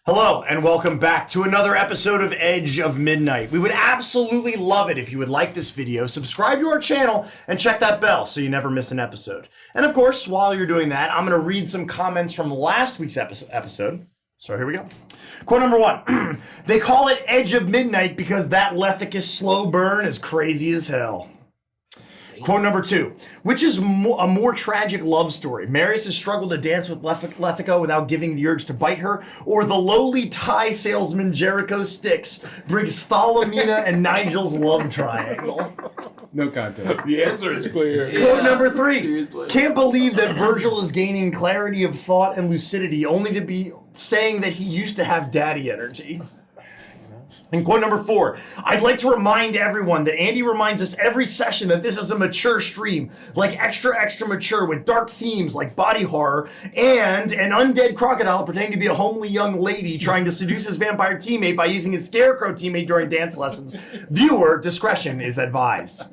Hello, and welcome back to another episode of Edge of Midnight. We would absolutely love it if you would like this video, subscribe to our channel, and check that bell so you never miss an episode. And of course, while you're doing that, I'm going to read some comments from last week's episode. So here we go. Quote number 1. They call it Edge of Midnight because that Lethicus slow burn is crazy as hell. Quote number 2, which is a more tragic love story? Marius' struggle to dance with Lethica without giving the urge to bite her, or the lowly tie salesman Jericho Styx, Briggsy and Nigel's love triangle? No contest. The answer is clear. Quote number 3, seriously. Can't believe that Virgil is gaining clarity of thought and lucidity only to be saying that he used to have daddy energy. And quote number 4, I'd like to remind everyone that Andy reminds us every session that this is a mature stream, like extra mature, with dark themes like body horror and an undead crocodile pretending to be a homely young lady trying to seduce his vampire teammate by using his scarecrow teammate during dance lessons. Viewer discretion is advised.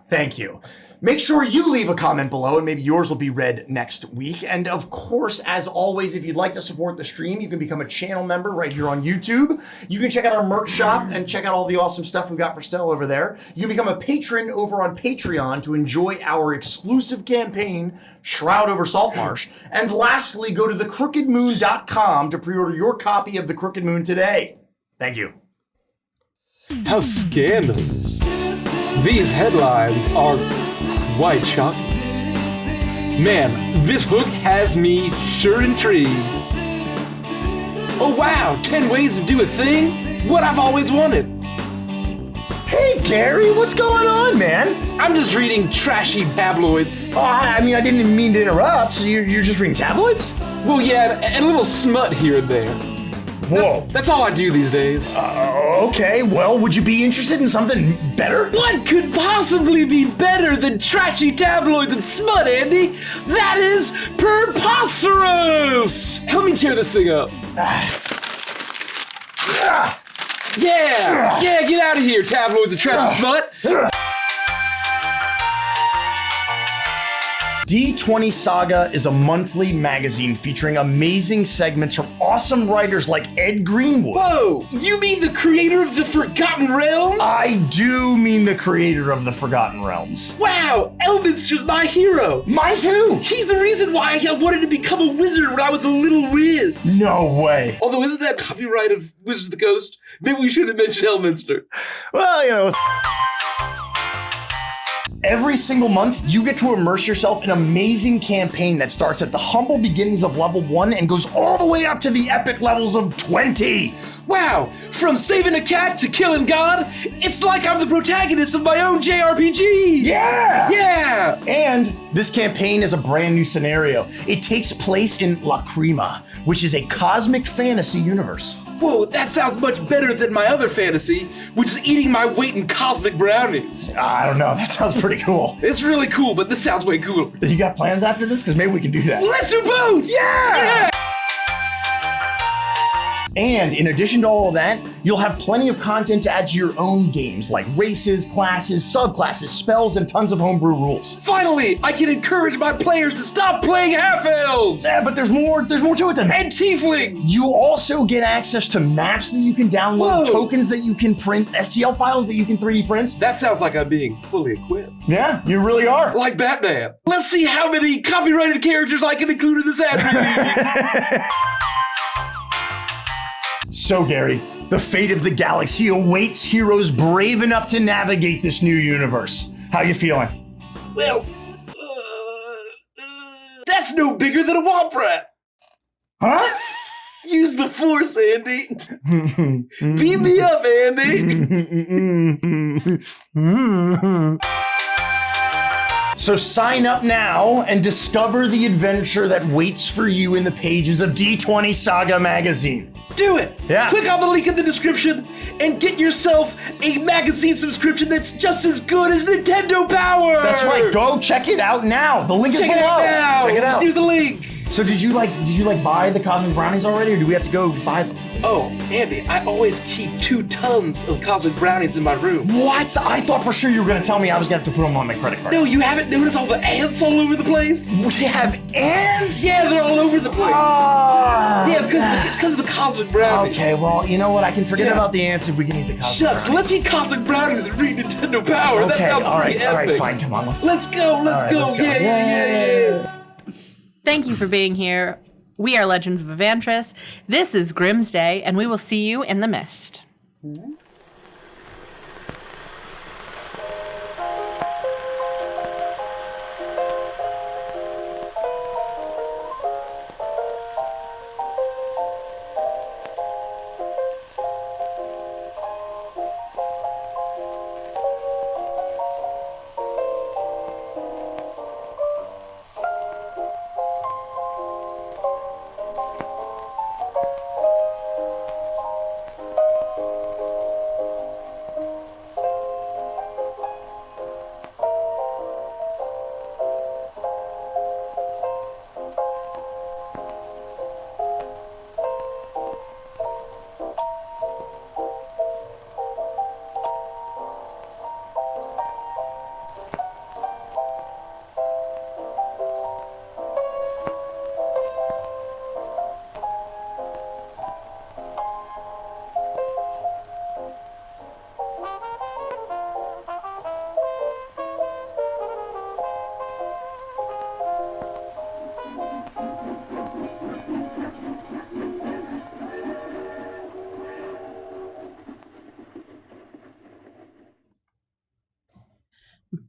Thank you. Make sure you leave a comment below and maybe yours will be read next week. And of course, as always, if you'd like to support the stream, you can become a channel member right here on YouTube. You can check out our merch shop and check out all the awesome stuff we've got for sale over there. You can become a patron over on Patreon to enjoy our exclusive campaign, Shroud over Saltmarsh. And lastly, go to thecrookedmoon.com to pre-order your copy of The Crooked Moon today. Thank you. How scandalous. These headlines are quite shocking. Man, this hook has me sure intrigued. Oh wow, 10 ways to do a thing? What I've always wanted. Hey, Gary, what's going on, man? I'm just reading trashy tabloids. Oh, I mean, I didn't mean to interrupt. So you're just reading tabloids? Well, yeah, and a little smut here and there. Whoa. That's all I do these days. Okay, well, would you be interested in something better? What could possibly be better than trashy tabloids and smut, Andy? That is preposterous! Help me tear this thing up. Yeah, get out of here, tabloids and trashy smut. D20 Saga is a monthly magazine featuring amazing segments from awesome writers like Ed Greenwood. Whoa, you mean the creator of the Forgotten Realms? I do mean the creator of the Forgotten Realms. Wow, Elminster's my hero. Mine too. He's the reason why I wanted to become a wizard when I was a little whiz. No way. Although, isn't that copyright of Wizards of the Coast? Maybe we should have mentioned Elminster. Well, you know. Every single month, you get to immerse yourself in an amazing campaign that starts at the humble beginnings of level 1 and goes all the way up to the epic levels of 20. Wow, from saving a cat to killing God, it's like I'm the protagonist of my own JRPG. Yeah! Yeah! And this campaign is a brand new scenario. It takes place in La Crema, which is a cosmic fantasy universe. Whoa, that sounds much better than my other fantasy, which is eating my weight in cosmic brownies. I don't know, that sounds pretty cool. It's really cool, but this sounds way cooler. You got plans after this? Because maybe we can do that. Let's do both! Yeah! And in addition to all of that, you'll have plenty of content to add to your own games, like races, classes, subclasses, spells, and tons of homebrew rules. Finally, I can encourage my players to stop playing half-elves! Yeah, but there's more to it than that. And tieflings! You also get access to maps that you can download, Whoa. tokens that you can print, STL files that you can 3D print. That sounds like I'm being fully equipped. Yeah, you really are. Like Batman. Let's see how many copyrighted characters I can include in this ad read. So, Gary, the fate of the galaxy awaits heroes brave enough to navigate this new universe. How you feeling? Well, that's no bigger than a womp rat. Huh? Use the force, Andy. Beat me up, Andy. So sign up now and discover the adventure that waits for you in the pages of D20 Saga magazine. Do it! Yeah. Click on the link in the description and get yourself a magazine subscription that's just as good as Nintendo Power! That's right, go check it out now. The link is Check below. it out now! Check it out. Use the link! So did you buy the cosmic brownies already, or do we have to go buy them? Oh, Andy, I always keep 2 tons of cosmic brownies in my room. What? I thought for sure you were gonna tell me I was gonna have to put them on my credit card. No, you haven't noticed all the ants all over the place? We have ants? Yeah, they're all over the place. Yeah, it's because of the cosmic brownies. Okay, well, you know what? I can forget about the ants if we can eat the cosmic Shucks, brownies. let's eat cosmic brownies and read Nintendo Power. Okay, that sounds all pretty right, epic. fine. Come on, let's go. Let's go. Yeah. Thank you for being here. We are Legends of Evantris. This is Grimm's Day, and we will see you in the mist.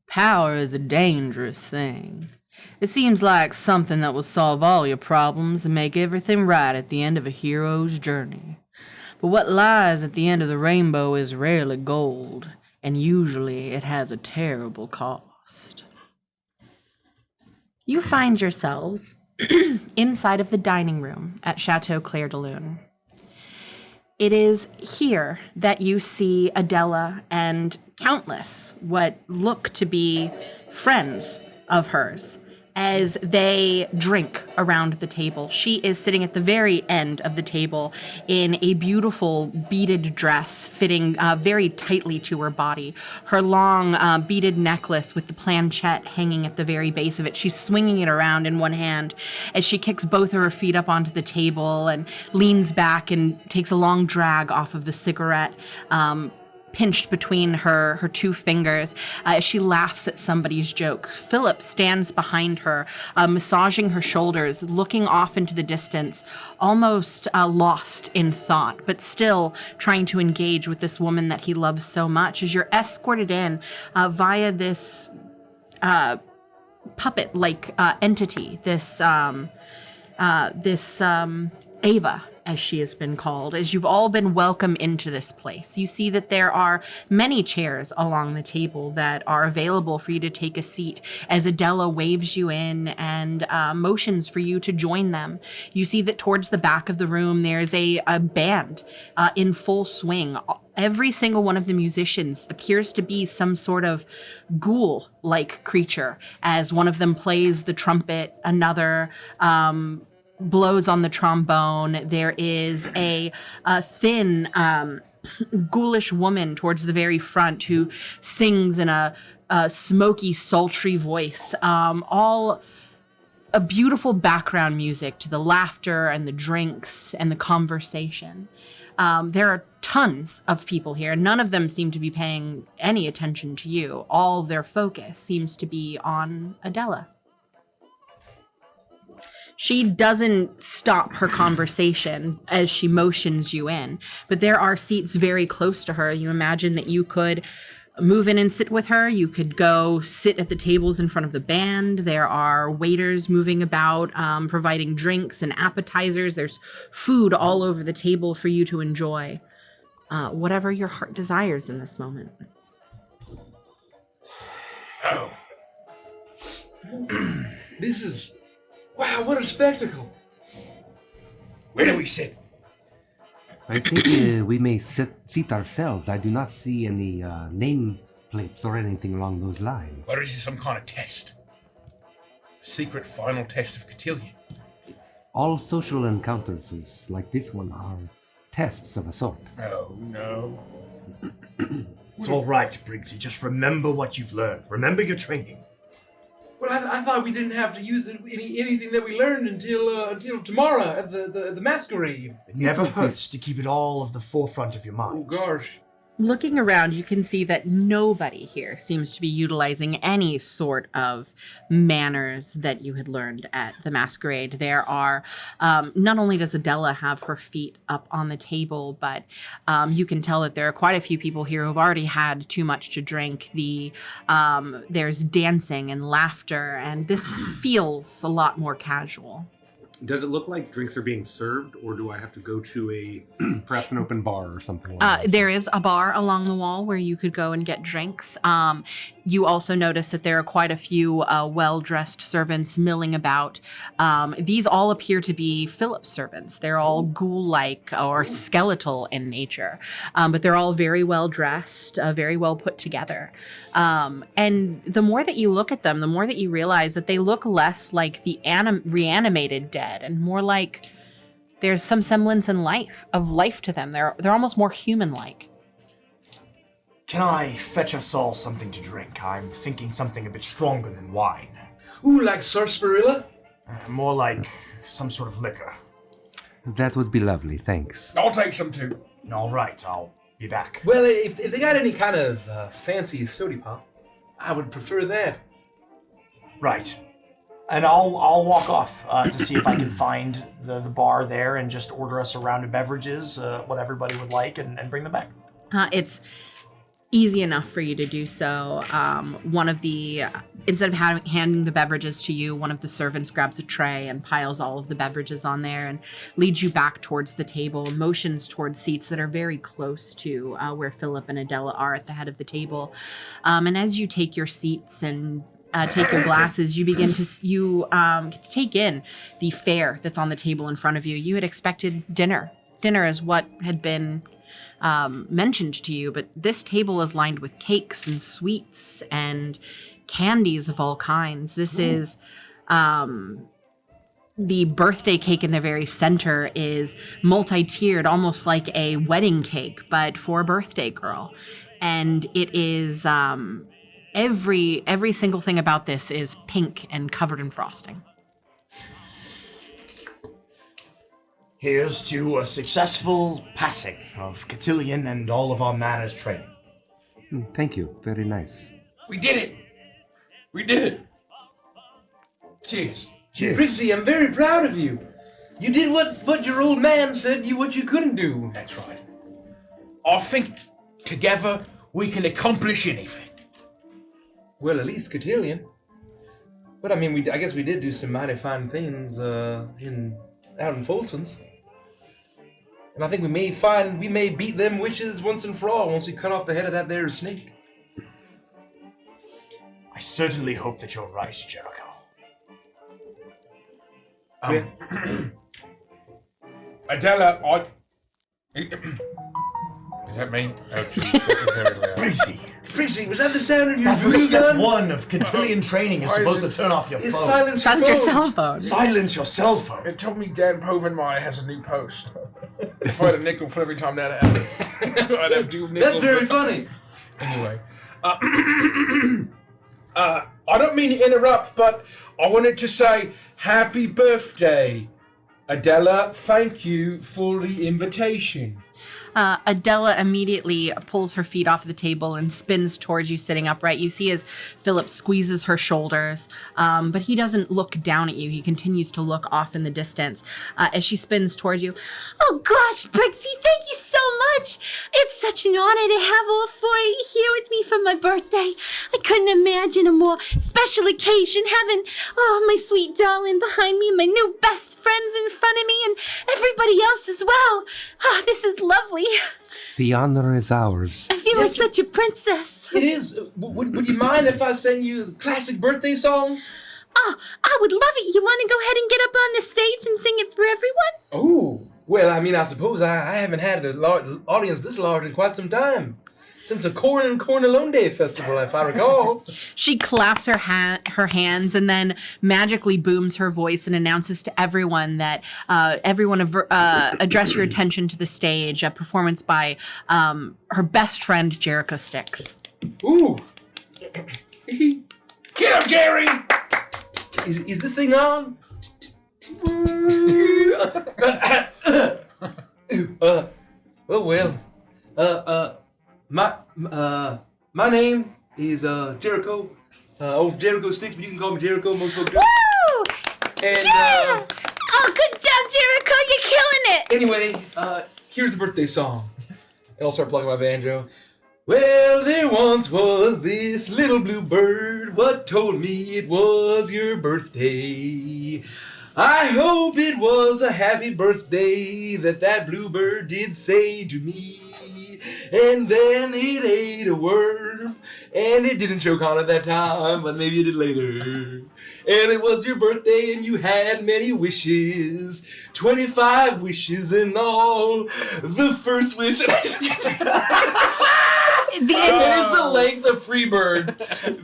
Power is a dangerous thing. It seems like something that will solve all your problems and make everything right at the end of a hero's journey. But what lies at the end of the rainbow is rarely gold, and usually it has a terrible cost. You find yourselves inside of the dining room at Chateau Clair de Lune. It is here that you see Adella and countless what look to be friends of hers as they drink around the table. She is sitting at the very end of the table in a beautiful beaded dress fitting very tightly to her body. Her long beaded necklace with the planchette hanging at the very base of it. She's swinging it around in one hand as she kicks both of her feet up onto the table and leans back and takes a long drag off of the cigarette, pinched between her 2 fingers as she laughs at somebody's jokes. Philip stands behind her, massaging her shoulders, looking off into the distance, almost lost in thought, but still trying to engage with this woman that he loves so much as you're escorted in via this puppet-like entity, this Ava, as she has been called, as you've all been welcome into this place. You see that there are many chairs along the table that are available for you to take a seat as Adella waves you in and motions for you to join them. You see that towards the back of the room, there's a band in full swing. Every single one of the musicians appears to be some sort of ghoul-like creature, as one of them plays the trumpet, another blows on the trombone. There is a thin, ghoulish woman towards the very front who sings in a smoky, sultry voice. All a beautiful background music to the laughter and the drinks and the conversation. There are tons of people here. None of them seem to be paying any attention to you. All their focus seems to be on Adella. She doesn't stop her conversation as she motions you in, but there are seats very close to her. You imagine that you could move in and sit with her. You could go sit at the tables in front of the band. There are waiters moving about, providing drinks and appetizers. There's food all over the table for you to enjoy. Whatever your heart desires in this moment. Oh. This is... Wow, what a spectacle! Where do we sit? I think we may seat ourselves. I do not see any name plates or anything along those lines. Or is it some kind of test? Secret final test of cotillion? All social encounters like this one are tests of assault. Oh, no. It's all right, Briggsy. Just remember what you've learned. Remember your training. Well, I thought we didn't have to use anything that we learned until tomorrow at the masquerade. It never hurts to keep it all of the forefront of your Oh, mind. gosh. Looking around, you can see that nobody here seems to be utilizing any sort of manners that you had learned at the masquerade. There are, not only does Adella have her feet up on the table, but you can tell that there are quite a few people here who've already had too much to drink. There's dancing and laughter, and this feels a lot more casual. Does it look like drinks are being served, or do I have to go to perhaps an open bar or something like that? There is a bar along the wall where you could go and get drinks. You also notice that there are quite a few well-dressed servants milling about. These all appear to be Philip's servants. They're all ghoul-like or skeletal in nature, but they're all very well-dressed, very well put together. And the more that you look at them, the more that you realize that they look less like the reanimated dead and more like there's some semblance of life to them. They're almost more human-like. Can I fetch us all something to drink? I'm thinking something a bit stronger than wine. Ooh, like sarsaparilla? More like some sort of liquor. That would be lovely, thanks. I'll take some too. All right, I'll be back. Well, if they got any kind of fancy soda pop, I would prefer that. Right. And I'll walk off to see if I can find the bar there and just order us a round of beverages, what everybody would like, and bring them back. It's easy enough for you to do so. Instead of handing the beverages to you, one of the servants grabs a tray and piles all of the beverages on there and leads you back towards the table, motions towards seats that are very close to where Philip and Adella are at the head of the table. And as you take your seats and take your glasses, you begin to get to take in the fare that's on the table in front of you. You had expected dinner. Dinner is what had been mentioned to you, but this table is lined with cakes and sweets and candies of all kinds. This is the birthday cake in the very center is multi-tiered, almost like a wedding cake, but for a birthday girl. And it is every single thing about this is pink and covered in frosting. Here's to a successful passing of Cotillion and all of our manners training. Thank you. Very nice. We did it! We did it! Cheers. Cheers. Briggsy, I'm very proud of you. You did what your old man said what you couldn't do. That's right. I think together we can accomplish anything. Well, at least Cotillion. But I mean, I guess we did do some mighty fine things out in Folson's. And I think we may beat them witches once and for all once we cut off the head of that there snake. I certainly hope that you're right, Jericho. Adella, Is that me? Oh, jeez, very loud. Briggsy, was that the sound of your that was voodoo step gun? one of Cotillion training is supposed to turn off your phone. Silence Silence your cell phone. Silence your cell phone. It told me Dan Povenmire has a new post. If I had a nickel for every time that happened, I'd have 2 nickels. That's very funny. Anyway, I don't mean to interrupt, but I wanted to say happy birthday, Adella. Thank you for the invitation. Adella immediately pulls her feet off the table and spins towards you, sitting upright. You see as Philip squeezes her shoulders, but he doesn't look down at you. He continues to look off in the distance as she spins towards you. Oh gosh, Briggsy, thank you so much. It's such an honor to have all 4 of you here with me for my birthday. I couldn't imagine a more special occasion having my sweet darling behind me, my new best friends in front of me, and everybody else as well. This is lovely. The honor is ours. I feel like such a princess. It is. Would you mind if I sang you the classic birthday song? Oh, I would love it. You want to go ahead and get up on the stage and sing it for everyone? Oh, well, I mean, I suppose I haven't had an audience this large in quite some time. since a Corn and Cornalone Day festival, if I recall. She claps her hands and then magically booms her voice and announces to everyone that address your attention to the stage, a performance by her best friend, Jericho Sticks. Ooh. Get him, Jerry! Is this thing on? My name is Jericho. Jericho Sticks, but you can call me Jericho. Most folks do. Woo! And Yeah! Oh, good job, Jericho! You're killing it! anyway, here's the birthday song. And I'll start plugging my banjo. Well, there once was this little blue bird what told me it was your birthday. I hope it was a happy birthday that bluebird did say to me. And then it ate a worm, and it didn't choke on it that time, but maybe it did later. And it was your birthday, and you had many wishes, 25 wishes in all. The first wish. It is the length of Freebird,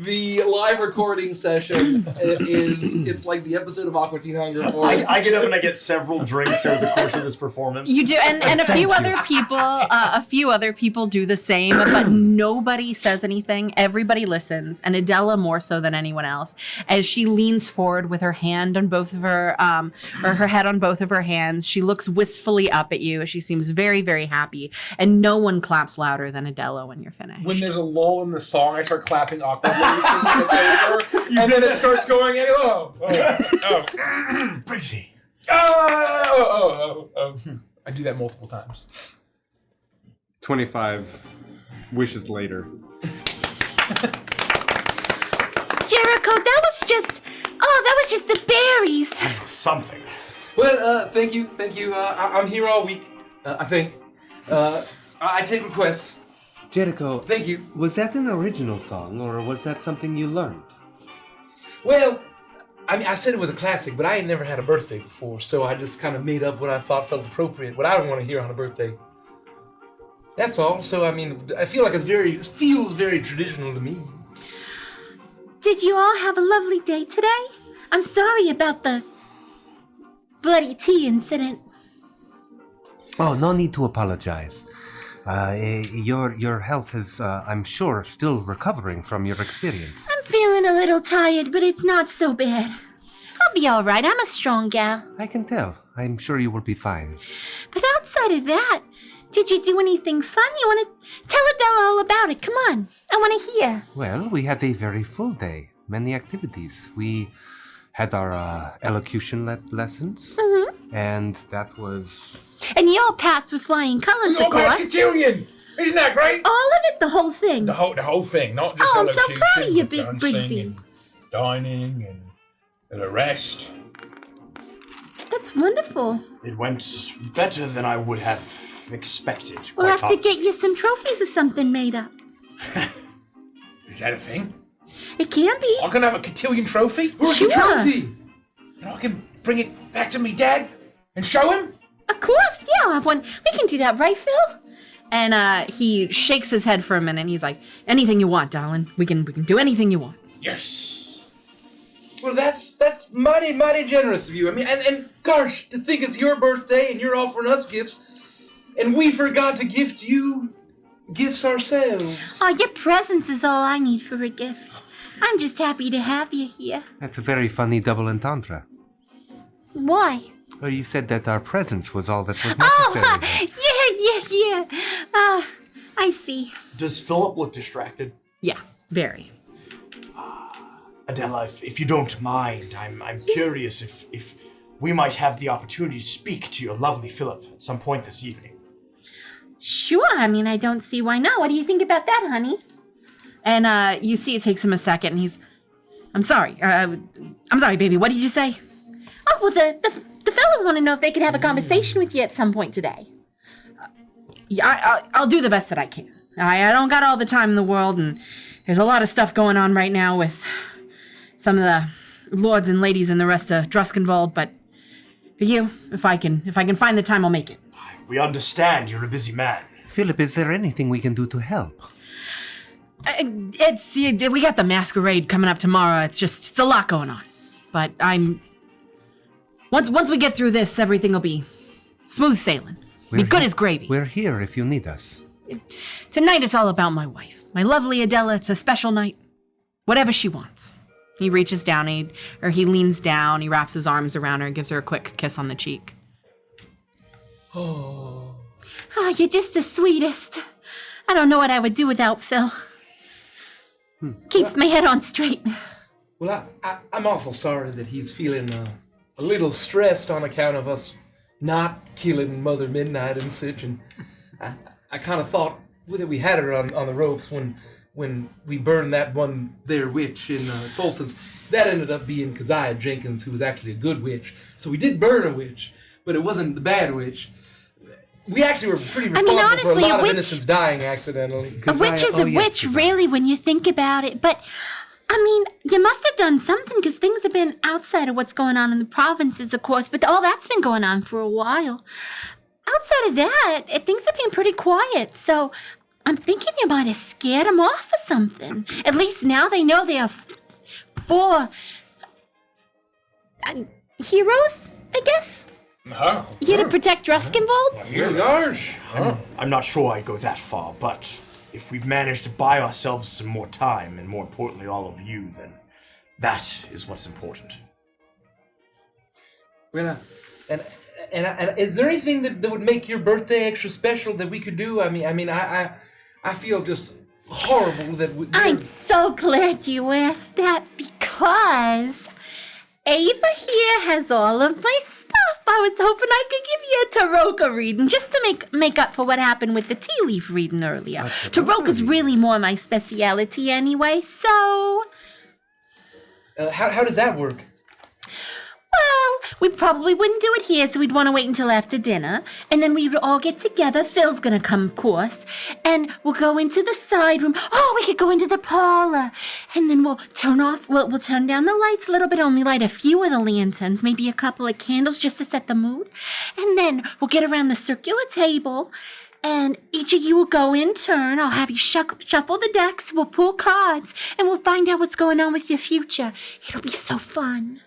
the live recording session. It's like the episode of Aqua Teen Hunger Force. I get up and I get several drinks over the course of this performance. You do, and a few other people do the same, but nobody says anything. Everybody listens, and Adella more so than anyone else, as she leans forward with her hand on both of her, or her head on both of her hands. She looks wistfully up at you. She seems very, very happy, and no one claps louder than Adella when you're finished. When there's a lull in the song, I start clapping awkwardly thinking it's over, and then it starts going, oh. Briggsy. Oh. I do that multiple times. 25 wishes later. Jericho, that was just the berries. Something. Well, thank you. I'm here all week, I think. I take requests. Jericho, Thank you. was that an original song, or was that something you learned? Well, I mean, I said it was a classic, but I ain't never had a birthday before, so I just kind of made up what I thought felt appropriate, what I would want to hear on a birthday. That's all. So, I mean, I feel like it feels very traditional to me. Did you all have a lovely day today? I'm sorry about the bloody tea incident. Oh, no need to apologize. Your health is, I'm sure, still recovering from your experience. I'm feeling a little tired, but it's not so bad. I'll be all right. I'm a strong gal. I can tell. I'm sure you will be fine. But outside of that, did you do anything fun? You want to tell Adella all about it? Come on. I want to hear. Well, we had a very full day. Many activities. We had our elocution lessons, and that was... And you all passed with flying colors, of course. Musketeerian! Isn't that great? All of it, the whole thing. The whole thing, not just Oh, I'm so elocution, proud of you, but Big dancing Briggsy. and dining and the rest. That's wonderful. It went better than I would have expected. We'll quite have to honestly. get you some trophies or something made up. Is that a thing? It can be. I can have a cotillion trophy? Sure. Trophy! And I can bring it back to me dad and show him? Of course, yeah, I'll have one. We can do that, right, Phil? And he shakes his head for a minute. And he's like, "Anything you want, darling. We can do anything you want." Yes. Well, that's mighty generous of you. I mean, and gosh, to think it's your birthday and you're offering us gifts, and we forgot to gift you gifts ourselves. Oh, your presence is all I need for a gift. I'm just happy to have you here. That's a very funny double entendre. Why? Well, you said that our presence was all that was Oh, necessary. yeah. I see. Does Philip look distracted? Yeah, very. Adella, if you don't mind, I'm curious if we might have the opportunity to speak to your lovely Philip at some point this evening. Sure, I mean, I don't see why not. What do you think about that, honey? And you see it takes him a second, and he's, I'm sorry, baby, what did you say? Oh, well, the fellas want to know if they could have a conversation with you at some point today. Yeah, I'll do the best that I can. I don't got all the time in the world, and there's a lot of stuff going on right now with some of the lords and ladies and the rest of Druskenwald, but for you, if I can find the time, I'll make it. We understand you're a busy man. Philip, is there anything we can do to help? We got the masquerade coming up tomorrow. It's a lot going on. But once we get through this, everything will be smooth sailing. Be good as gravy. We're here if you need us. Tonight it's all about my wife. My lovely Adella. It's a special night. Whatever she wants. He reaches down, he leans down, he wraps his arms around her and gives her a quick kiss on the cheek. Oh, you're just the sweetest. I don't know what I would do without Phil. Keeps my head on straight. Well, I'm awful sorry that he's feeling a little stressed on account of us not killing Mother Midnight and such. And I kind of thought that we had her on the ropes when we burned that one there witch in Folson's. That ended up being Keziah Jenkins, who was actually a good witch. So we did burn a witch, but it wasn't the bad witch. We actually were pretty responsible for a lot of innocents dying accidentally. A witch is a witch, really, when you think about it. But, I mean, you must have done something, because things have been outside of what's going on in the provinces, of course, but all that's been going on for a while. Outside of that, things have been pretty quiet, so I'm thinking you might have scared them off or something. At least now they know they are 4 heroes, I guess? Here to protect Druskenwald? Here we are. I'm not sure I'd go that far, but if we've managed to buy ourselves some more time, and more importantly all of you, then that is what's important. Well, and is there anything that would make your birthday extra special that we could do? I mean, I feel just horrible that I'm so glad you asked that, because Ava here has all of my stuff. I was hoping I could give you a Teroka reading just to make up for what happened with the tea leaf reading earlier. Teroka's really more my speciality anyway, so... How does that work? Well, we probably wouldn't do it here, so we'd want to wait until after dinner. And then we'd all get together. Phil's going to come, of course. And we'll go into the side room. Oh, we could go into the parlor. And then we'll turn down the lights a little bit, only light a few of the lanterns, maybe a couple of candles just to set the mood. And then we'll get around the circular table, and each of you will go in turn. I'll have you shuffle the decks. We'll pull cards, and we'll find out what's going on with your future. It'll be so fun.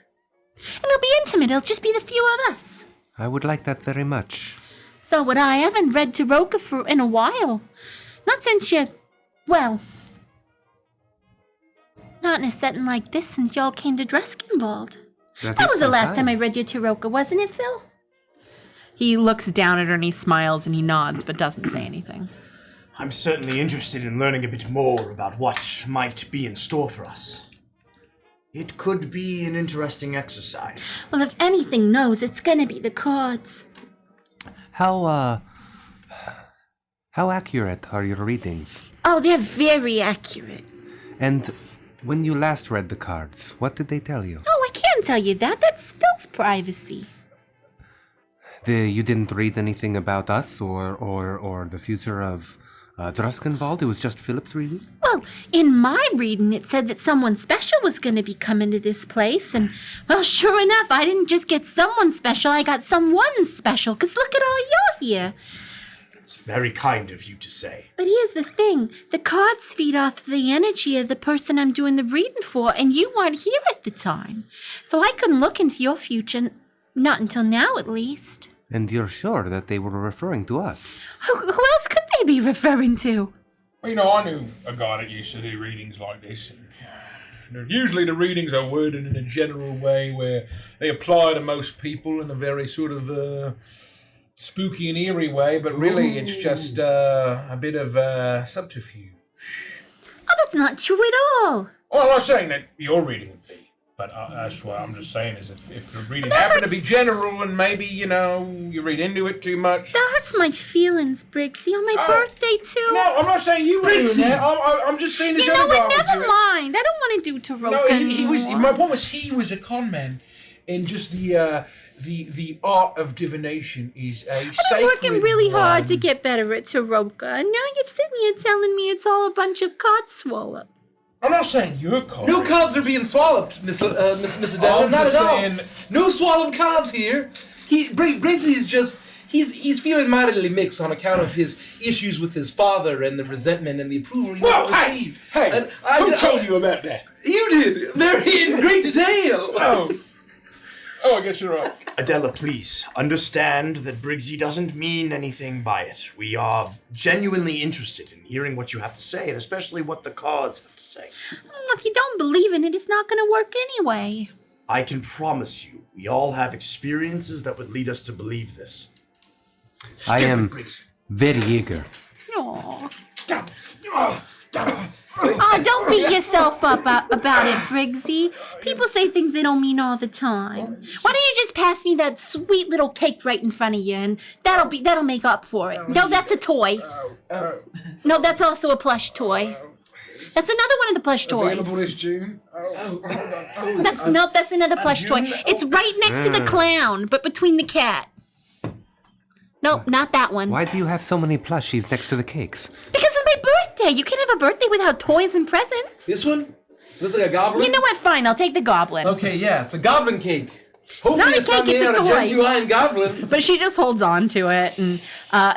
And it'll be intimate. It'll just be the few of us. I would like that very much. So would I. I haven't read Teroka in a while. Not since not in a setting like this since y'all came to Druskenwald. That was the last time I read your Teroka, wasn't it, Phil? He looks down at her and he smiles and he nods but doesn't say anything. I'm certainly interested in learning a bit more about what might be in store for us. It could be an interesting exercise. Well, if anything knows, it's gonna be the cards. How accurate are your readings? Oh, they're very accurate. And when you last read the cards, what did they tell you? Oh, I can't tell you that. That's Phil's privacy. You didn't read anything about us or the future of Druskenwald? It was just Philip's reading? Well, in my reading, it said that someone special was going to be coming to this place. And, well, sure enough, I didn't just get someone special. I got someone special. Because look at all you're here. It's very kind of you to say. But here's the thing. The cards feed off the energy of the person I'm doing the reading for. And you weren't here at the time. So I couldn't look into your future. Not until now, at least. And you're sure that they were referring to us? Who else could they be referring to? Well, you know, I knew a guy that used to do readings like this. And usually the readings are worded in a general way where they apply to most people in a very sort of spooky and eerie way, but really it's just a bit of subterfuge. Oh, that's not true at all. Well, I'm not saying that your reading would be. But that's what I'm just saying is if the reading happened to be general and maybe, you know, you read into it too much. That hurts my feelings, Briggsy. On my birthday, too. No, I'm not saying you were doing that. I'm just saying this other guy would do it. Never mind. I don't want to do Teroka No, my point was he was a con man. And just the art of divination is a sacred I'm working really hard one. to get better at Teroka. And now you're sitting here telling me it's all a bunch of cards swallowed. I'm not saying you're cards. No cards are being swallowed, Miss Adella. I'm Not just at all. saying- No swallowed cards here. Briggsy is just he's feeling mightily mixed on account of his issues with his father and the resentment and the approval he never received. Hey, who told you about that? You did, very in great detail. Oh, I guess you're right. Adella, please, understand that Briggsy doesn't mean anything by it. We are genuinely interested in hearing what you have to say, and especially what the cards have to say. If you don't believe in it, it's not going to work anyway. I can promise you, we all have experiences that would lead us to believe this. I am Briggsy. very eager. Aw. Oh, don't beat yourself up about it, Briggsy. People say things they don't mean all the time. Why don't you just pass me that sweet little cake right in front of you, and that'll make up for it. No, that's a toy. No, that's also a plush toy. That's another one of the plush Available toys. this June. That's another plush toy. It's right next to the clown, but between the cat. No, not that one. Why do you have so many plushies next to the cakes? Because it's my birthday. You can't have a birthday without toys and presents. This one looks like a goblin. You know what? Fine, I'll take the goblin. Okay, yeah, it's a goblin cake. Hopefully Not a it's not cake, made it's out a of toy. genuine goblin. But she just holds on to it, and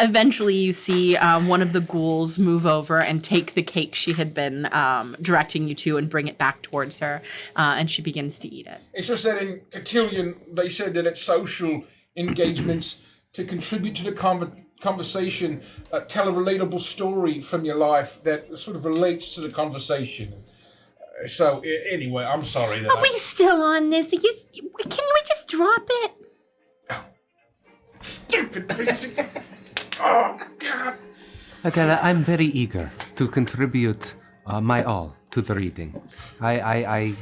eventually you see one of the ghouls move over and take the cake she had been directing you to and bring it back towards her, and she begins to eat it. It's just that in Cotillion, they said that at social engagements, to contribute to the conversation, tell a relatable story from your life that sort of relates to the conversation. So, anyway, I'm sorry that Are we still on this? Can we just drop it? Stupid Briggsy. Oh, God. Adella, I'm very eager to contribute my all to the reading. I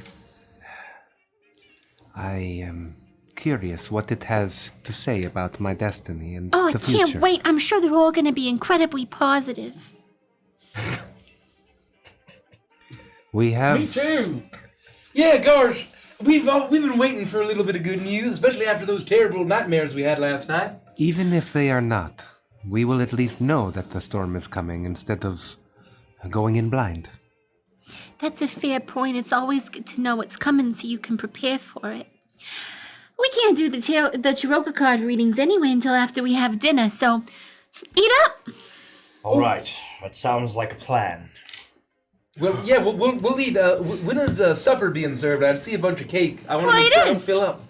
am curious what it has to say about my destiny and Oh, I the future. can't wait. I'm sure they're all going to be incredibly positive. We have... Me too. Yeah, gosh, we've been waiting for a little bit of good news, especially after those terrible nightmares we had last night. Even if they are not, we will at least know that the storm is coming instead of going in blind. That's a fair point. It's always good to know what's coming so you can prepare for it. We can't do the Teroka card readings anyway until after we have dinner, so eat up. All right, that sounds like a plan. Well, yeah, we'll eat. When is supper being served? I see a bunch of cake. I want Well, to it try and is. fill up.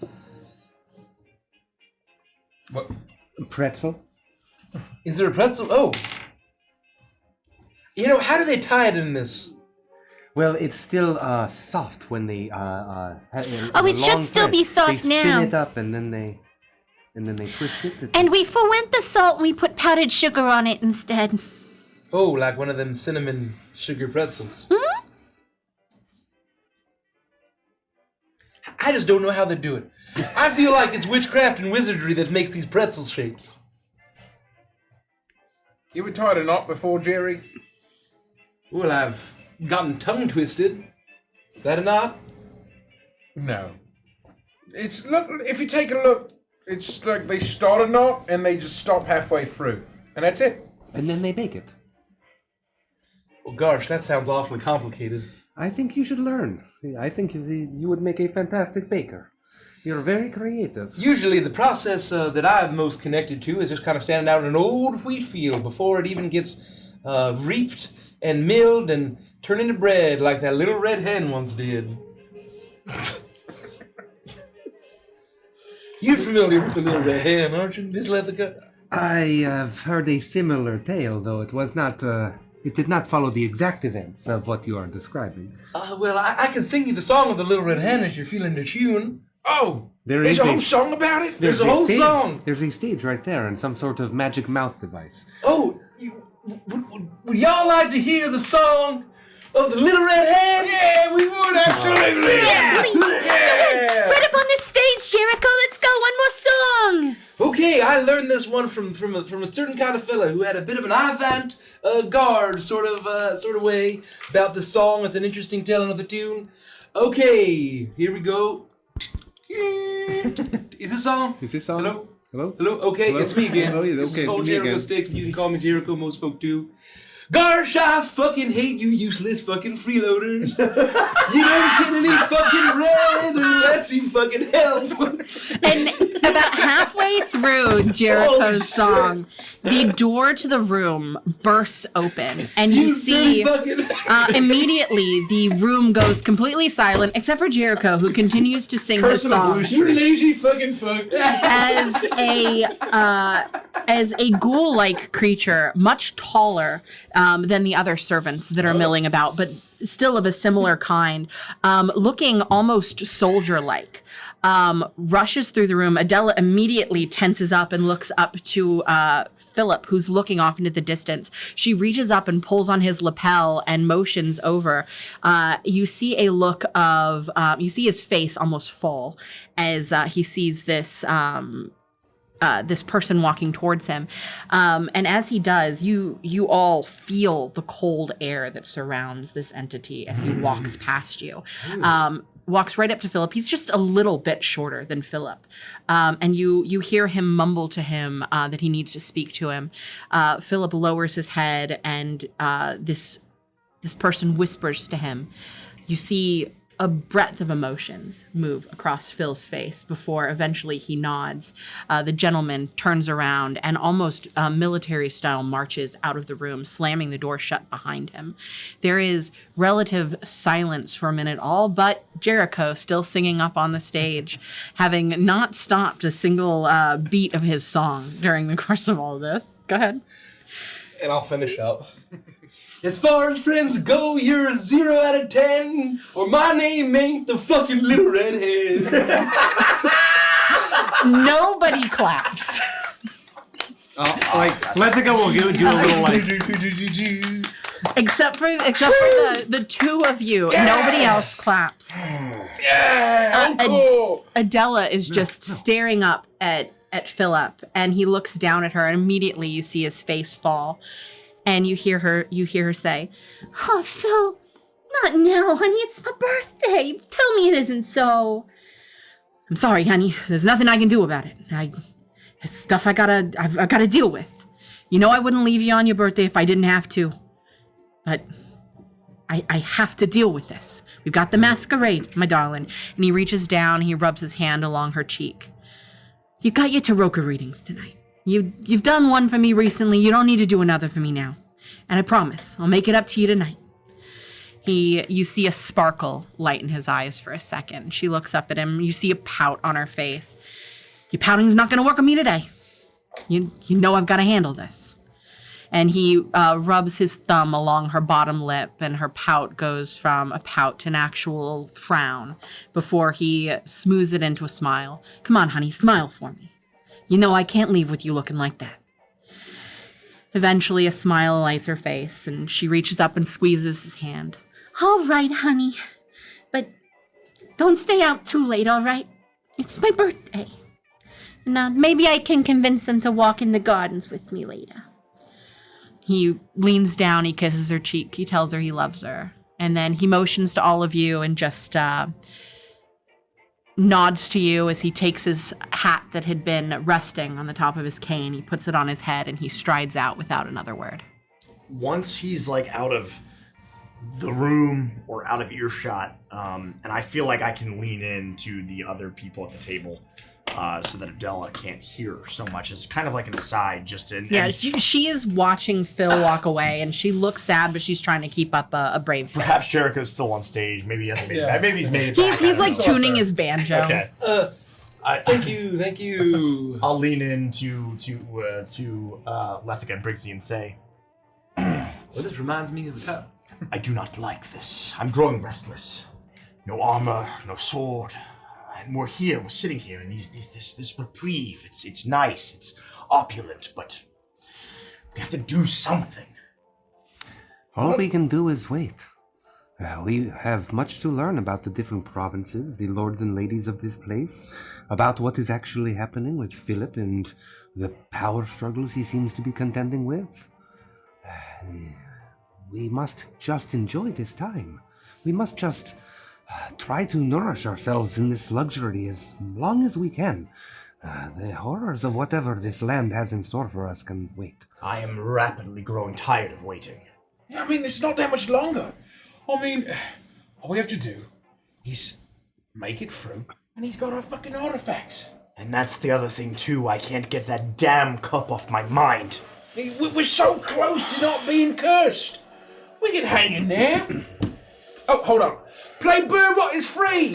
What? Pretzel? Is there a pretzel? Oh. You know, how do they tie it in this? Well, it's still soft when they Oh, it should still be soft they now. spin it up and then they twist it. And we forwent the salt and we put powdered sugar on it instead. Oh, like one of them cinnamon sugar pretzels. Hmm? I just don't know how they do it. I feel like it's witchcraft and wizardry that makes these pretzel shapes. You ever tied a knot before, Jerry? Well, I've gotten tongue twisted. Is that a knot? No. It's look. If you take a look, it's like they start a knot and they just stop halfway through, and that's it. And then they bake it. Well, gosh, that sounds awfully complicated. I think you should learn. I think you would make a fantastic baker. You're very creative. Usually, the process that I'm most connected to is just kind of standing out in an old wheat field before it even gets reaped and milled and turned into bread like that little red hen once did. You're familiar with the little red hen, aren't you, Miss Leathercut? I have heard a similar tale, though it was not. It did not follow the exact events of what you are describing. Well, I can sing you the song of the little red hen if you're feeling the tune. Oh, There there's is a whole song about it. There's a whole stage. song. There's a stage right there and some sort of magic mouth device. Oh, would y'all like to hear the song of the little red hen? Yeah, we would absolutely. Yeah. Right up on this stage, Jericho. Let's go. One more song. Okay, I learned this one from a certain kind of fella who had a bit of an avant-garde sort of way about the song as an interesting telling of the tune. Okay, here we go. Is this on? Is this on? Hello? Hello? Hello? Okay, Hello? it's me again. Oh, yeah, This okay, is old it's me Jericho again. Sticks. You can call me Jericho, most folk do. Gosh, I fucking hate you useless fucking freeloaders. You don't get any fucking bread unless you fucking help. And About halfway through Jericho's song, the door to the room bursts open, and you see immediately the room goes completely silent, except for Jericho, who continues to sing the song. You lazy fucking fuck. As a ghoul-like creature, much taller than the other servants that are milling about, but still of a similar kind, looking almost soldier-like, rushes through the room. Adella immediately tenses up and looks up to Philip, who's looking off into the distance. She reaches up and pulls on his lapel and motions over. You see a look of, you see his face almost fall as he sees this this person walking towards him. And as he does, you all feel the cold air that surrounds this entity as he walks past you. Walks right up to Philip. He's just a little bit shorter than Philip. And you hear him mumble to him that he needs to speak to him. Philip lowers his head, and this person whispers to him. You see a breadth of emotions move across Phil's face before eventually he nods. The gentleman turns around and almost military style marches out of the room, slamming the door shut behind him. There is relative silence for a minute, all but Jericho still singing up on the stage, having not stopped a single beat of his song during the course of all of this. Go ahead. And I'll finish up. As far as friends go, you're a 0 out of 10. Or my name ain't the fucking little redhead. Nobody claps. Lethica will do a little like. Except for the two of you. Nobody else claps. Yeah, cool. Adella is just staring up at Philip, and he looks down at her, and immediately you see his face fall. And you hear her say, Oh, Phil, not now, honey. It's my birthday. Tell me it isn't so. I'm sorry, honey. There's nothing I can do about it. It's stuff I've gotta deal with. You know I wouldn't leave you on your birthday if I didn't have to. But I have to deal with this. We've got the masquerade, my darling. And he reaches down, he rubs his hand along her cheek. You got your Teroka readings tonight. You've done one for me recently. You don't need to do another for me now. And I promise, I'll make it up to you tonight. You see a sparkle light in his eyes for a second. She looks up at him. You see a pout on her face. Your pouting's not going to work on me today. You know I've got to handle this. And he rubs his thumb along her bottom lip, and her pout goes from a pout to an actual frown before he smooths it into a smile. Come on, honey, smile for me. You know I can't leave with you looking like that. Eventually, a smile lights her face, and she reaches up and squeezes his hand. All right, honey. But don't stay out too late, all right? It's my birthday. And maybe I can convince him to walk in the gardens with me later. He leans down, he kisses her cheek, he tells her he loves her. And then he motions to all of you and just nods to you as he takes his hat that had been resting on the top of his cane. He puts it on his head and he strides out without another word. Once he's like out of the room or out of earshot, and I feel like I can lean in to the other people at the table so that Adella can't hear so much. It's kind of like an aside, just in. Yeah, she is watching Phil walk away, and she looks sad, but she's trying to keep up a brave face. Perhaps Jericho's still on stage. Maybe he hasn't made it back. Maybe he's made it back. He's like tuning his banjo. Okay. Thank you. I'll lean in to Lethica and Briggsy and say, Well, this reminds me of a cup. I do not like this. I'm growing restless. No armor, no sword. And we're sitting here in this reprieve. It's nice, it's opulent, but we have to do something. All we can do is wait. We have much to learn about the different provinces, the lords and ladies of this place, about what is actually happening with Philip and the power struggles he seems to be contending with. We must just enjoy this time. We must just try to nourish ourselves in this luxury as long as we can. The horrors of whatever this land has in store for us can wait. I am rapidly growing tired of waiting. Yeah, I mean, it's not that much longer. I mean, all we have to do is make it through, and he's got our fucking artifacts. And that's the other thing, too. I can't get that damn cup off my mind. We're so close to not being cursed. We can hang in there. Oh, hold on. Play Bird What is Free.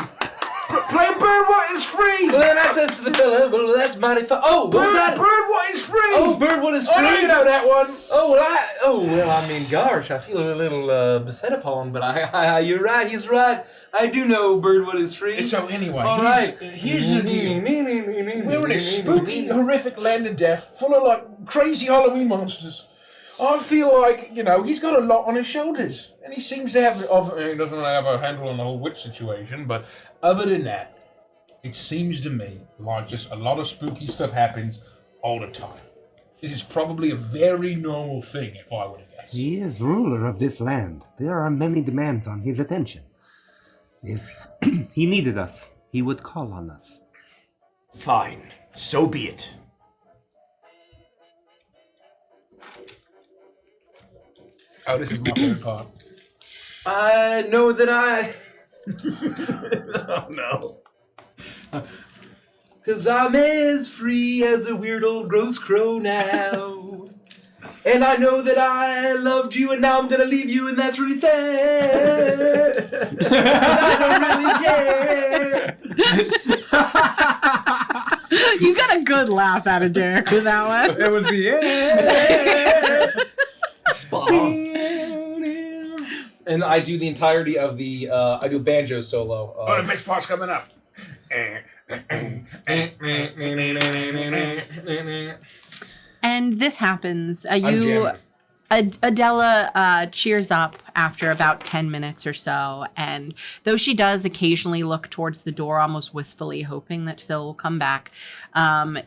Play Bird What is Free. Well, then I says to the fella, well, that's mighty fun. Oh, what's that? Bird What is Free. Oh, Bird What is Free. I know you know that one. I mean, gosh, I feel a little beset upon, but you're right, he's right. I do know Bird What is Free. So anyway, all right. Here's the deal. We're in a spooky, horrific land of death, full of like crazy Halloween monsters. I feel like, he's got a lot on his shoulders. And he seems to have, he doesn't really have a handle on the whole witch situation, but other than that, it seems to me like just a lot of spooky stuff happens all the time. This is probably a very normal thing, if I were to guess. He is ruler of this land. There are many demands on his attention. If he needed us, he would call on us. Fine. So be it. Oh, this is my favorite part. I know that Oh, no. 'Cause I'm as free as a weird old gross crow now. And I know that I loved you and now I'm gonna leave you and that's really sad. I don't really care. You got a good laugh out of Derek with that one. It was the end. Spot on. And I do the entirety of the, I do a banjo solo. Oh, the best part's coming up. And this happens. jamming. Adella cheers up after about 10 minutes or so, and though she does occasionally look towards the door almost wistfully, hoping that Phil will come back,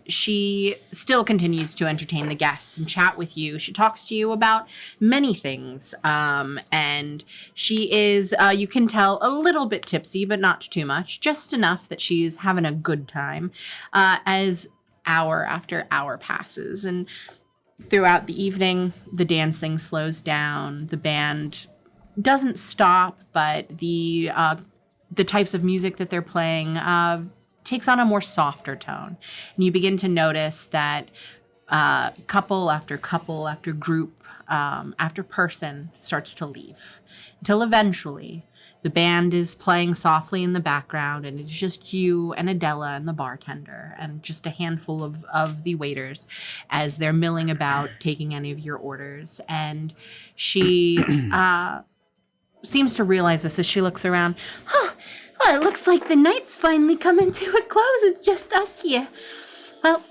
she still continues to entertain the guests and chat with you. She talks to you about many things, and she is, you can tell, a little bit tipsy, but not too much, just enough that she's having a good time as hour after hour passes. And throughout the evening, the dancing slows down. The band doesn't stop, but the types of music that they're playing takes on a more softer tone. And you begin to notice that couple after group after person starts to leave, until eventually the band is playing softly in the background, and it's just you and Adella and the bartender and just a handful of the waiters as they're milling about taking any of your orders. And she seems to realize this as she looks around. Oh, it looks like the night's finally coming to a close. It's just us here. Well,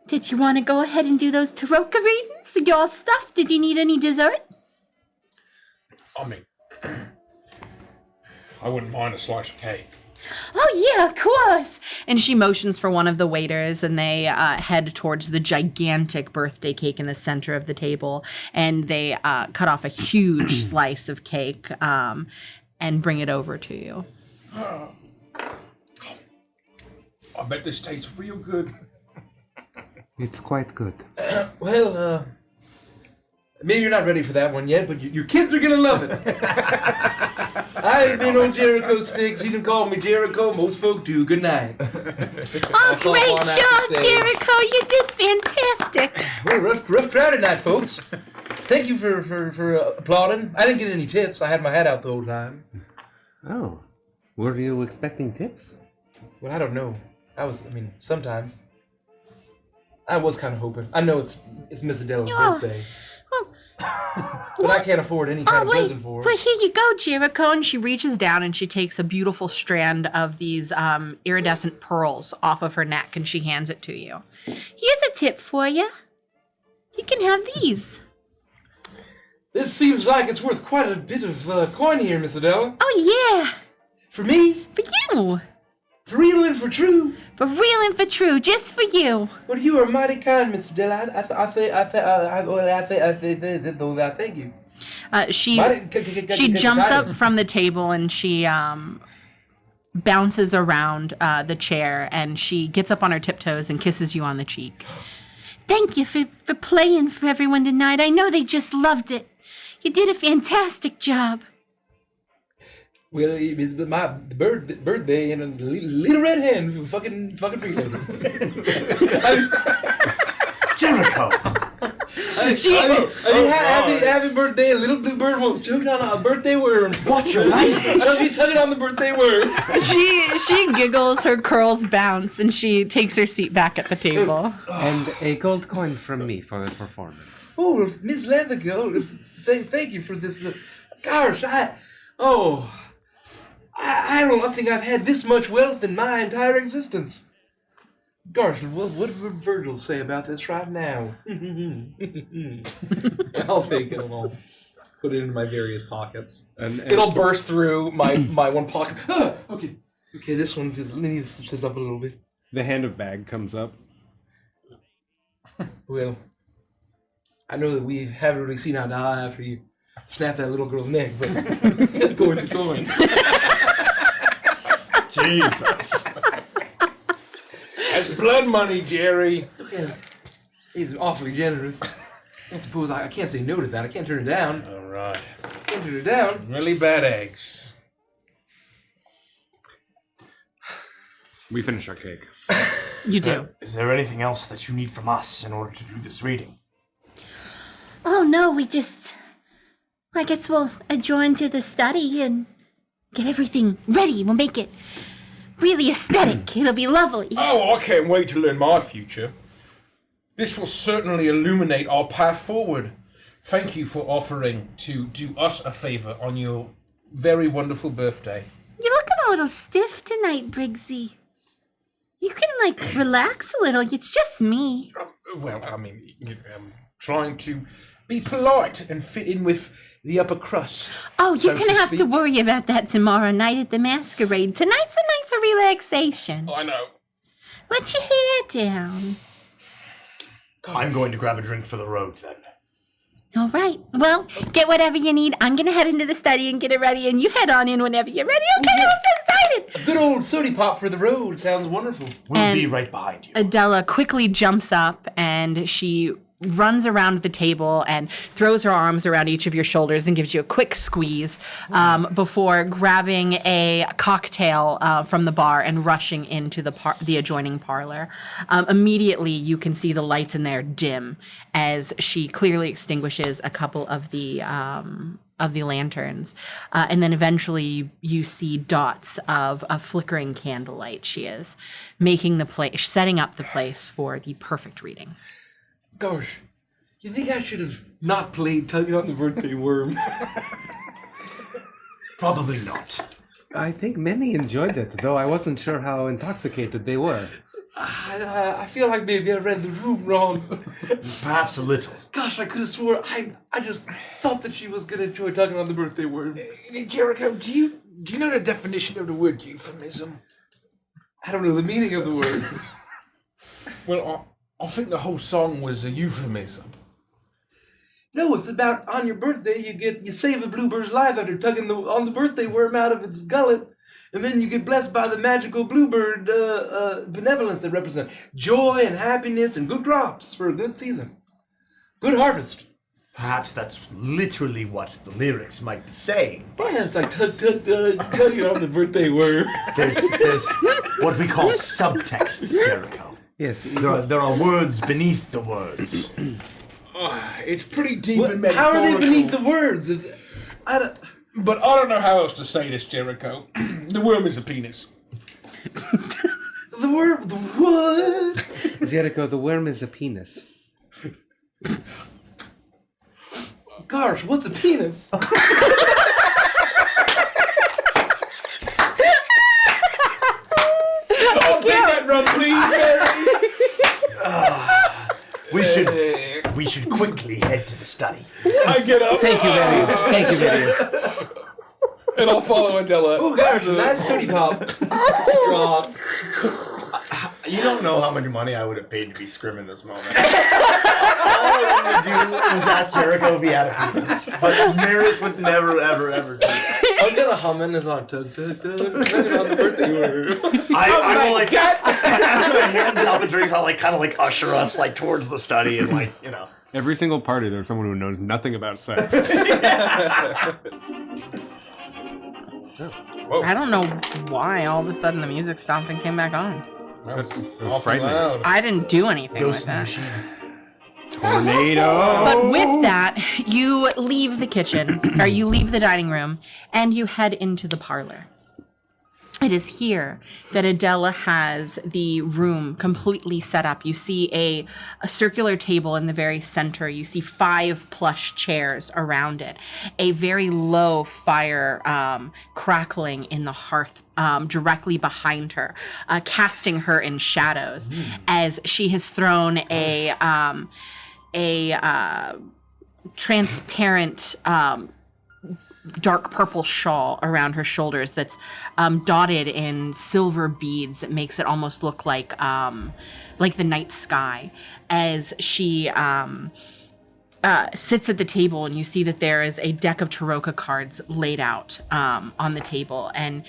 did you want to go ahead and do those Teroka readings? Your stuff? Did you need any dessert? I mean, I wouldn't mind a slice of cake. Oh, yeah, of course. And she motions for one of the waiters, and they head towards the gigantic birthday cake in the center of the table. And they cut off a huge slice of cake and bring it over to you. I bet this tastes real good. It's quite good. Well, maybe you're not ready for that one yet, but your kids are gonna love it. I've been on Jericho sticks. You can call me Jericho. Most folk do. Good night. Oh, great job, Jericho. You did fantastic. Well, rough crowd tonight, folks. Thank you for applauding. I didn't get any tips. I had my hat out the whole time. Oh, were you expecting tips? Well, I don't know. Sometimes. I was kind of hoping. I know it's Miss Adella's birthday. But I can't afford any kind of present for her. Well, here you go, Jericho. And she reaches down and she takes a beautiful strand of these iridescent pearls off of her neck, and she hands it to you. Here's a tip for you. You can have these. This seems like it's worth quite a bit of coin here, Miss Adella. Oh, yeah. For me? For you. For real and for true? For real and for true, just for you. Well, you are mighty kind, Miss Adella. I thank you. She jumps up from the table and she bounces around the chair, and she gets up on her tiptoes and kisses you on the cheek. Thank you for playing for everyone tonight. I know they just loved it. You did a fantastic job. Well, it's my birthday and a little red hen fucking freeloaders. Jericho! Happy birthday, a little blue bird wants choked on a birthday worm. Watch your language! Tug it on the birthday worm. She giggles, her curls bounce, and she takes her seat back at the table. And a gold coin from me for the performance. Oh, Miss Lethergo, thank you for this. Gosh, I don't think I've had this much wealth in my entire existence. Gosh, what would Virgil say about this right now? I'll take it and I'll put it in my various pockets. And it'll burst through my one pocket. Okay, this one needs to sit up a little bit. The hand of bag comes up. Well, I know that we haven't really seen eye to eye after you snapped that little girl's neck, but go with the coin. Jesus. That's blood money, Jerry. Yeah, he's awfully generous. I suppose I can't say no to that. I can't turn it down. All right. Can't turn it down. Really bad eggs. We finish our cake. You do. Is there anything else that you need from us in order to do this reading? Oh no, I guess we'll adjourn to the study and get everything ready. We'll make it really aesthetic. It'll be lovely. Oh, I can't wait to learn my future. This will certainly illuminate our path forward. Thank you for offering to do us a favor on your very wonderful birthday. You're looking a little stiff tonight, Briggsy. You can, relax a little. It's just me. Well, I mean, I'm trying to be polite and fit in with the upper crust. Oh, you're so going to have speak. to worry about that tomorrow night at the masquerade. Tonight's a night for relaxation. I know. Let your hair down. I'm going to grab a drink for the road then. All right. Well, get whatever you need. I'm going to head into the study and get it ready, and you head on in whenever you're ready. Okay, I'm so excited. A good old sody pop for the road sounds wonderful. We'll be right behind you. Adella quickly jumps up and she runs around the table and throws her arms around each of your shoulders and gives you a quick squeeze before grabbing a cocktail from the bar and rushing into the adjoining parlor. Immediately, you can see the lights in there dim as she clearly extinguishes a couple of the lanterns, and then eventually you see dots of a flickering candlelight. She is making the place, setting up the place for the perfect reading. Gosh, you think I should have not played tugging on the birthday worm? Probably not. I think many enjoyed it, though I wasn't sure how intoxicated they were. I feel like maybe I read the room wrong. Perhaps a little. Gosh, I could have swore I just thought that she was gonna enjoy tugging on the birthday worm. Jericho, do you know the definition of the word euphemism? I don't know the meaning of the word. Well, I think the whole song was a euphemism. No, it's about on your birthday you save a bluebird's life after tugging on the birthday worm out of its gullet, and then you get blessed by the magical bluebird benevolence that represents joy and happiness and good crops for a good season, good harvest. Perhaps that's literally what the lyrics might be saying. Yeah, it's like tugging on the birthday worm. There's what we call subtext, Jericho. Yes. There are words beneath the words. It's pretty deep and metaphorical. How are they beneath the words? But I don't know how else to say this, Jericho. The worm is a penis. The worm, the what? Jericho, the worm is a penis. Gosh, what's a penis? Oh, take that rum, please, Mary. We should quickly head to the study. I get up. Thank you, Marius. Thank you, Marius. And I'll follow Adella. Oh gosh, a nice sody pop. Strong. You don't know how much money I would have paid to be Scrim in this moment. All I wanted to do was ask Jericho if he had a penis. But Marius would never, ever, ever do that. I'm gonna hum in this on tug, tug, tug, tugging on the birthday worm. I will, after I hand out the drinks, I'll kind of usher us towards the study and Every single party, there's someone who knows nothing about sex. Whoa. I don't know why all of a sudden the music stopped and came back on. That's awful frightening. loud. I didn't do anything Ghost with in the that. machine. Tornado. But with that, you leave the kitchen, or you leave the dining room, and you head into the parlor. It is here that Adella has the room completely set up. You see a circular table in the very center. You see 5 plush chairs around it. A very low fire crackling in the hearth directly behind her, casting her in shadows as she has thrown a transparent dark purple shawl around her shoulders that's dotted in silver beads that makes it almost look like the night sky as she sits at the table, and you see that there is a deck of Teroka cards laid out on the table, and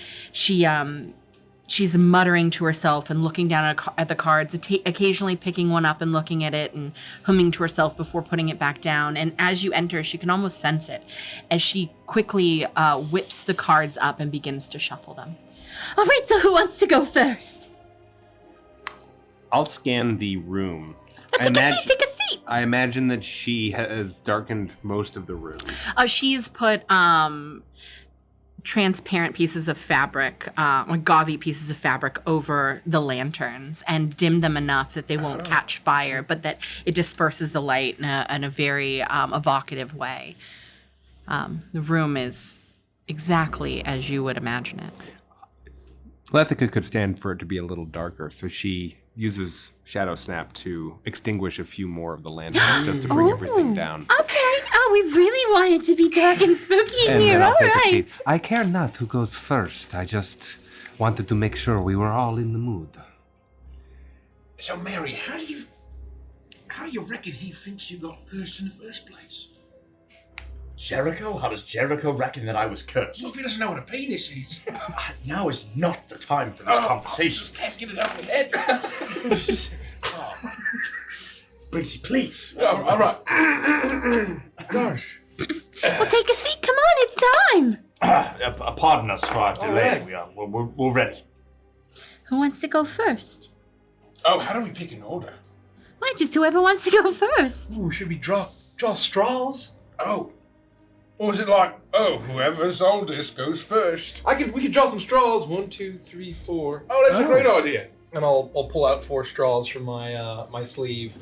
she's muttering to herself and looking down at the cards, occasionally picking one up and looking at it and humming to herself before putting it back down. And as you enter, she can almost sense it as she quickly whips the cards up and begins to shuffle them. All right, so who wants to go first? I'll scan the room. Take a seat. I imagine that she has darkened most of the room. She's put transparent pieces of fabric, like gauzy pieces of fabric over the lanterns and dim them enough that they won't catch fire, but that it disperses the light in a very evocative way. The room is exactly as you would imagine it. Lethica could stand for it to be a little darker, so she uses Shadow Snap to extinguish a few more of the lanterns just to bring everything down. Okay. Oh, we really want it to be dark and spooky in And here. then I'll All take a right. seat. I care not who goes first. I just wanted to make sure we were all in the mood. So, Mary, how do you reckon he thinks you got cursed in the first place? Jericho? How does Jericho reckon that I was cursed? What if he doesn't know what a penis is? Now is not the time for this conversation. Just can't get it out of my head. Oh, my. Briggsy, please. Oh, all right. Gosh. Well, take a seat. Come on, it's time. Pardon us for our delay. right. We're ready. Who wants to go first? Oh, how do we pick an order? Why, just whoever wants to go first. Ooh, should we draw straws? Oh. Or was it like, whoever's oldest goes first? We could draw some straws. 1, 2, 3, 4. Oh, that's a great idea. And I'll pull out 4 straws from my my sleeve.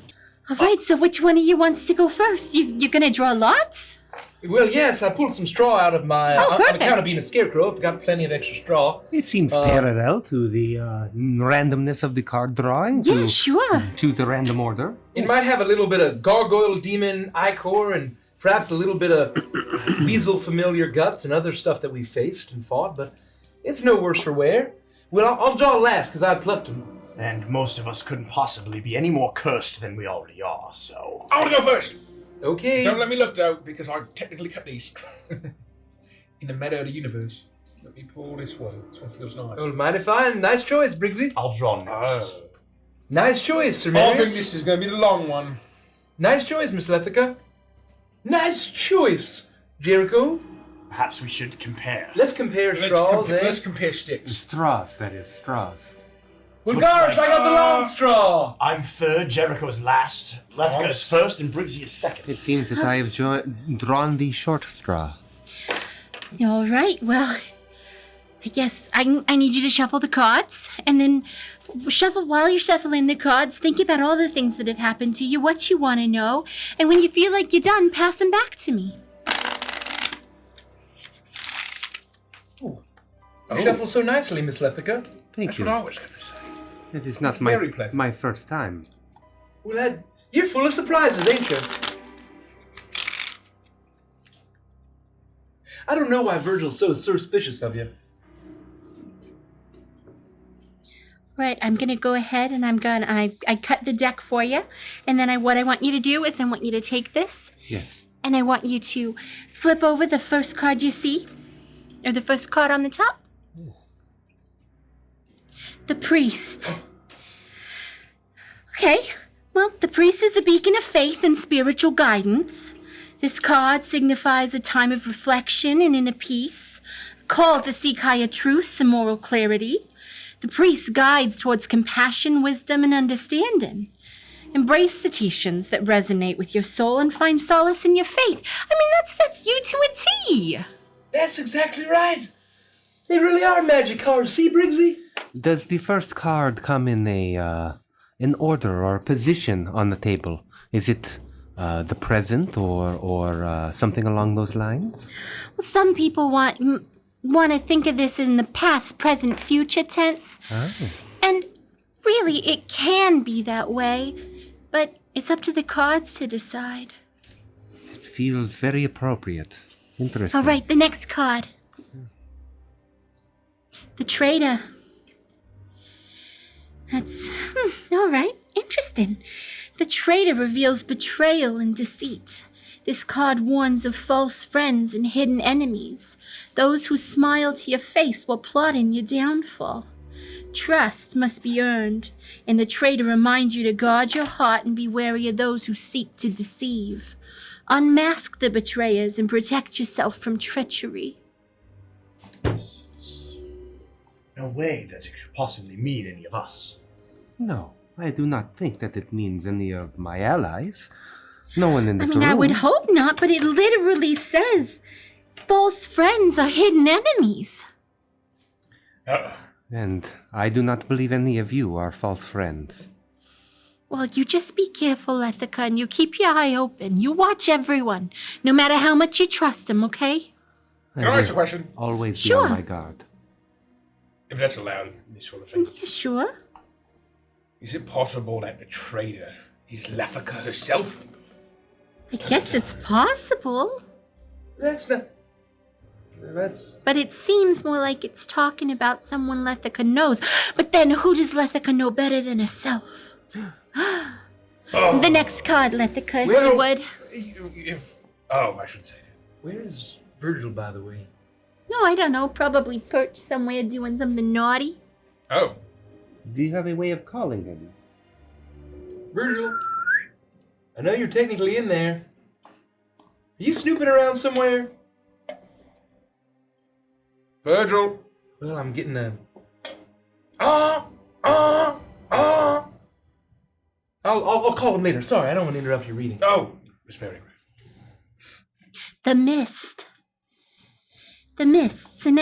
All right, so which one of you wants to go first? You're gonna draw lots? Well, yes, I pulled some straw out of my on perfect. account of being a scarecrow. I've got plenty of extra straw. It seems parallel to the randomness of the card drawing. Yeah, to sure. choose a random order. It might have a little bit of gargoyle, demon, ichor, and perhaps a little bit of weasel familiar guts and other stuff that we faced and fought, but it's no worse for wear. Well, I'll draw last because I plucked them. And most of us couldn't possibly be any more cursed than we already are, so... I want to go first. Okay. Don't let me look, though, because I technically cut these. In the meta of the universe. Let me pull this one. This one feels nice. Oh, mighty fine. Nice choice, Briggsy. I'll draw next. Nice choice, Sir I Marius. think this is going to be the long one. Nice choice, Miss Lethica. Nice choice, Jericho. Perhaps we should compare. Let's compare straws, Let's compare sticks. Straws, that is, straws. Well, Looks gosh, like- I got the long straw. I'm third, Jericho's last, Lethica's first, and Briggsy is second. It seems that I have drawn the short straw. All right, well, I guess I need you to shuffle the cards, and then while you're shuffling the cards, think about all the things that have happened to you, what you want to know, and when you feel like you're done, pass them back to me. You shuffle so nicely, Miss Lethica. Thank That's you. what I was going to say. It is not very pleasant. my first time. Well, you're full of surprises, ain't you? I don't know why Virgil's so suspicious of you. Right, I'm going to go ahead and I cut the deck for you, and then what I want you to do is I want you to take this, Yes. and I want you to flip over the first card you see, or the first card on the top. The priest. Okay, well, the priest is a beacon of faith and spiritual guidance. This card signifies a time of reflection and inner peace, call to seek higher truths and moral clarity. The priest guides towards compassion, wisdom, and understanding. Embrace the teachings that resonate with your soul and find solace in your faith. I mean, that's you to a T. That's exactly right. They really are magic cards. See, Briggsy? Does the first card come in an order or position on the table? Is it the present or something along those lines? Well, some people want to think of this in the past, present, future tense. Oh. And really, it can be that way, but it's up to the cards to decide. It feels very appropriate. Interesting. All right, the next card. The traitor. That's, all right, interesting. The traitor reveals betrayal and deceit. This card warns of false friends and hidden enemies, those who smile to your face while plotting your downfall. Trust must be earned, and the traitor reminds you to guard your heart and be wary of those who seek to deceive. Unmask the betrayers and protect yourself from treachery. No way that it could possibly mean any of us. No, I do not think that it means any of my allies. No one in this room. I would hope not, but it literally says false friends are hidden enemies. And I do not believe any of you are false friends. Well, you just be careful, Ethica, and you keep your eye open. You watch everyone, no matter how much you trust them, okay? Can I ask a question? Always be Sure. on my guard. If that's allowed in this sort of thing. Yeah, sure. Is it possible that the traitor is Lethica herself? I guess it's possible. That's not... That's... But it seems more like it's talking about someone Lethica knows. But then who does Lethica know better than herself? The next card, Lethica, if you would. I shouldn't say that. Where's Virgil, by the way? No, I don't know. Probably perched somewhere doing something naughty. Oh. Do you have a way of calling him? Virgil, I know you're technically in there. Are you snooping around somewhere? Virgil. Well, I'm getting a... I'll call him later. Sorry, I don't want to interrupt your reading. Oh, it's very rude. The Mist. The Mist's an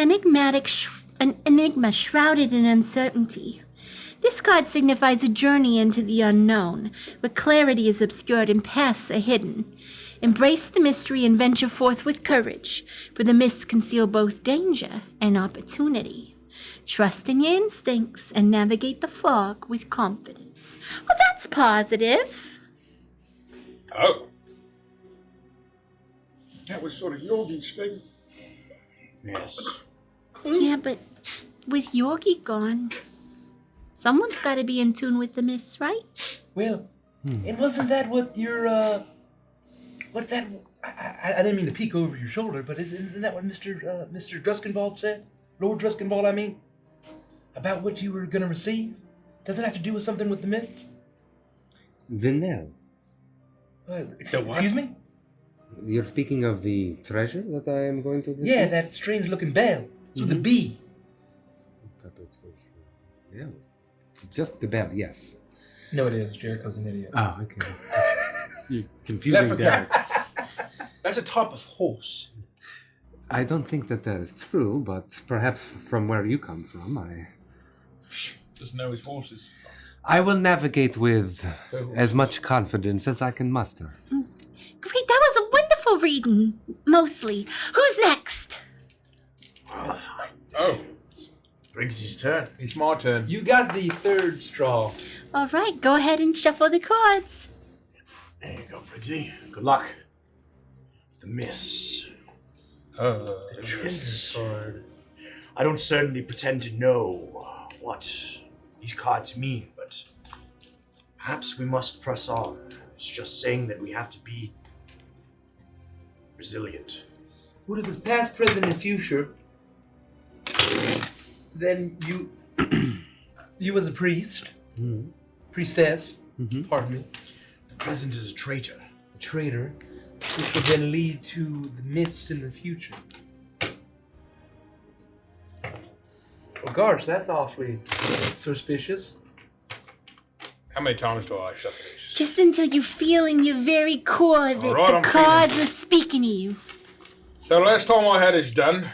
enigma shrouded in uncertainty. This card signifies a journey into the unknown, where clarity is obscured and paths are hidden. Embrace the mystery and venture forth with courage, for the mists conceal both danger and opportunity. Trust in your instincts and navigate the fog with confidence. Well, that's positive. Oh. That was sort of Yogi's thing. Yes. Yeah, but with Yorgi gone, someone's got to be in tune with the mists, right? Well, and wasn't that what your, I didn't mean to peek over your shoulder, but isn't that what Mr. Druskenwald said? Lord Druskenwald, I mean? About what you were going to receive? Does it have to do with something with the mists? Vinel. So what? Excuse me? You're speaking of the treasure that I am going to receive? Yeah, that strange-looking bell. It's with a B. I thought it was... yeah. Just the bell, yes. No, it is. Jericho's an idiot. Oh, okay. You're confusing that. That's a type of horse. I don't think that is true, but perhaps from where you come from, I Doesn't know his horses. will navigate with as much confidence as I can muster. Great, that was a wonderful reading, mostly. Who's next? Oh, Briggsy's turn. it's my turn. You got the third straw. All right, go ahead and shuffle the cards. There you go, Briggsy. Good luck. The miss. The miss. card. I don't certainly pretend to know what these cards mean, but perhaps we must press on. It's just saying that we have to be resilient. What if it's past, present, and future? Then you, you as a priest, priestess, pardon me, The present is a traitor. a traitor, which would then lead to the mist in the future. Well, gosh, that's awfully suspicious. How many times do I shuffle these? Just until you feel in your very core that All right, the I'm cards are speaking to you. So last time I had this done,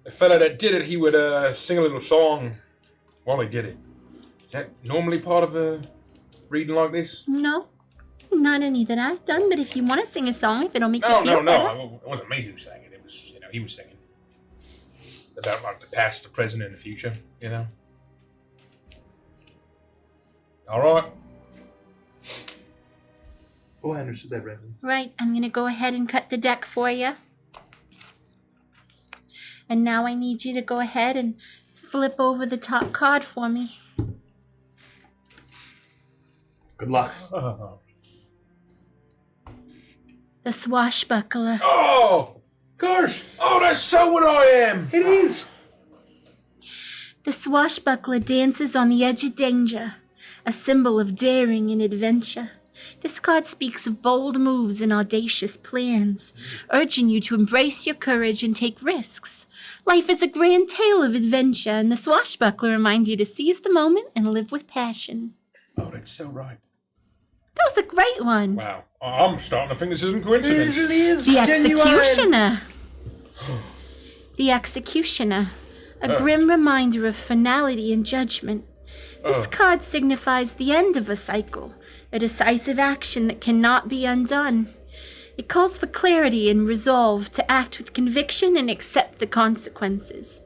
the fella that did it, he would sing a little song while he did it. Is that normally part of a reading like this? No, not any that I've done, but if you want to sing a song, if it'll make you No, feel better. It wasn't me who sang it. It was, he was singing about like the past, the present, and the future. All right. Oh, I understood that reference. Right, I'm going to go ahead and cut the deck for you. And now I need you to go ahead and flip over the top card for me. Good luck. The swashbuckler. Oh, gosh. Oh, that's so what I am. It is! The swashbuckler dances on the edge of danger, a symbol of daring and adventure. This card speaks of bold moves and audacious plans, urging you to embrace your courage and take risks. Life is a grand tale of adventure, and the swashbuckler reminds you to seize the moment and live with passion. Oh, that's so right. That was a great one. Wow. I'm starting to think this isn't coincidence. It really is. The genuine. executioner. The executioner. A grim reminder of finality and judgment. This card signifies the end of a cycle, a decisive action that cannot be undone. It calls for clarity and resolve to act with conviction and accept the consequences.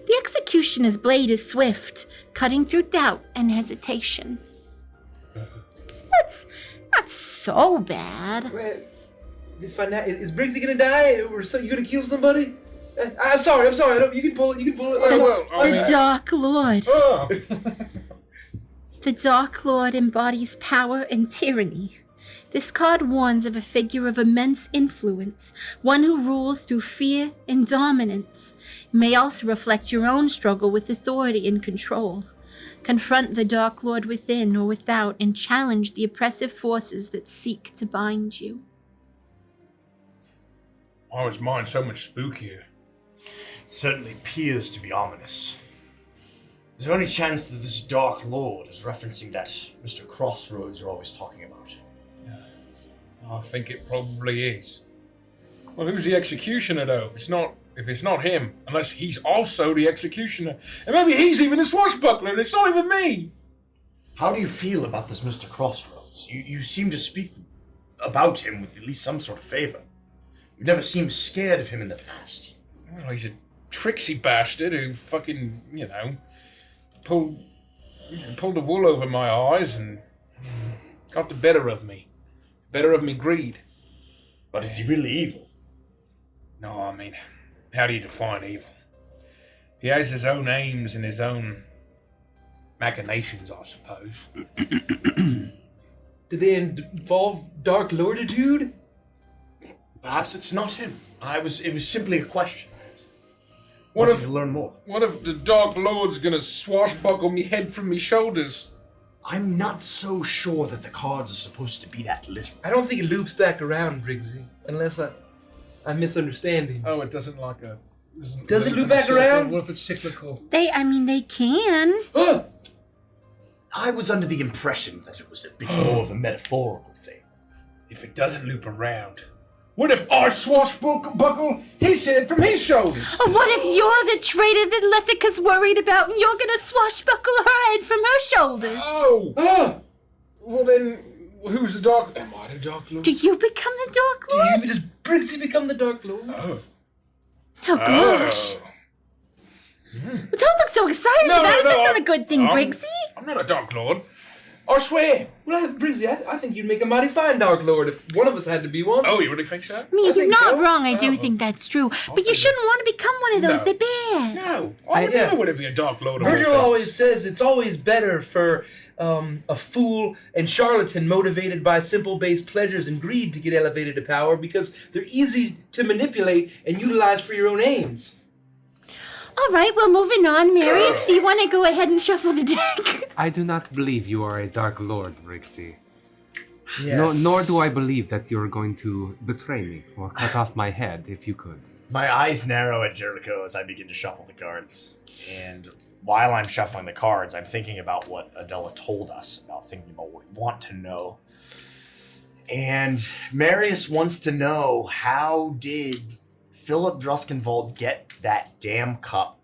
The executioner's blade is swift, cutting through doubt and hesitation. That's not so bad. Well, is Briggsy gonna die? Or you gonna kill somebody? I'm sorry. You can pull it. The Dark Lord. Oh. The Dark Lord embodies power and tyranny. This card warns of a figure of immense influence, one who rules through fear and dominance. It may also reflect your own struggle with authority and control. Confront the Dark Lord within or without and challenge the oppressive forces that seek to bind you. Why was mine so much spookier? Certainly appears to be ominous. Is there any chance that this Dark Lord is referencing that Mr. Crossroads you're always talking about? I think it probably is. Well, who's the executioner, though? If it's not him, unless he's also the executioner, and maybe he's even a swashbuckler, and it's not even me. How do you feel about this Mr. Crossroads? You seem to speak about him with at least some sort of favor. You've never seemed scared of him in the past. Well, he's a tricksy bastard who fucking, pulled the wool over my eyes and got the better of me. Better of me greed. But is he really evil? No, I mean, how do you define evil? He has his own aims and his own machinations, I suppose. Did they involve Dark Lorditude? Perhaps it's not him. It was simply a question. What Wanted if to learn more? What if the Dark Lord's gonna swashbuckle me head from me shoulders? I'm not so sure that the cards are supposed to be that literal. I don't think it loops back around, Briggsy, unless I'm misunderstanding. Oh, it doesn't like a... Does it loop back around? What if it's cyclical? They can. I was under the impression that it was a bit more of a metaphorical thing. If it doesn't loop around, what if I swashbuckle his head from his shoulders? Or what if you're the traitor that Lethica's worried about and you're gonna swashbuckle her head from her shoulders? Oh! Well then, who's the Dark... Am I the Dark Lord? Do you become the Dark Lord? Does Briggsy become the Dark Lord? Oh. Oh gosh. Don't look so excited No, about it. no, That's no, not a good thing, Briggsy. I'm not a Dark Lord. I swear. Well, Briggsy, I think you'd make a mighty fine Dark Lord if one of us had to be one. Oh, you really think so? I mean, he's think not so. wrong. I do think that's true. But you shouldn't want to become one of those. No. They're bad. No. I would never want to be a Dark Lord of all Virgil things. always says it's always better for a fool and charlatan motivated by simple base pleasures and greed to get elevated to power because they're easy to manipulate and utilize for your own aims. All right, well, moving on. Marius, do you want to go ahead and shuffle the deck? I do not believe you are a Dark Lord, Briggsy. Yes. Nor do I believe that you're going to betray me or cut off my head if you could. My eyes narrow at Jericho as I begin to shuffle the cards. And while I'm shuffling the cards, I'm thinking about what Adella told us, thinking about what we want to know. And Marius wants to know, how did Philip Druskenwald get that damn cup?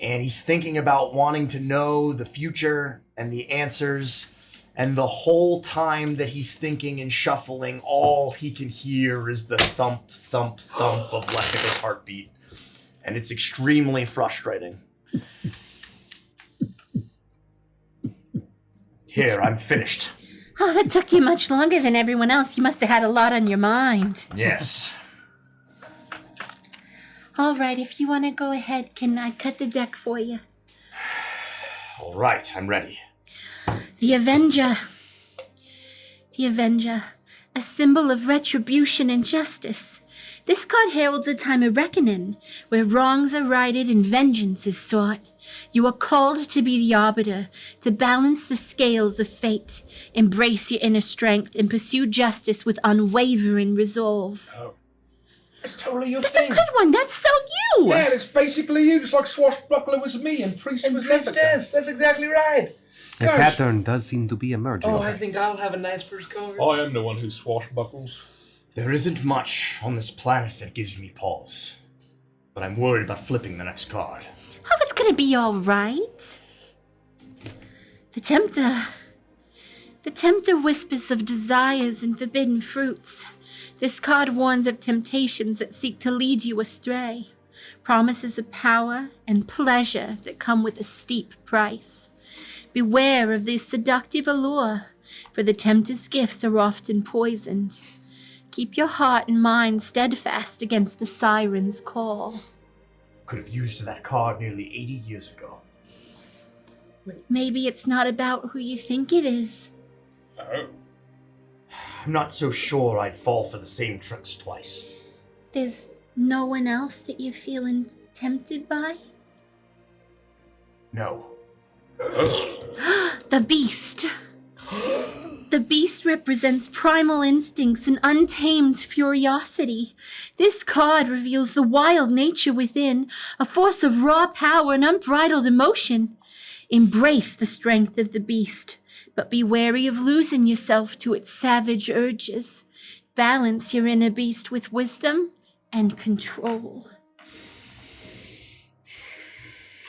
And he's thinking about wanting to know the future and the answers. And the whole time that he's thinking and shuffling, all he can hear is the thump, thump, thump of Lethika's heartbeat. And it's extremely frustrating. Here, I'm finished. Oh, that took you much longer than everyone else. You must have had a lot on your mind. Yes. All right, if you want to go ahead, can I cut the deck for you? All right, I'm ready. The Avenger. The Avenger, a symbol of retribution and justice. This card heralds a time of reckoning, where wrongs are righted and vengeance is sought. You are called to be the arbiter, to balance the scales of fate, embrace your inner strength, and pursue justice with unwavering resolve. Oh. That's totally your That's thing. a good one. That's so you. Yeah, it's basically you, just like Swashbuckler was me and Priest And was Lethika. Priestess, that's exactly right. A Gosh. pattern does seem to be emerging. Oh, I think I'll have a nice first card. I am the one who swashbuckles. There isn't much on this planet that gives me pause. But I'm worried about flipping the next card. Oh, it's gonna be all right. The Tempter. The Tempter whispers of desires and forbidden fruits. This card warns of temptations that seek to lead you astray. Promises of power and pleasure that come with a steep price. Beware of this seductive allure, for the Tempter's gifts are often poisoned. Keep your heart and mind steadfast against the siren's call. Could have used that card nearly 80 years ago. Maybe it's not about who you think it is. Oh. I'm not so sure I'd fall for the same tricks twice. There's no one else that you're feeling tempted by? No. The Beast. The Beast represents primal instincts and untamed curiosity. This card reveals the wild nature within, a force of raw power and unbridled emotion. Embrace the strength of the Beast, but be wary of losing yourself to its savage urges. Balance your inner beast with wisdom and control.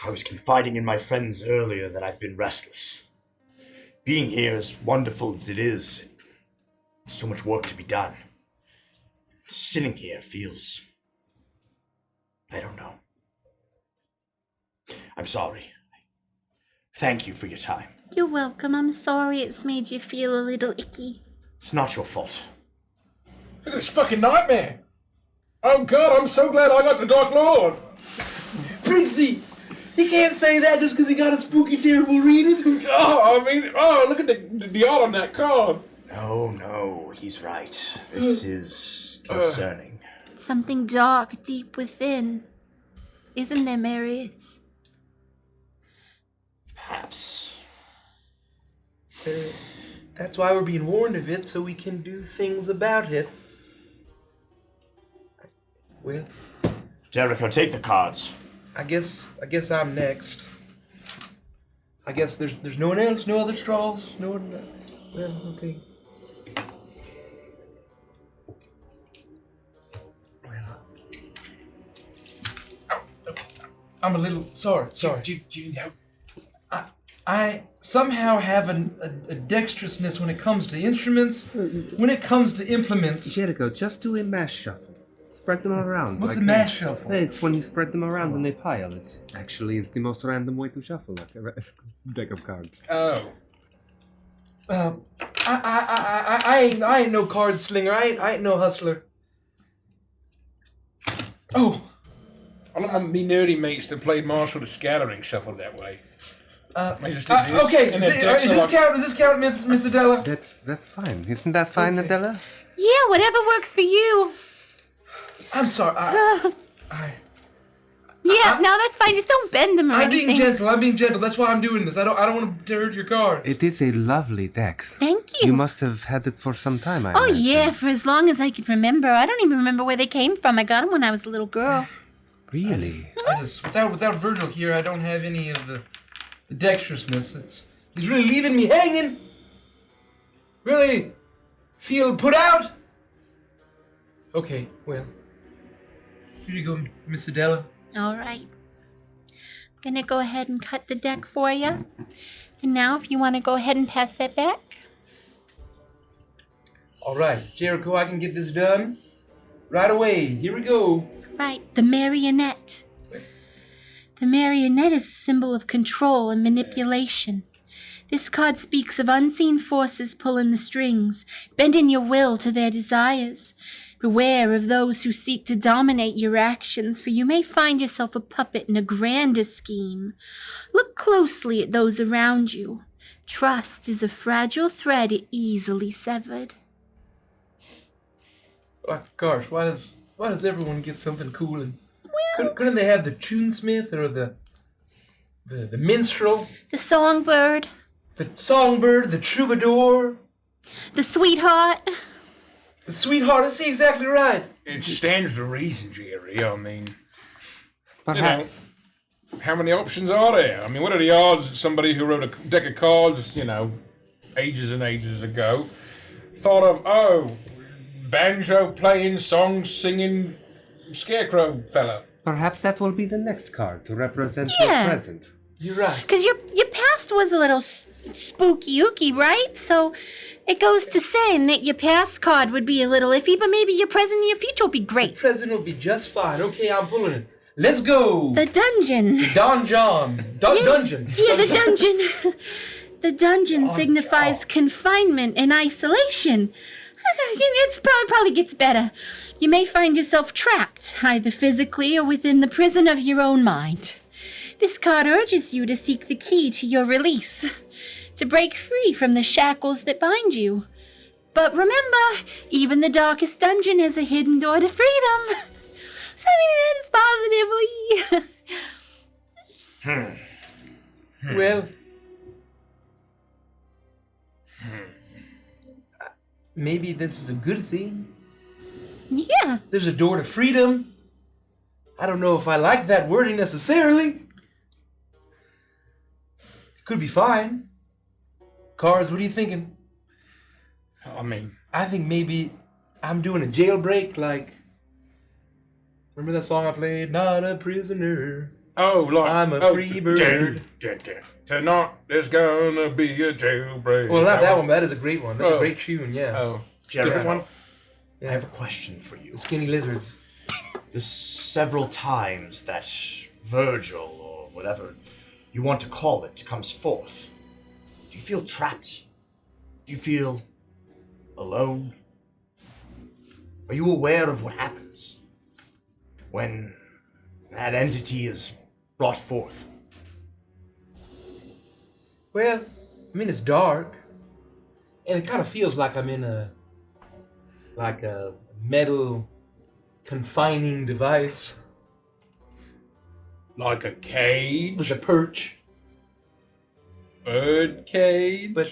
I was confiding in my friends earlier that I've been restless. Being here, as wonderful as it is, so much work to be done. Sitting here feels... I don't know. I'm sorry. Thank you for your time. You're welcome. I'm sorry it's made you feel a little icky. It's not your fault. Look at this fucking nightmare. Oh god, I'm so glad I got the Dark Lord. Briggsy! He can't say that just because he got a spooky, terrible reading. Oh, I mean, look at the art on that card. No, he's right. This is concerning. Something dark deep within. Isn't there, Marius? Perhaps. That's why we're being warned of it, so we can do things about it. Well, Jericho, take the cards. I guess I'm next. I guess there's no one else, no other straws, no one. Well, okay. I'm a little sorry. Do you know? I somehow have a dexterousness when it comes to instruments, when it comes to implements. Jericho, just do a mash shuffle. Spread them around. What's like a mash shuffle? It's when you spread them around and they pile. It actually is the most random way to shuffle a deck of cards. Oh. I ain't no card slinger. I ain't no hustler. Oh. I want me nerdy mates that played Marshall the Scattering shuffle that way. I just did this, okay, and does then decks are this count, Miss Adella? That's fine. Isn't that fine, Okay. Adella? Yeah, whatever works for you. I'm sorry. You Yeah, no, that's fine. Just don't bend them or I'm anything. being gentle. I'm being gentle. That's why I'm doing this. I don't want to hurt your cards. It is a lovely deck. Thank you. You must have had it for some time, I Oh, imagine. yeah, for as long as I can remember. I don't even remember where they came from. I got them when I was a little girl. Really? I just without Virgil here, I don't have any of the dexterousness. He's really leaving me hanging. Really feel put out. Okay, well, here you go, Miss Adella. All right. I'm going to go ahead and cut the deck for you. And now, if you want to go ahead and pass that back. All right, Jericho, I can get this done right away. Here we go. Right, the marionette. The marionette is a symbol of control and manipulation. This card speaks of unseen forces pulling the strings, bending your will to their desires. Beware of those who seek to dominate your actions, for you may find yourself a puppet in a grander scheme. Look closely at those around you. Trust is a fragile thread easily severed. Oh, gosh, why does everyone get something cool? And couldn't they have the tunesmith or the minstrel, The songbird, the songbird, the troubadour, the sweetheart. the sweetheart? That's exactly right. It stands to reason, Jerry. I mean, Perhaps. how many options are there? I mean, what are the odds that somebody who wrote a deck of cards, ages and ages ago, thought of, banjo playing, song singing, scarecrow fella? Perhaps that will be the next card to represent Yeah. your present. You're right. Because your past was a little spooky-ooky, right? So it goes to saying that your past card would be a little iffy, but maybe your present and your future will be great. Present will be just fine. Okay, I'm pulling it. Let's go. The dungeon. Don John. Dungeon. Yeah, the dungeon. The dungeon signifies confinement and isolation. It probably gets better. You may find yourself trapped, either physically or within the prison of your own mind. This card urges you to seek the key to your release, to break free from the shackles that bind you. But remember, even the darkest dungeon has a hidden door to freedom. So it ends positively. Well, maybe this is a good thing. Yeah. There's a door to freedom. I don't know if I like that wording necessarily. Could be fine. Cars, what are you thinking? I mean, I think maybe I'm doing a jailbreak, like... Remember that song I played? Not a prisoner. I'm a free bird. Tonight there's gonna be a jailbreak. Well, not that one, but that is a great one. That's a great tune, yeah. Oh, Jericho, different one? I have a question for you. The Skinny Lizards. There's several times that Virgil, or whatever you want to call it, comes forth. Do you feel trapped? Do you feel alone? Are you aware of what happens when that entity is brought forth? Well, I mean, it's dark. And it kind of feels like I'm in a metal confining device. Like a cage? With a perch. Bird cage? But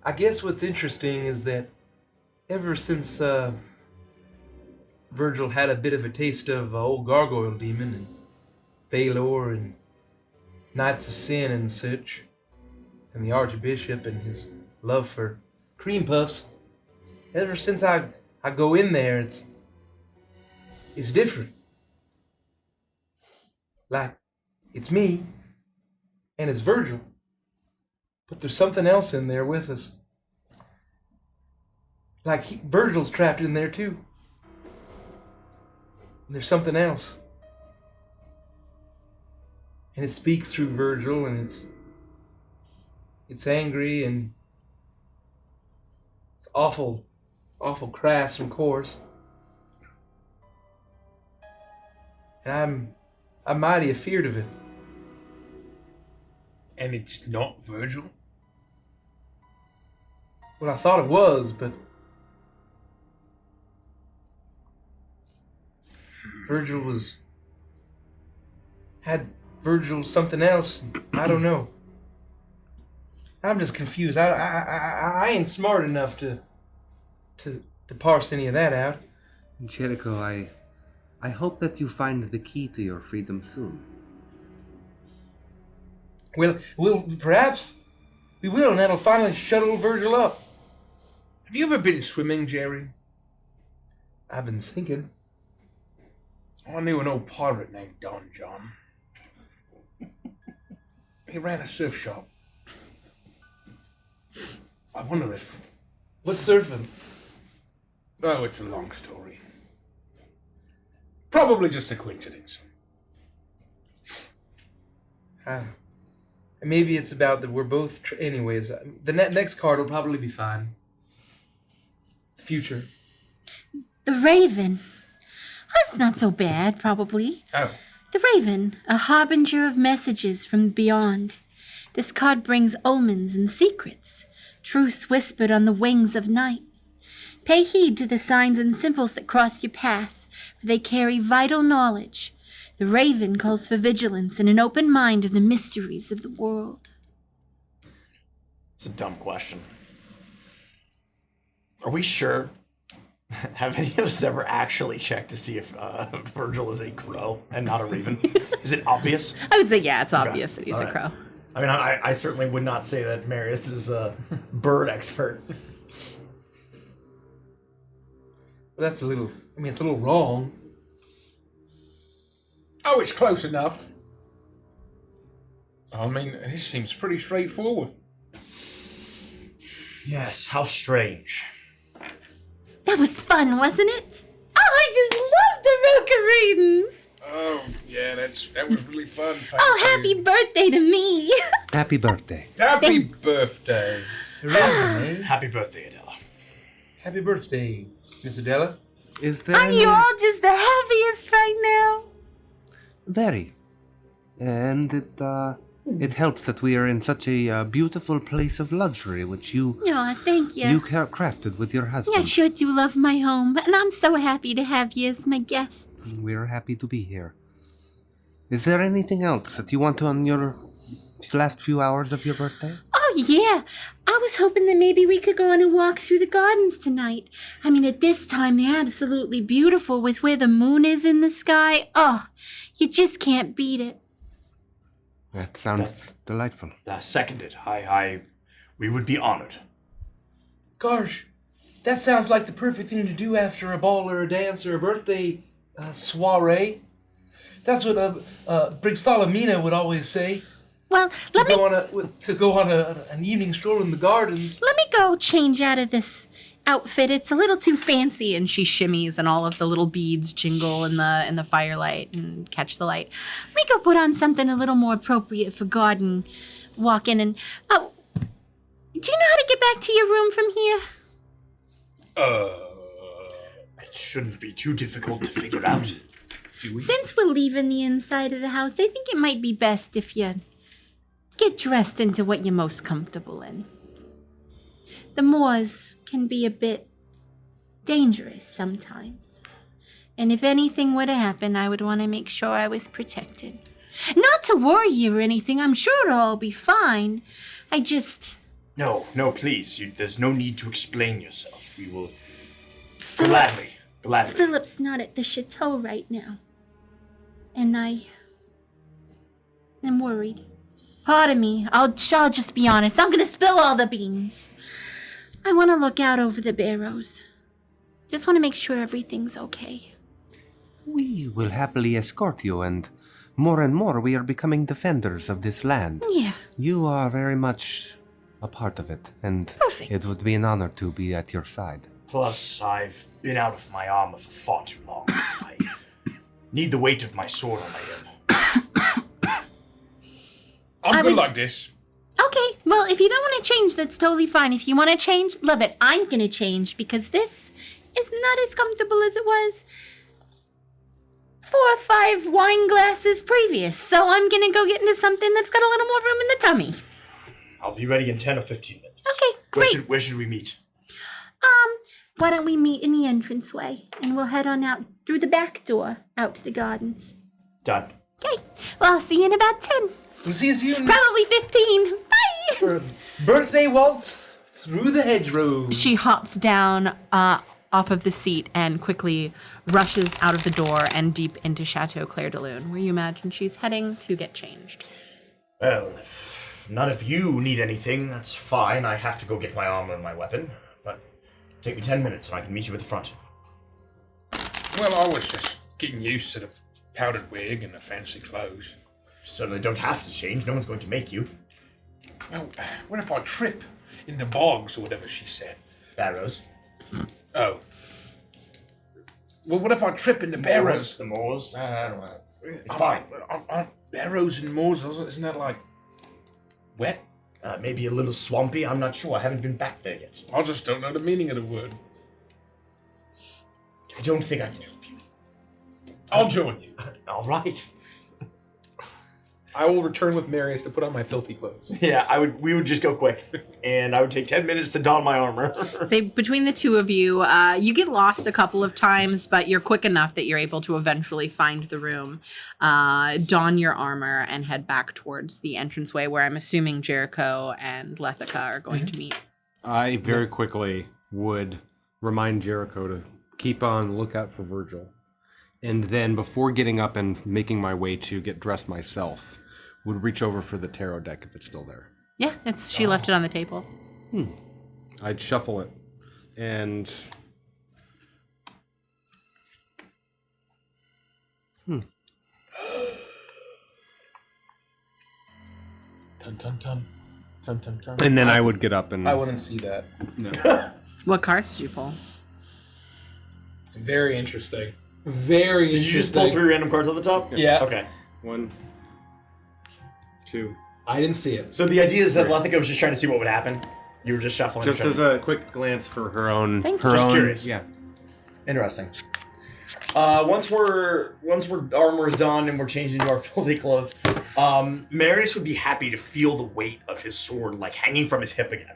I guess what's interesting is that ever since Virgil had a bit of a taste of old Gargoyle Demon and Baylor and Knights of Sin and such, and the Archbishop and his love for cream puffs, ever since I go in there, it's different. Like, it's me, and it's Virgil, but there's something else in there with us. Like, Virgil's trapped in there too. And there's something else. And it speaks through Virgil, and it's angry, and it's awful crass and coarse. And I'm mighty afeard of it. And it's not Virgil? Well, I thought it was, but Virgil was had Virgil something else. I don't know. I'm just confused. I ain't smart enough to parse any of that out. Jericho, I hope that you find the key to your freedom soon. Well, perhaps we will, and that'll finally shut old Virgil up. Have you ever been swimming, Jerry? I've been thinking. I knew an old pirate named Don John. He ran a surf shop. I wonder if... What's surfing? Oh, it's a long story. Probably just a coincidence. Maybe it's about that we're both... anyways, the next card will probably be fine. The future. The Raven. That's not so bad, probably. Oh. The Raven, a harbinger of messages from beyond. This card brings omens and secrets, truths whispered on the wings of night. Pay heed to the signs and symbols that cross your path, for they carry vital knowledge. The Raven calls for vigilance and an open mind of the mysteries of the world. It's a dumb question. Are we sure? Have any of us ever actually checked to see if Virgil is a crow and not a raven? Is it obvious? I would say, yeah, it's obvious that he's a crow. I mean, I certainly would not say that Marius is a bird expert. Well, that's a little... I mean, it's a little wrong. Oh, it's close enough. I mean, this seems pretty straightforward. Yes, how strange. That was fun, wasn't it? Oh, I just love the Teroka readings. Oh, yeah, that was really fun. Thank Oh, you. happy birthday to me. Happy birthday. Happy birthday. Happy birthday, Adella. Happy birthday, Miss Adella. Is there Aren't you all just the happiest right now? Very. And it helps that we are in such a beautiful place of luxury, which you Oh, thank you. crafted with your husband. I sure do love my home, and I'm so happy to have you as my guests. We're happy to be here. Is there anything else that you want to on your last few hours of your birthday? Oh, yeah. I was hoping that maybe we could go on a walk through the gardens tonight. I mean, at this time, they're absolutely beautiful with where the moon is in the sky. Oh, you just can't beat it. That sounds delightful. Seconded. We would be honored. Gosh, that sounds like the perfect thing to do after a ball or a dance or a birthday soiree. That's what Briggsy would always say. Well, To go on an evening stroll in the gardens. let me go change out of this outfit. It's a little too fancy. And she shimmies, and all of the little beads jingle in the firelight and catch the light. Let me go put on something a little more appropriate for garden walking. And oh, do you know how to get back to your room from here? It shouldn't be too difficult to figure out. Do we? Since we're leaving the inside of the house, I think it might be best if you get dressed into what you're most comfortable in. The moors can be a bit dangerous sometimes. And if anything were to happen, I would want to make sure I was protected. Not to worry you or anything, I'm sure it'll all be fine. I just... No, please. There's no need to explain yourself. We will Philip's gladly. Philip's not at the Chateau right now. And I'm worried. Pardon me, I'll just be honest. I'm gonna spill all the beans. I want to look out over the barrows. Just want to make sure everything's okay. We will happily escort you, and more we are becoming defenders of this land. Yeah. You are very much a part of it, and Perfect. it would be an honor to be at your side. Plus, I've been out of my armor for far too long. I need the weight of my sword on my hip. I'm good like this. Okay, well, if you don't want to change, that's totally fine. If you want to change, love it. I'm going to change because this is not as comfortable as it was 4 or 5 wine glasses previous. So I'm going to go get into something that's got a little more room in the tummy. I'll be ready in 10 or 15 minutes. Okay, great. Where should we meet? Why don't we meet in the entranceway and we'll head on out through the back door out to the gardens. Done. Okay, Well, I'll see you in about 10. We'll see you soon. Probably 15. Bye! For a birthday waltz through the hedgerows. She hops down off of the seat and quickly rushes out of the door and deep into Chateau Clair de Lune, where you imagine she's heading to get changed. Well, if none of you need anything, that's fine. I have to go get my armor and my weapon. But take me 10 minutes and I can meet you at the front. Well, I was just getting used to the powdered wig and the fancy clothes. Certainly don't have to change. No one's going to make you. Well, what if I trip in the bogs or whatever she said? Barrows. Oh. Well, what if I trip in the barrows? The moors. I don't know. It's fine. Aren't barrows and moors, isn't that like wet? Maybe a little swampy. I'm not sure. I haven't been back there yet. I just don't know the meaning of the word. I don't think I can help you. I'll join you. All right. I will return with Marius to put on my filthy clothes. Yeah, we would just go quick. And I would take 10 minutes to don my armor. So between the two of you, you get lost a couple of times, but you're quick enough that you're able to eventually find the room, don your armor, and head back towards the entranceway where I'm assuming Jericho and Lethica are going to meet. I very quickly would remind Jericho to keep on the lookout for Virgil. And then before getting up and making my way to get dressed myself, would reach over for the tarot deck if it's still there. Yeah, she left it on the table. I'd shuffle it. And... Dun dun dun. Dun dun dun. And then I would get up and... I wouldn't see that. No. What cards did you pull? It's very interesting. Very interesting. Did you just pull 3 random cards on the top? Yeah. Okay. 1, 2. I didn't see it. So the idea is that Lethica was just trying to see what would happen. You were just shuffling. Just as a quick glance for her own... Thank her you. Just own, curious. Yeah. Interesting. Once we're armor is done and we're changing into our filthy clothes, Marius would be happy to feel the weight of his sword like hanging from his hip again.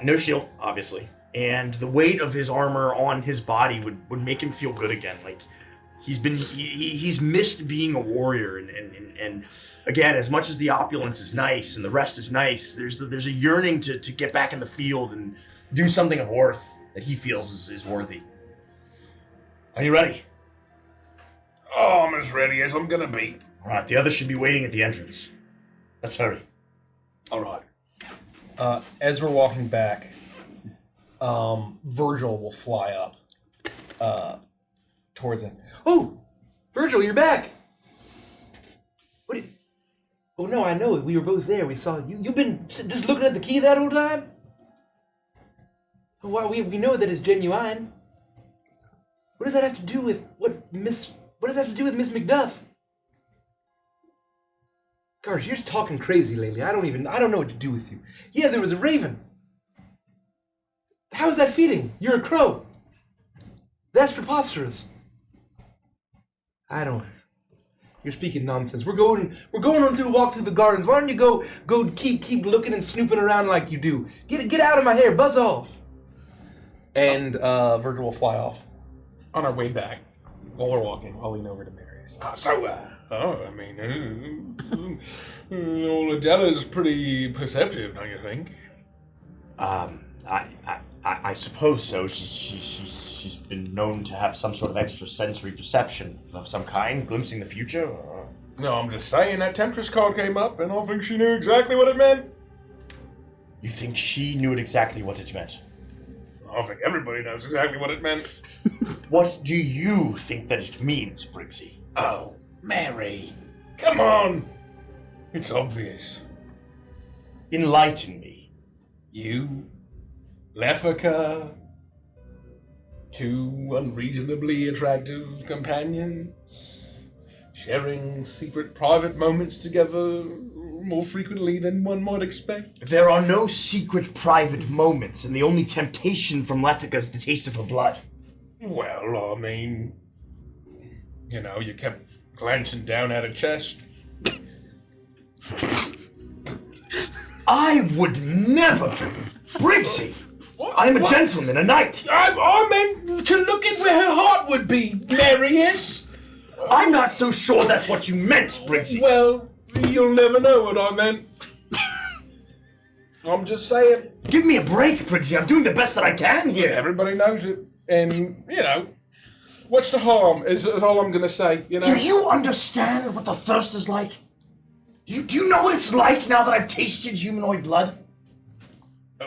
No shield, obviously, and the weight of his armor on his body would make him feel good again. Like he's missed being a warrior, and again, as much as the opulence is nice and the rest is nice, there's a yearning to get back in the field and do something of worth that he feels is worthy. Are you ready? Oh, I'm as ready as I'm gonna be. All right, the others should be waiting at the entrance. Let's hurry. All right. As we're walking back, Virgil will fly up towards him. Oh, Virgil, you're back. What? Oh no, I know it. We were both there. We saw you. You've been just looking at the key that whole time. Well, we know that it's genuine. What does that have to do with What does that have to do with Miss McDuff? Gosh, you're talking crazy lately. I don't know what to do with you. Yeah, there was a raven. How's that feeding? You're a crow. That's preposterous. You're speaking nonsense. We're going on through a walk through the gardens. Why don't you go keep looking and snooping around like you do? Get out of my hair. Buzz off. And Virgil will fly off. On our way back, while we're walking, I'll lean over to Marius. Old Adella's pretty perceptive, don't you think? I suppose so. She's been known to have some sort of extrasensory perception of some kind, glimpsing the future. No, I'm just saying that Temptress card came up, and I think she knew exactly what it meant. You think she knew exactly what it meant? I think everybody knows exactly what it meant. What do you think that it means, Briggsy? Oh, Mary. Come on. It's obvious. Enlighten me. You, Lethica, 2 unreasonably attractive companions, sharing secret private moments together more frequently than one might expect. There are no secret private moments, and the only temptation from Lethica is the taste of her blood. Well, I mean, you kept glancing down at her chest. I would never! Briggsy! I'm a gentleman, a knight! I meant to look at where her heart would be, Marius! I'm not so sure that's what you meant, Briggsy. Well, you'll never know what I meant. I'm just saying. Give me a break, Briggsy. I'm doing the best that I can here. Everybody knows it. And, you know, what's the harm is all I'm going to say, you know? Do you understand what the thirst is like? Do you know what it's like now that I've tasted humanoid blood? I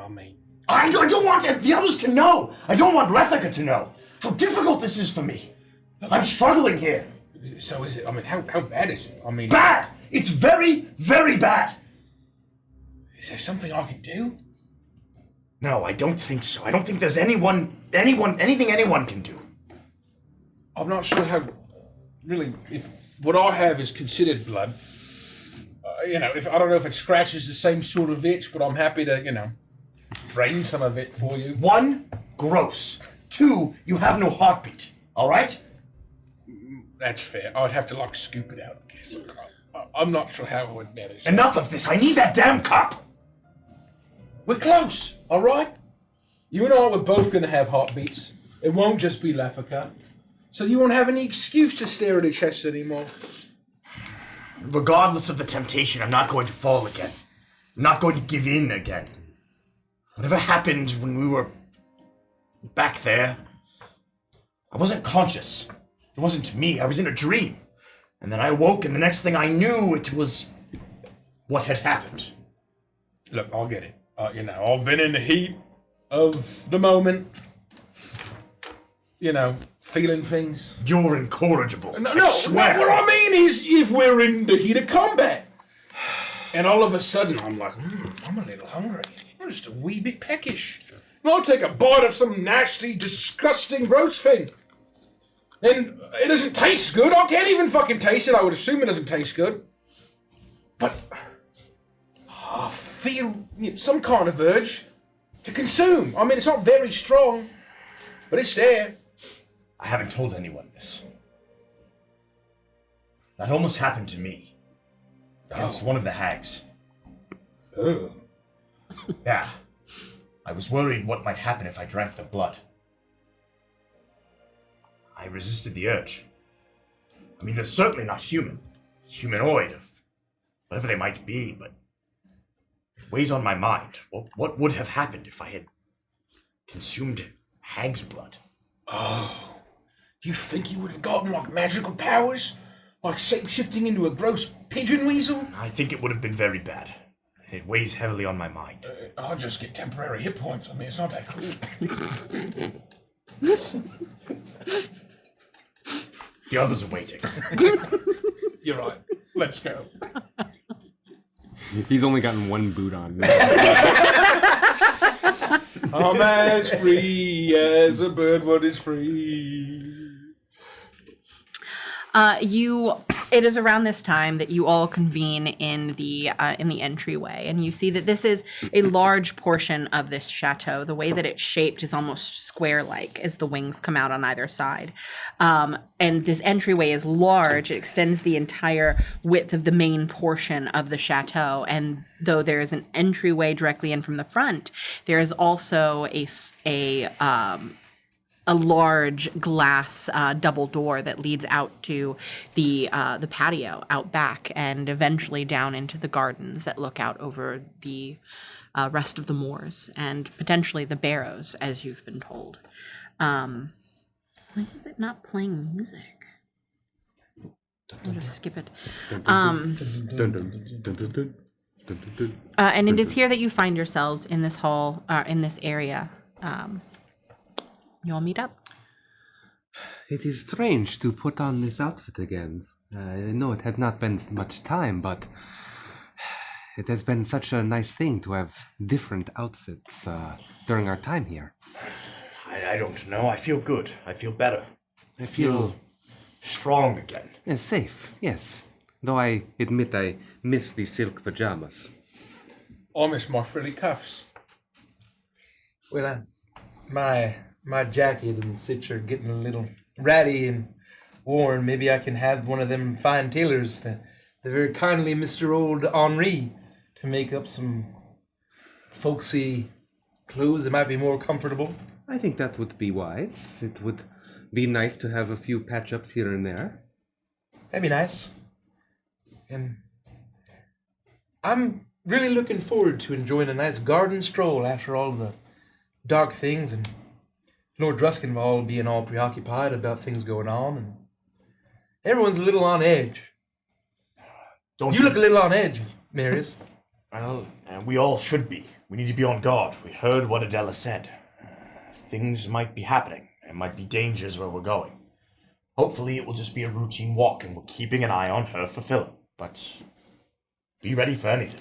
mean... I don't want the others to know. I don't want Rethica to know how difficult this is for me. I'm struggling here. So is it, I mean, how bad is it? I mean... Bad! It's very, very bad. Is there something I can do? No, I don't think so. I don't think there's anything anyone can do. I'm not sure how, really, if what I have is considered blood. You know, I don't know if it scratches the same sort of itch, but I'm happy to, you know, drain some of it for you. 1, gross. 2, you have no heartbeat. All right? That's fair. I'd have to, like, scoop it out, I guess. I'm not sure how I would manage. Enough of this. I need that damn cup. We're close, all right? You and I were both going to have heartbeats. It won't just be Lafaka. So you won't have any excuse to stare at each other anymore. Regardless of the temptation, I'm not going to fall again. I'm not going to give in again. Whatever happened when we were back there, I wasn't conscious. It wasn't me. I was in a dream. And then I awoke, and the next thing I knew, it was what had happened. Look, I'll get it. You know, I've been in the heat of the moment. You know, feeling things. You're incorrigible. No, I swear. what I mean is if we're in the heat of combat. And all of a sudden, I'm like, I'm a little hungry. I'm just a wee bit peckish. And I'll take a bite of some nasty, disgusting, gross thing. And it doesn't taste good. I can't even fucking taste it. I would assume it doesn't taste good. But I feel some kind of urge to consume. I mean, it's not very strong, but it's there. I haven't told anyone this. That almost happened to me. Against one of the hags. Oh. Yeah. I was worried what might happen if I drank the blood. I resisted the urge. I mean, they're certainly not human. Humanoid, of whatever they might be, but it weighs on my mind. What would have happened if I had consumed hag's blood? Oh. You think you would have gotten, like, magical powers? Like shape-shifting into a gross pigeon weasel? I think it would have been very bad. It weighs heavily on my mind. I'll just get temporary hit points. I mean, it's not that cool. The others are waiting. You're right. Let's go. He's only gotten one boot on. I'm as free as a bird what is free. It is around this time that you all convene in the entryway, and you see that this is a large portion of this chateau. The way that it's shaped is almost square-like as the wings come out on either side. And this entryway is large. It extends the entire width of the main portion of the chateau. And though there is an entryway directly in from the front, there is also a large glass double door that leads out to the patio out back and eventually down into the gardens that look out over the rest of the moors and potentially the barrows, as you've been told. Why is it not playing music? I'll just skip it. And it is here that you find yourselves in this hall, in this area. You all meet up? It is strange to put on this outfit again. I know it had not been much time, but it has been such a nice thing to have different outfits during our time here. I don't know. I feel good. I feel better. I feel strong again. And safe, yes. Though I admit I miss the silk pajamas. I miss my frilly cuffs. Well, my jacket and such are getting a little ratty and worn. Maybe I can have one of them fine tailors that very kindly Mr. Old Henri to make up some folksy clothes that might be more comfortable. I think that would be wise. It would be nice to have a few patch-ups here and there. That'd be nice. And I'm really looking forward to enjoying a nice garden stroll after all the dark things and Lord Druskenvall being all preoccupied about things going on, and everyone's a little on edge. You look a little on edge, Marius. Well, we all should be. We need to be on guard. We heard what Adella said. Things might be happening. There might be dangers where we're going. Hopefully it will just be a routine walk and we're keeping an eye on her for Philip. But be ready for anything.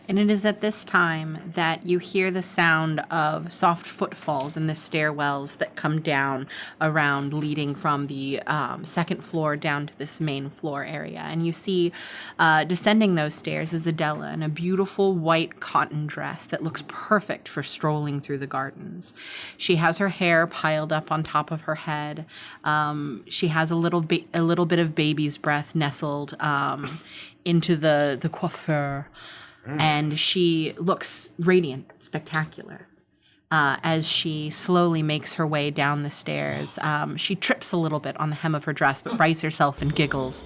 And it is at this time that you hear the sound of soft footfalls in the stairwells that come down around, leading from the second floor down to this main floor area. And you see descending those stairs is Adella in a beautiful white cotton dress that looks perfect for strolling through the gardens. She has her hair piled up on top of her head. She has a little bit of baby's breath nestled into the coiffure. And she looks radiant, spectacular. As she slowly makes her way down the stairs, she trips a little bit on the hem of her dress, but rights herself and giggles.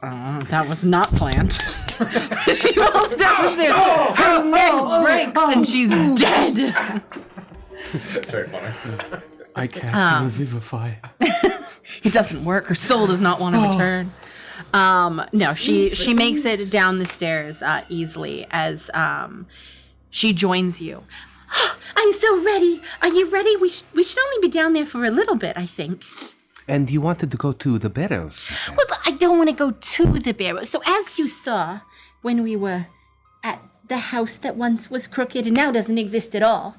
That was not planned. She falls down the stairs. Her neck breaks and she's dead. It's very funny. I cast Revivify. It doesn't work. Her soul does not want to return. No, she makes it down the stairs easily as she joins you. I'm so ready. Are you ready? We should only be down there for a little bit, I think. And you wanted to go to the barrows? Well, I don't want to go to the barrows. So as you saw when we were at the house that once was crooked and now doesn't exist at all,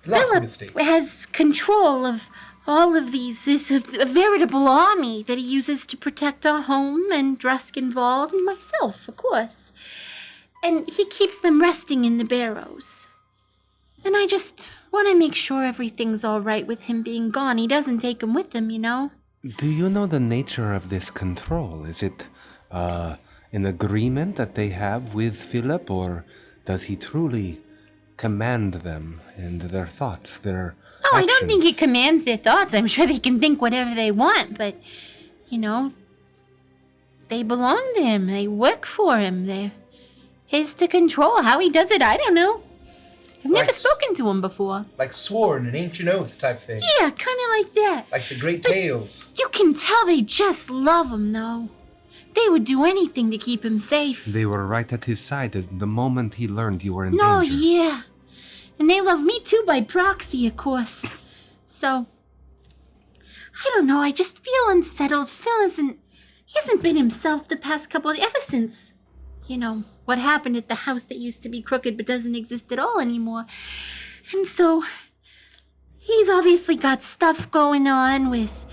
Philip has control of all of these. This is a veritable army that he uses to protect our home and Druskenvald and myself, of course. And he keeps them resting in the barrows. And I just want to make sure everything's all right with him being gone. He doesn't take them with him, you know? Do you know the nature of this control? Is it an agreement that they have with Philip, or does he truly command them and their thoughts, their Oh, actions? I don't think he commands their thoughts. I'm sure they can think whatever they want, but, you know, they belong to him. They work for him. They're his to control. How he does it, I don't know. I've never spoken to him before. Like sworn, an ancient oath type thing. Yeah, kind of like that. Like the great tales. You can tell they just love him, though. They would do anything to keep him safe. They were right at his side at the moment he learned you were in No, danger. yeah. And they love me too by proxy, of course. So, I don't know, I just feel unsettled. He hasn't been himself the past couple of, ever since, you know, what happened at the house that used to be crooked but doesn't exist at all anymore. And so, he's obviously got stuff going on with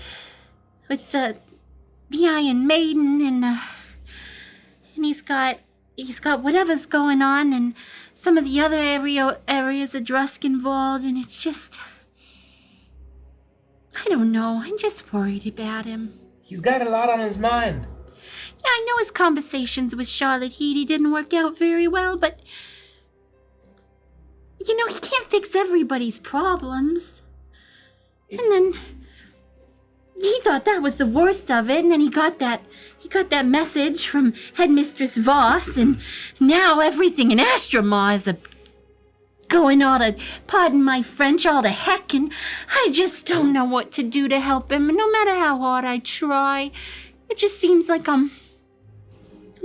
the Iron Maiden and he's got whatever's going on and some of the other areas of Druskenvald, and it's just, I don't know, I'm just worried about him. He's got a lot on his mind. Yeah, I know his conversations with Charlotte Heedy didn't work out very well, but, you know, he can't fix everybody's problems. And then he thought that was the worst of it, and then he got that message from Headmistress Voss, and now everything in Astromar is going all to, pardon my French, all to heck, and I just don't know what to do to help him, and no matter how hard I try, it just seems like I'm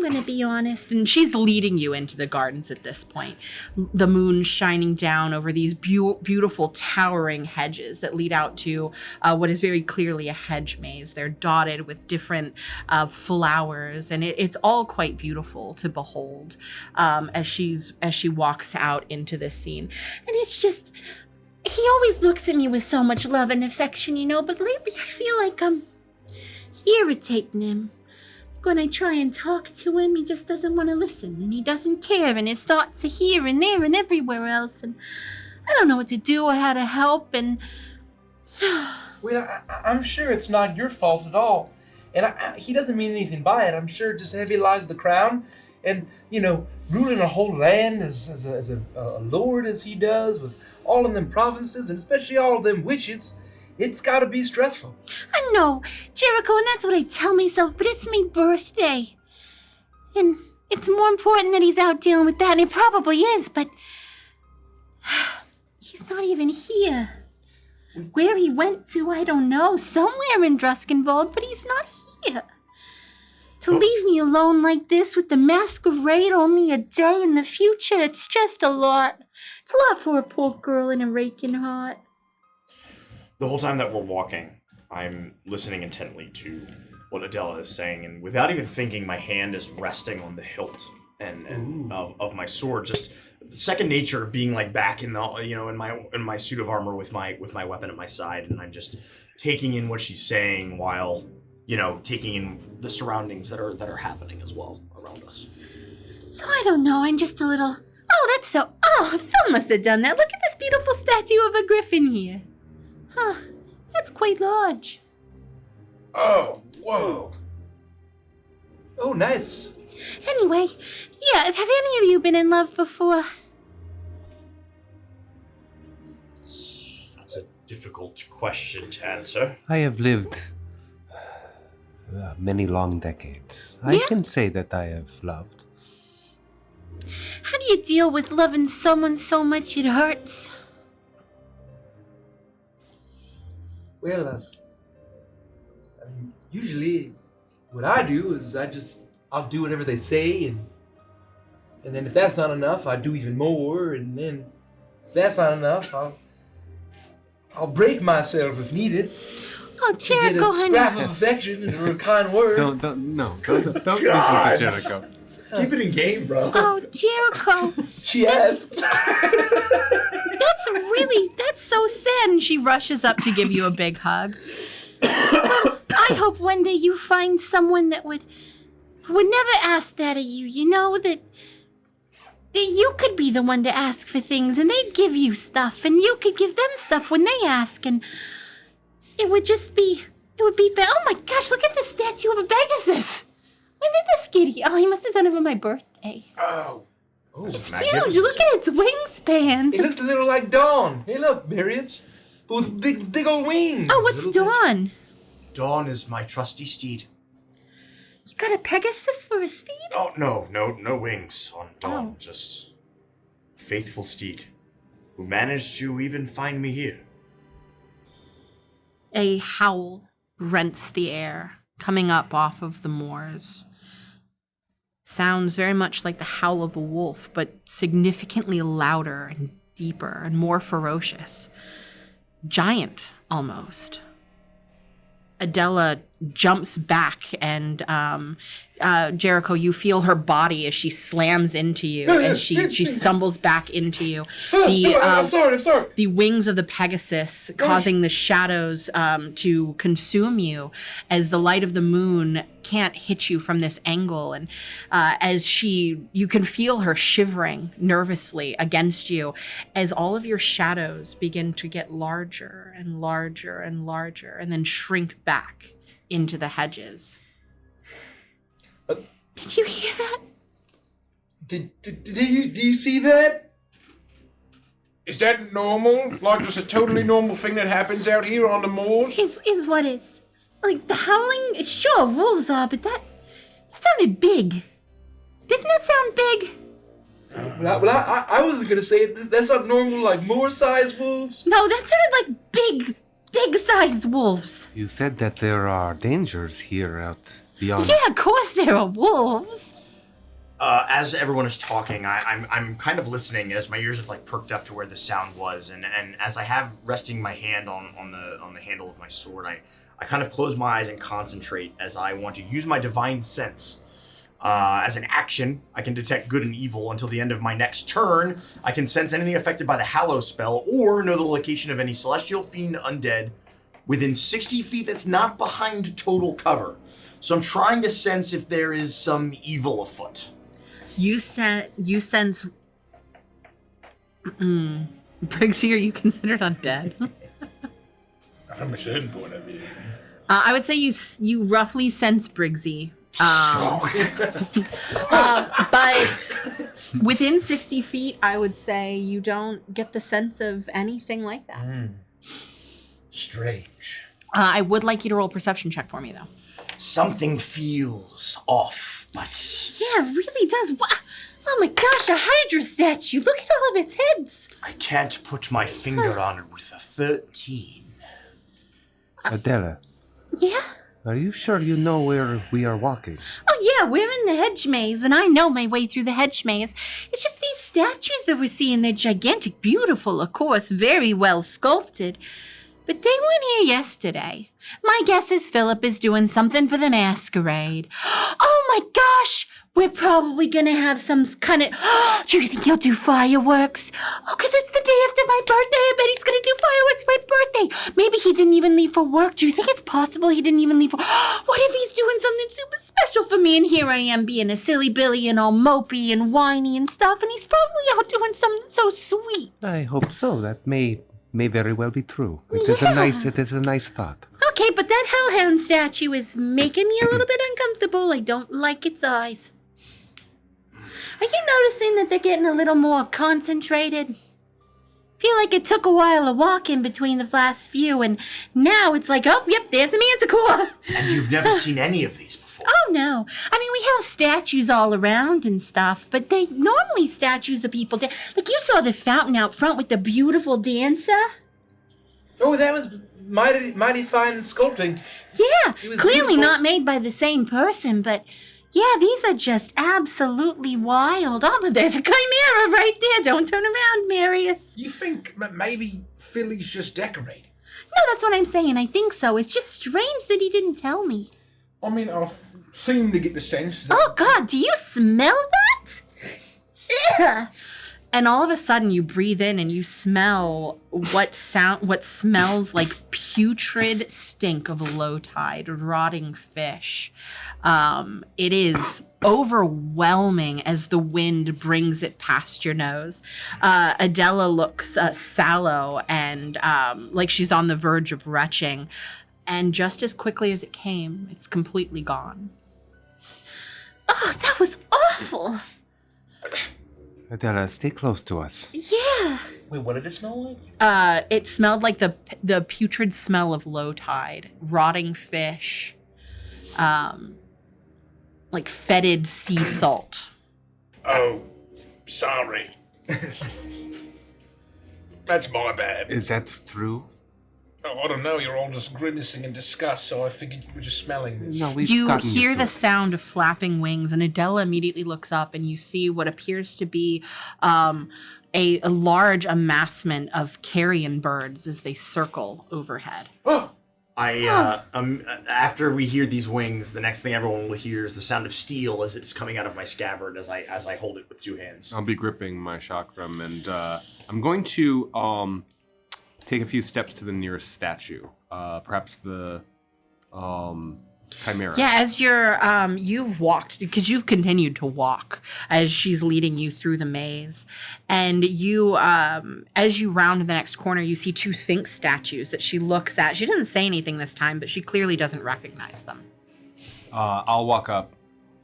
gonna be honest. And she's leading you into the gardens at this point. The moon shining down over these beautiful towering hedges that lead out to what is very clearly a hedge maze. They're dotted with different flowers, and it's all quite beautiful to behold as she walks out into this scene. And it's just, he always looks at me with so much love and affection, you know, but lately I feel like I'm irritating him. When I try and talk to him, he just doesn't want to listen, and he doesn't care, and his thoughts are here and there and everywhere else, and I don't know what to do or how to help, and... Well, I'm sure it's not your fault at all. And he doesn't mean anything by it. I'm sure just heavy lies the crown, and, you know, ruling a whole land as a lord as he does, with all of them provinces, and especially all of them witches, It's gotta be stressful. I know, Jericho, and that's what I tell myself, but it's my birthday. And it's more important that he's out dealing with that, and it probably is, but he's not even here. Where he went to, I don't know. Somewhere in Druskenwald, but he's not here. To leave me alone like this with the masquerade only a day in the future, it's just a lot. It's a lot for a poor girl in a raking heart. The whole time that we're walking, I'm listening intently to what Adella is saying, and without even thinking, my hand is resting on the hilt and of my sword. Just second nature of being like back in the in my suit of armor with my weapon at my side, and I'm just taking in what she's saying while taking in the surroundings that are happening as well around us. So I don't know. I'm just a little. Phil must have done that. Look at this beautiful statue of a griffin here. Huh, that's quite large. Oh, whoa. Oh, nice. Anyway, yeah, have any of you been in love before? That's a difficult question to answer. I have lived many long decades. I can say that I have loved. How do you deal with loving someone so much it hurts? Well, usually what I do is I'll do whatever they say, and then if that's not enough, I do even more, and then if that's not enough, I'll break myself if needed. Oh, To get Jericho, a scrap honey. of affection or a kind word. Don't listen to Jericho. Keep it in game, bro. Oh, Jericho. She asked. That's so sad. And she rushes up to give you a big hug. I hope one day you find someone that would never ask that of you. You know, that you could be the one to ask for things, and they'd give you stuff, and you could give them stuff when they ask, and it would be fair. Oh my gosh, look at the statue of a Pegasus. When did this get here? Oh, he must have done it for my birthday. Oh. It's huge. Look at its wingspan. It looks a little like Dawn. Hey, look, Marius. But with big old wings. Oh, what's Dawn? Dawn is my trusty steed. You got a Pegasus for a steed? Oh, no wings on Dawn. Just a faithful steed who managed to even find me here. A howl rents the air, coming up off of the moors. Sounds very much like the howl of a wolf, but significantly louder and deeper and more ferocious. Giant, almost. Adella jumps back, and Jericho, you feel her body as she slams into you, as she stumbles back into you. I'm sorry. The wings of the Pegasus causing the shadows to consume you as the light of the moon can't hit you from this angle. And as you can feel her shivering nervously against you as all of your shadows begin to get larger and larger and larger and then shrink back into the hedges. Did you hear that? Do you see that? Is that normal? Like just a totally normal thing that happens out here on the moors? Is what is? Like the howling? Sure, wolves are, but that sounded big. Didn't that sound big? Well, I wasn't gonna say it. That's not normal, like moor-sized wolves. No, that sounded like big-sized wolves. You said that there are dangers here out beyond. Yeah, of course there are wolves. As everyone is talking, I'm kind of listening as my ears have like perked up to where the sound was, and as I have resting my hand on the handle of my sword, I kind of close my eyes and concentrate as I want to use my divine sense. As an action, I can detect good and evil until the end of my next turn. I can sense anything affected by the Hallow spell or know the location of any celestial fiend undead within 60 feet that's not behind total cover. So I'm trying to sense if there is some evil afoot. You sense... Briggsy, are you considered undead? From a certain point of view. I would say you roughly sense Briggsy. But within 60 feet, I would say you don't get the sense of anything like that. Strange. I would like you to roll a perception check for me, though. Something feels off, but Yeah, it really does. Oh my gosh, a Hydra statue. Look at all of its heads. I can't put my finger on it with a 13. Adella, Yeah? are you sure you know where we are walking? Oh yeah, we're in the hedge maze, and I know my way through the hedge maze. It's just these statues that we're seeing. They're gigantic, beautiful, of course, very well sculpted. But they weren't here yesterday. My guess is Philip is doing something for the masquerade. Oh my gosh! We're probably gonna have some kind of... Do you think he'll do fireworks? Oh, because it's the day after my birthday. I bet he's gonna do fireworks for my birthday. Maybe he didn't even leave for work. Do you think it's possible he didn't even leave for... What if he's doing something super special for me? And here I am being a silly Billy and all mopey and whiny and stuff. And he's probably out doing something so sweet. I hope so. That may very well be true. It is a nice thought. Okay, but that hellhound statue is making me a little bit uncomfortable. I don't like its eyes. Are you noticing that they're getting a little more concentrated? Feel like it took a while of walking between the last few, and now it's like, oh, yep, there's a manticore. And you've never seen any of these before. Oh, no. I mean, we have statues all around and stuff, but they normally statues of people. Like, you saw the fountain out front with the beautiful dancer. Oh, that was mighty fine sculpting. Yeah, It was clearly beautiful. not made by the same person, but yeah, these are just absolutely wild. Oh, but there's a chimera right there. Don't turn around, Marius. You think maybe Philly's just decorating? No, that's what I'm saying. I think so. It's just strange that he didn't tell me. I mean, I've seemed to get the sense that... Oh, God, do you smell that? Ugh. And all of a sudden you breathe in and you smell what smells like putrid stink of low tide, rotting fish. It is overwhelming as the wind brings it past your nose. Adella looks sallow and like she's on the verge of retching. And just as quickly as it came, it's completely gone. Oh, that was awful. Adella, stay close to us. Yeah. Wait, what did it smell like? It smelled like the putrid smell of low tide, rotting fish, like fetid sea salt. Oh, sorry. That's my bad. Is that true? Oh, I don't know, you're all just grimacing in disgust, so I figured you were just smelling me. No, we've You gotten used hear to the it. sound of flapping wings, and Adella immediately looks up, and you see what appears to be a large amassment of carrion birds as they circle overhead. After we hear these wings, the next thing everyone will hear is the sound of steel as it's coming out of my scabbard as I hold it with two hands. I'll be gripping my chakram, and I'm going to take a few steps to the nearest statue. Perhaps the chimera. Yeah, as you've walked, because you've continued to walk as she's leading you through the maze. And you, as you round the next corner, you see two Sphinx statues that she looks at. She doesn't say anything this time, but she clearly doesn't recognize them. I'll walk up.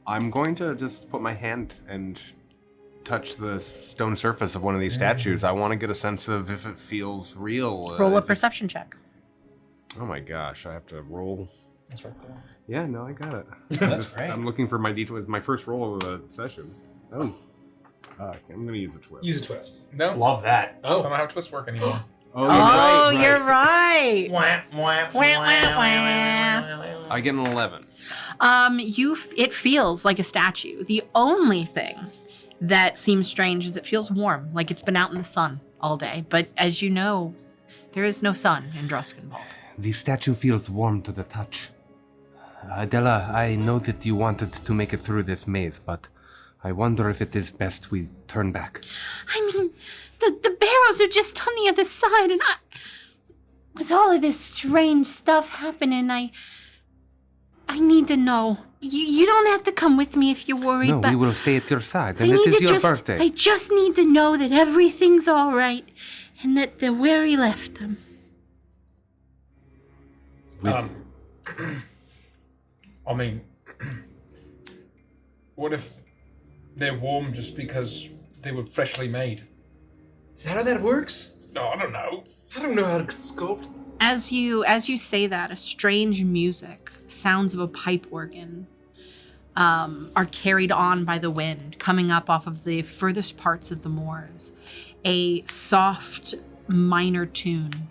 I'm going to just put my hand and touch the stone surface of one of these statues. I want to get a sense of if it feels real. Roll a perception check. Oh my gosh, I have to roll. That's right there. Yeah, no, I got it. That's great. I'm looking for my D20. It's my first roll of the session. Oh. I'm going to use a twist. Use a twist. No? Love that. Oh. So I don't know how twists work anymore. Oh, you're right. I get an 11. It feels like a statue. The only thing that seems strange is it feels warm, like it's been out in the sun all day. But as you know, there is no sun in Druskenwald. The statue feels warm to the touch. Adella, I know that you wanted to make it through this maze, but I wonder if it is best we turn back. I mean, the barrows are just on the other side, and with all of this strange stuff happening, I need to know. You don't have to come with me if you're worried, No, but we will stay at your side, I and it need is to your just, birthday. I just need to know that everything's all right, and that they're where he left them. I mean, what if they're warm just because they were freshly made? Is that how that works? No, I don't know. I don't know how to sculpt. As you say that, a strange music, sounds of a pipe organ, are carried on by the wind, coming up off of the furthest parts of the moors. A soft, minor tune,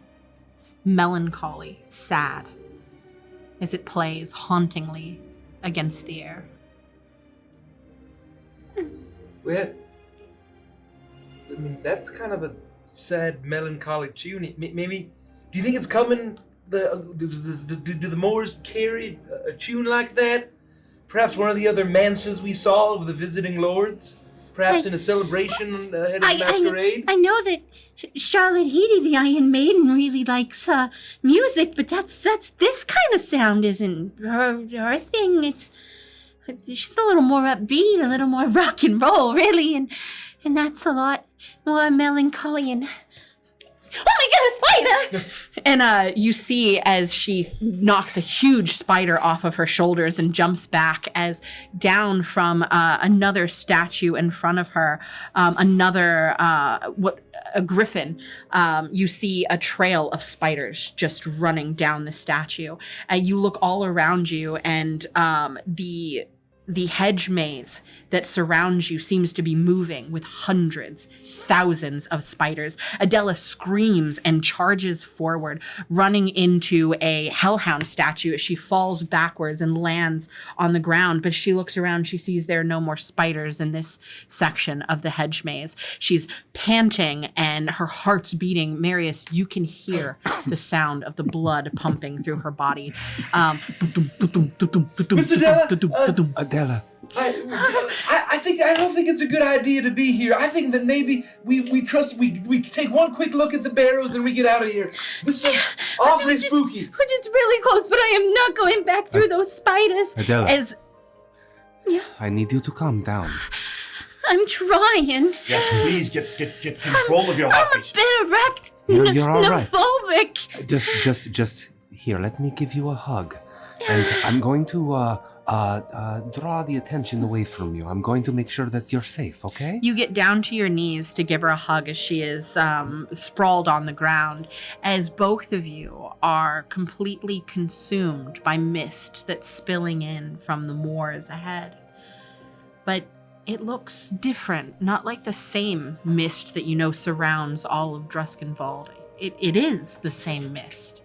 melancholy, sad, as it plays hauntingly against the air. Well, I mean, that's kind of a sad, melancholic tune. Maybe, do you think it's coming? Do the Moors carry a tune like that? Perhaps one of the other manses we saw of the visiting lords? Perhaps in a celebration ahead of the masquerade? I know that Charlotte Heedy, the Iron Maiden, really likes music, but that's this kind of sound isn't her thing. It's just a little more upbeat, a little more rock and roll, really, and that's a lot more melancholy and. Oh my god, a spider! And you see as she knocks a huge spider off of her shoulders and jumps back as down from another statue in front of her, a griffin, you see a trail of spiders just running down the statue. You look all around you and the hedge maze that surrounds you seems to be moving with hundreds, thousands of spiders. Adella screams and charges forward, running into a hellhound statue as she falls backwards and lands on the ground. But as she looks around, she sees there are no more spiders in this section of the hedge maze. She's panting and her heart's beating. Marius, you can hear the sound of the blood pumping through her body. Mr. Adella, Adella. I don't think it's a good idea to be here. I think that maybe we take one quick look at the barrows and we get out of here. This is awfully spooky. We're just really close, but I am not going back through those spiders. Adella. Yeah. I need you to calm down. I'm trying. Yes, please get control of your heartbeat. I'm a bit You're all right. phobic. Just here. Let me give you a hug, and I'm going to draw the attention away from you. I'm going to make sure that you're safe. Okay? You get down to your knees to give her a hug as she is sprawled on the ground, as both of you are completely consumed by mist that's spilling in from the moors ahead. But it looks different, not like the same mist that you know surrounds all of Druskenwald. It is the same mist.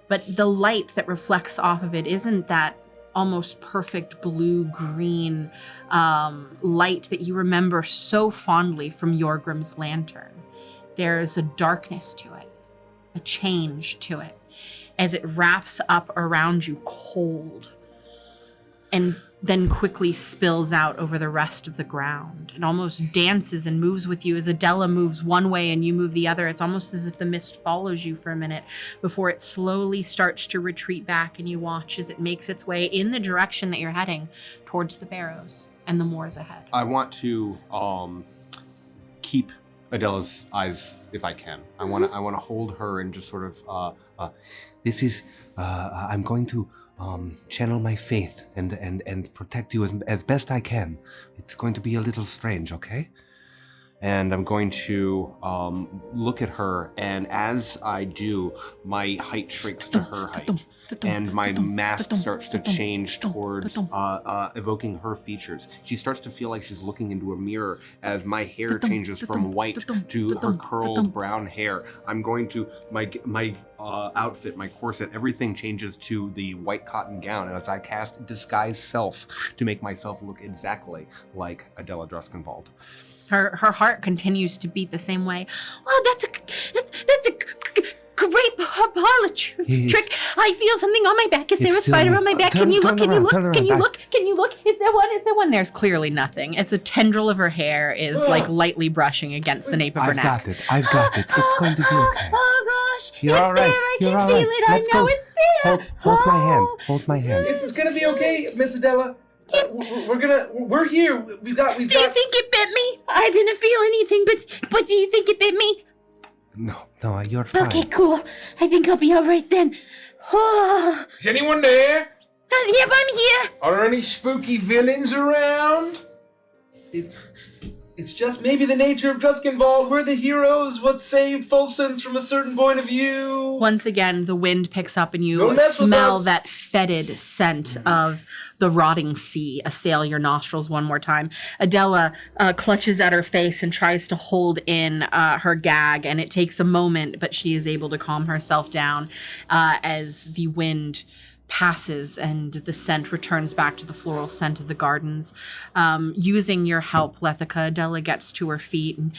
But the light that reflects off of it isn't that almost perfect blue-green light that you remember so fondly from Yorgrim's lantern. There's a darkness to it, a change to it, as it wraps up around you cold and then quickly spills out over the rest of the ground. It almost dances and moves with you as Adella moves one way and you move the other. It's almost as if the mist follows you for a minute before it slowly starts to retreat back, and you watch as it makes its way in the direction that you're heading towards the barrows and the moors ahead. I want to keep Adella's eyes if I can. I want to hold her and just sort of I'm going to channel my faith and protect you as best I can. It's going to be a little strange, okay? and I'm going to look at her, and as I do, my height shrinks to her height, and my mask starts to change towards evoking her features. She starts to feel like she's looking into a mirror as my hair changes from white to her curled brown hair. I'm going to, my outfit, my corset, everything changes to the white cotton gown, and as I cast Disguise Self to make myself look exactly like Adella Druskenwald. Her heart continues to beat the same way. Wow, that's a great parlor trick. I feel something on my back. Is there a spider on my back? Can you look? Can you look? Can you look? Can you look? Is there one? Is there one? There's clearly nothing. It's a tendril of her hair is like lightly brushing against the nape of her neck. I've got it. It's going to be okay. Oh gosh, You're it's all right. there. I You're can all feel right. it. Let's I know go. it's there. Hold my hand. Hold my hand. It's gonna be okay, Miss Adella. We're here. We've got. Do you think it bit me? I didn't feel anything, but do you think it bit me? No, you're fine. Okay, cool. I think I'll be all right then. Oh. Is anyone there? Yep, I'm here. Are there any spooky villains around? It It's just maybe the nature of Druskenwald. We're the heroes. What saved Folsons from a certain point of view? Once again, the wind picks up and you Don't mess with smell us. that fetid scent of the rotting sea assail your nostrils one more time. Adella clutches at her face and tries to hold in her gag, and it takes a moment, but she is able to calm herself down as the wind passes and the scent returns back to the floral scent of the gardens. Using your help, Lethica, Adella gets to her feet and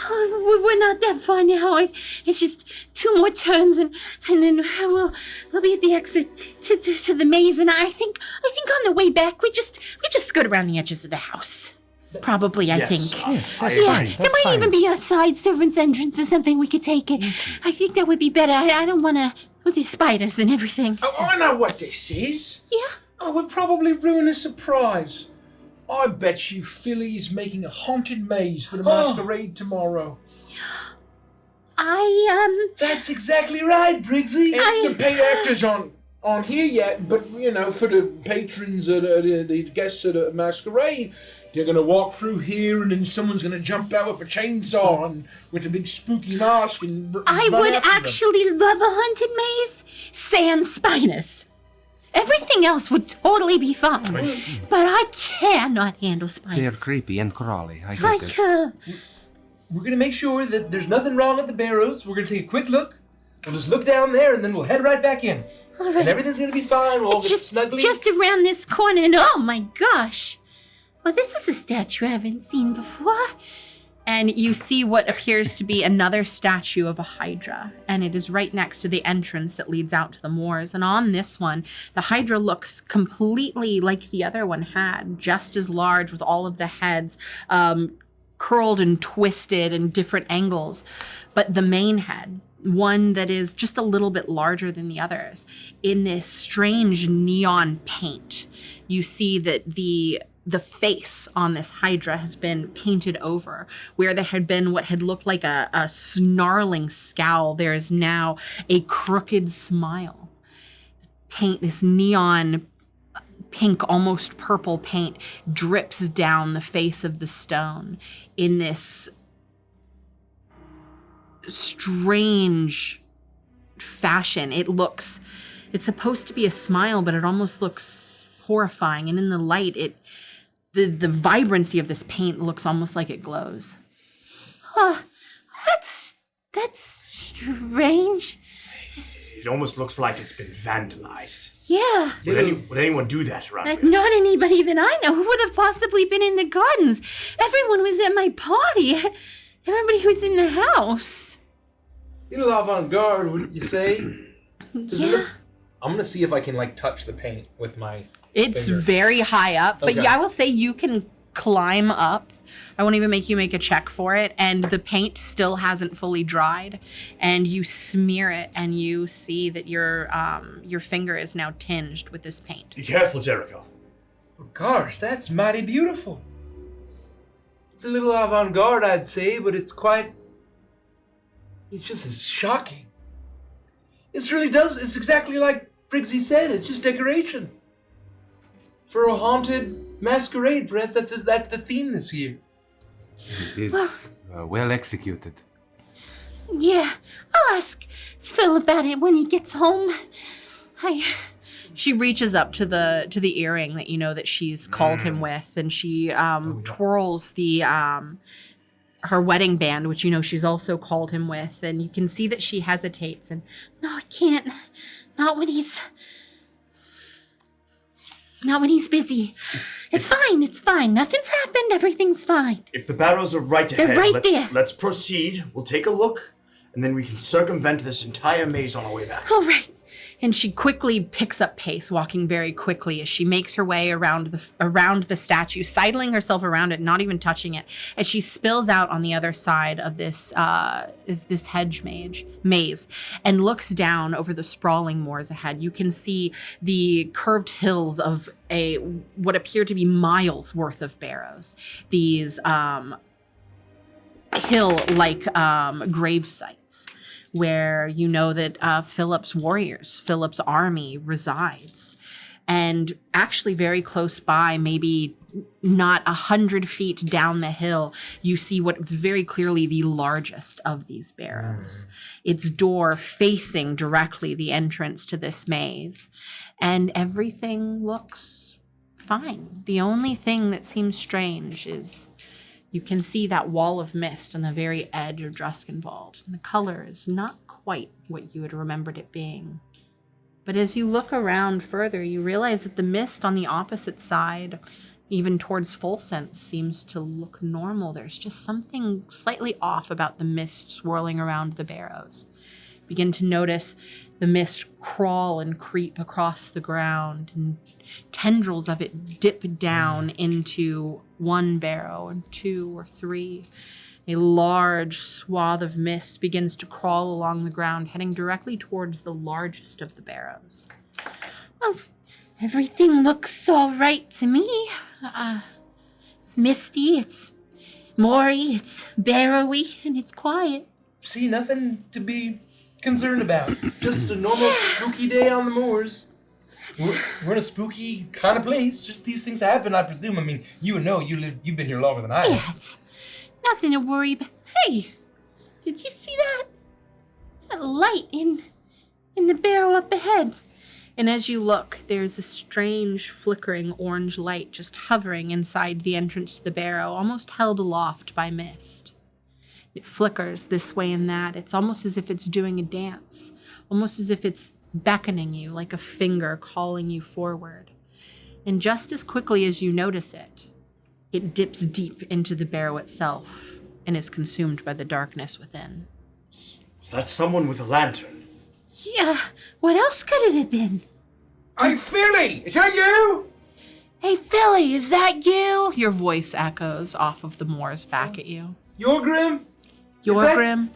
We're not that far now. It's just 2 more turns, and then we'll be at the exit to the maze. And I think on the way back we just skirt around the edges of the house. Probably, I think. Fine. There might even be a side servant's entrance or something we could take. I think that would be better. I don't want to with these spiders and everything. Oh, I know what this is. Yeah. Oh, we'll probably ruin a surprise. I bet you Philly's making a haunted maze for the masquerade tomorrow. That's exactly right, Briggsy. And the paid actors aren't here yet, but for the patrons or the guests of the masquerade, they're gonna walk through here, and then someone's gonna jump out with a chainsaw and with a big spooky mask and I run would after them. actually love a haunted maze, sans spinus. Everything else would totally be fine, but I cannot handle spiders. They're creepy and crawly. I I get it. can't. We're gonna make sure that there's nothing wrong at the barrows. We're gonna take a quick look. We'll just look down there, and then we'll head right back in. All And right. everything's gonna be fine. We'll all It's get just snugly. just around this corner, and oh my gosh. Well, this is a statue I haven't seen before. and you see what appears to be another statue of a hydra, and it is right next to the entrance that leads out to the moors. And on this one, the hydra looks completely like the other one had, just as large, with all of the heads curled and twisted in different angles. But the main head, one that is just a little bit larger than the others, in this strange neon paint, you see that the face on this hydra has been painted over. Where there had been what had looked like a snarling scowl, there is now a crooked smile. Paint, this neon pink, almost purple paint, drips down the face of the stone in this strange fashion. It's supposed to be a smile, but it almost looks horrifying. And in the light, the vibrancy of this paint looks almost like it glows. That's strange. It almost looks like it's been vandalized. Yeah. Would anyone do that around here? Not anybody that I know. Who would have possibly been in the gardens? Everyone was at my party. Everybody was in the house. A little avant-garde, wouldn't you say? Yeah. I'm gonna see if I can touch the paint with my It's finger. very high up, but Okay. yeah, I will say you can climb up. I won't even make you make a check for it, and the paint still hasn't fully dried. And you smear it, and you see that your finger is now tinged with this paint. Be careful, Jericho. Oh, gosh, that's mighty beautiful. It's a little avant-garde, I'd say, but it's just as shocking. It's exactly like Briggsy said, it's just decoration. For a haunted masquerade, perhaps that's the theme this year. It is well executed. Yeah. I'll ask Phil about it when he gets home. She reaches up to the earring that you know that she's called him with, and she twirls the her wedding band, which you know she's also called him with, and you can see that she hesitates. And No, I can't. Not when he's busy. It's fine. Nothing's happened. Everything's fine. If the barrows are right They're ahead, right there. let's proceed. We'll take a look, and then we can circumvent this entire maze on our way back. All right. And she quickly picks up pace, walking very quickly as she makes her way around the statue, sidling herself around it, not even touching it, as she spills out on the other side of this hedge maze and looks down over the sprawling moors ahead. You can see the curved hills of what appear to be miles worth of barrows. These hill-like grave sites, where you know that Philip's army resides. And actually very close by, maybe not 100 feet down the hill, you see what is very clearly the largest of these barrows. Its door facing directly the entrance to this maze. And everything looks fine. The only thing that seems strange is you can see that wall of mist on the very edge of Druskenwald. And the color is not quite what you had remembered it being. But as you look around further, you realize that the mist on the opposite side, even towards Fulsense, seems to look normal. There's just something slightly off about the mist swirling around the barrows. Begin to notice the mist crawl and creep across the ground, and tendrils of it dip down into one barrow and 2 or 3. A large swath of mist begins to crawl along the ground, heading directly towards the largest of the barrows. Well, everything looks all right to me. It's misty, it's moory, it's barrowy, and it's quiet. See, nothing to be concerned about. Just a normal spooky day on the moors. We're in a spooky kind of place. Just these things happen, I presume. I mean, you would know. You've been here longer than I have. Yeah, it's nothing to worry about. Hey, did you see that? That light in the barrow up ahead. And as you look, there's a strange flickering orange light just hovering inside the entrance to the barrow, almost held aloft by mist. It flickers this way and that. It's almost as if it's doing a dance, almost as if it's beckoning you like a finger calling you forward. And just as quickly as you notice it, it dips deep into the barrow itself and is consumed by the darkness within. Is that someone with a lantern? Yeah, what else could it have been? Hey, Philly! Is that you? Hey, Philly, is that you? Your voice echoes off of the moors back at you. Yorgrim? Yorgrim?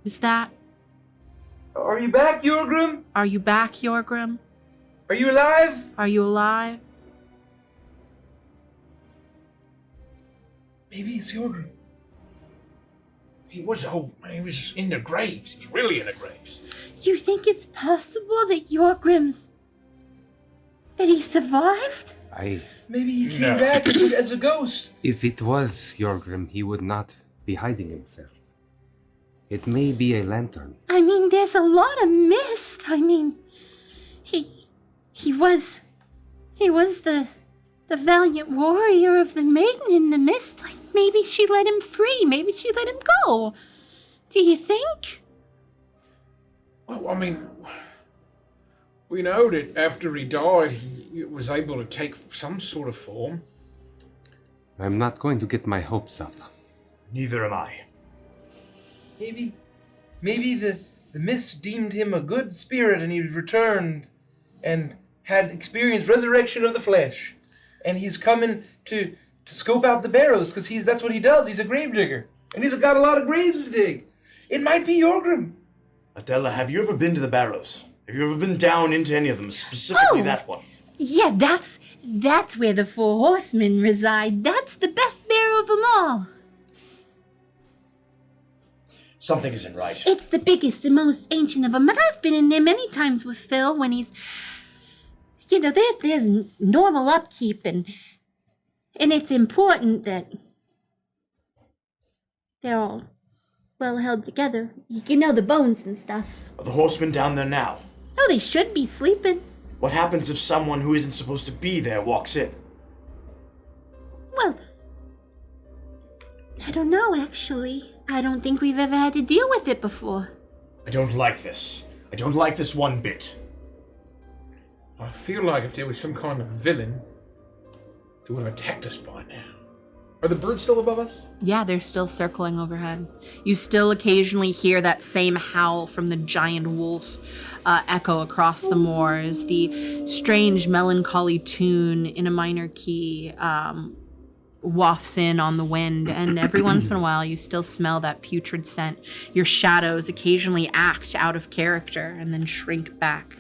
Is that? Are you back, Yorgrim? Are you back, Yorgrim? Are you alive? Are you alive? Maybe it's Yorgrim. He was in the graves. He was really in the graves. You think it's possible that that he survived? Maybe he came back as a ghost. If it was Yorgrim, he would not be hiding himself. It may be a lantern. I mean, there's a lot of mist. I mean, he was the valiant warrior of the maiden in the mist. Like, maybe she let him free. Maybe she let him go. Do you think? Well, I mean, we know that after he died, he was able to take some sort of form. I'm not going to get my hopes up. Neither am I. Maybe the mist deemed him a good spirit and he returned and had experienced resurrection of the flesh. And he's coming to scope out the barrows because that's what he does. He's a gravedigger. And he's got a lot of graves to dig. It might be Yorgrim. Adella, have you ever been to the barrows? Have you ever been down into any of them, specifically that one? Yeah, that's where the 4 horsemen reside. That's the best barrow of them all. Something isn't right. It's the biggest and most ancient of them, but I've been in there many times with Phil when he's... You know, there's normal upkeep, and it's important that they're all well held together. You know, the bones and stuff. Are the horsemen down there now? Oh, they should be sleeping. What happens if someone who isn't supposed to be there walks in? Well, I don't know, actually. I don't think we've ever had to deal with it before. I don't like this. I don't like this one bit. I feel like if there was some kind of villain, they would have attacked us by now. Are the birds still above us? Yeah, they're still circling overhead. You still occasionally hear that same howl from the giant wolf echo across the moors. The strange melancholy tune in a minor key wafts in on the wind, and every once in a while you still smell that putrid scent. Your shadows occasionally act out of character and then shrink back.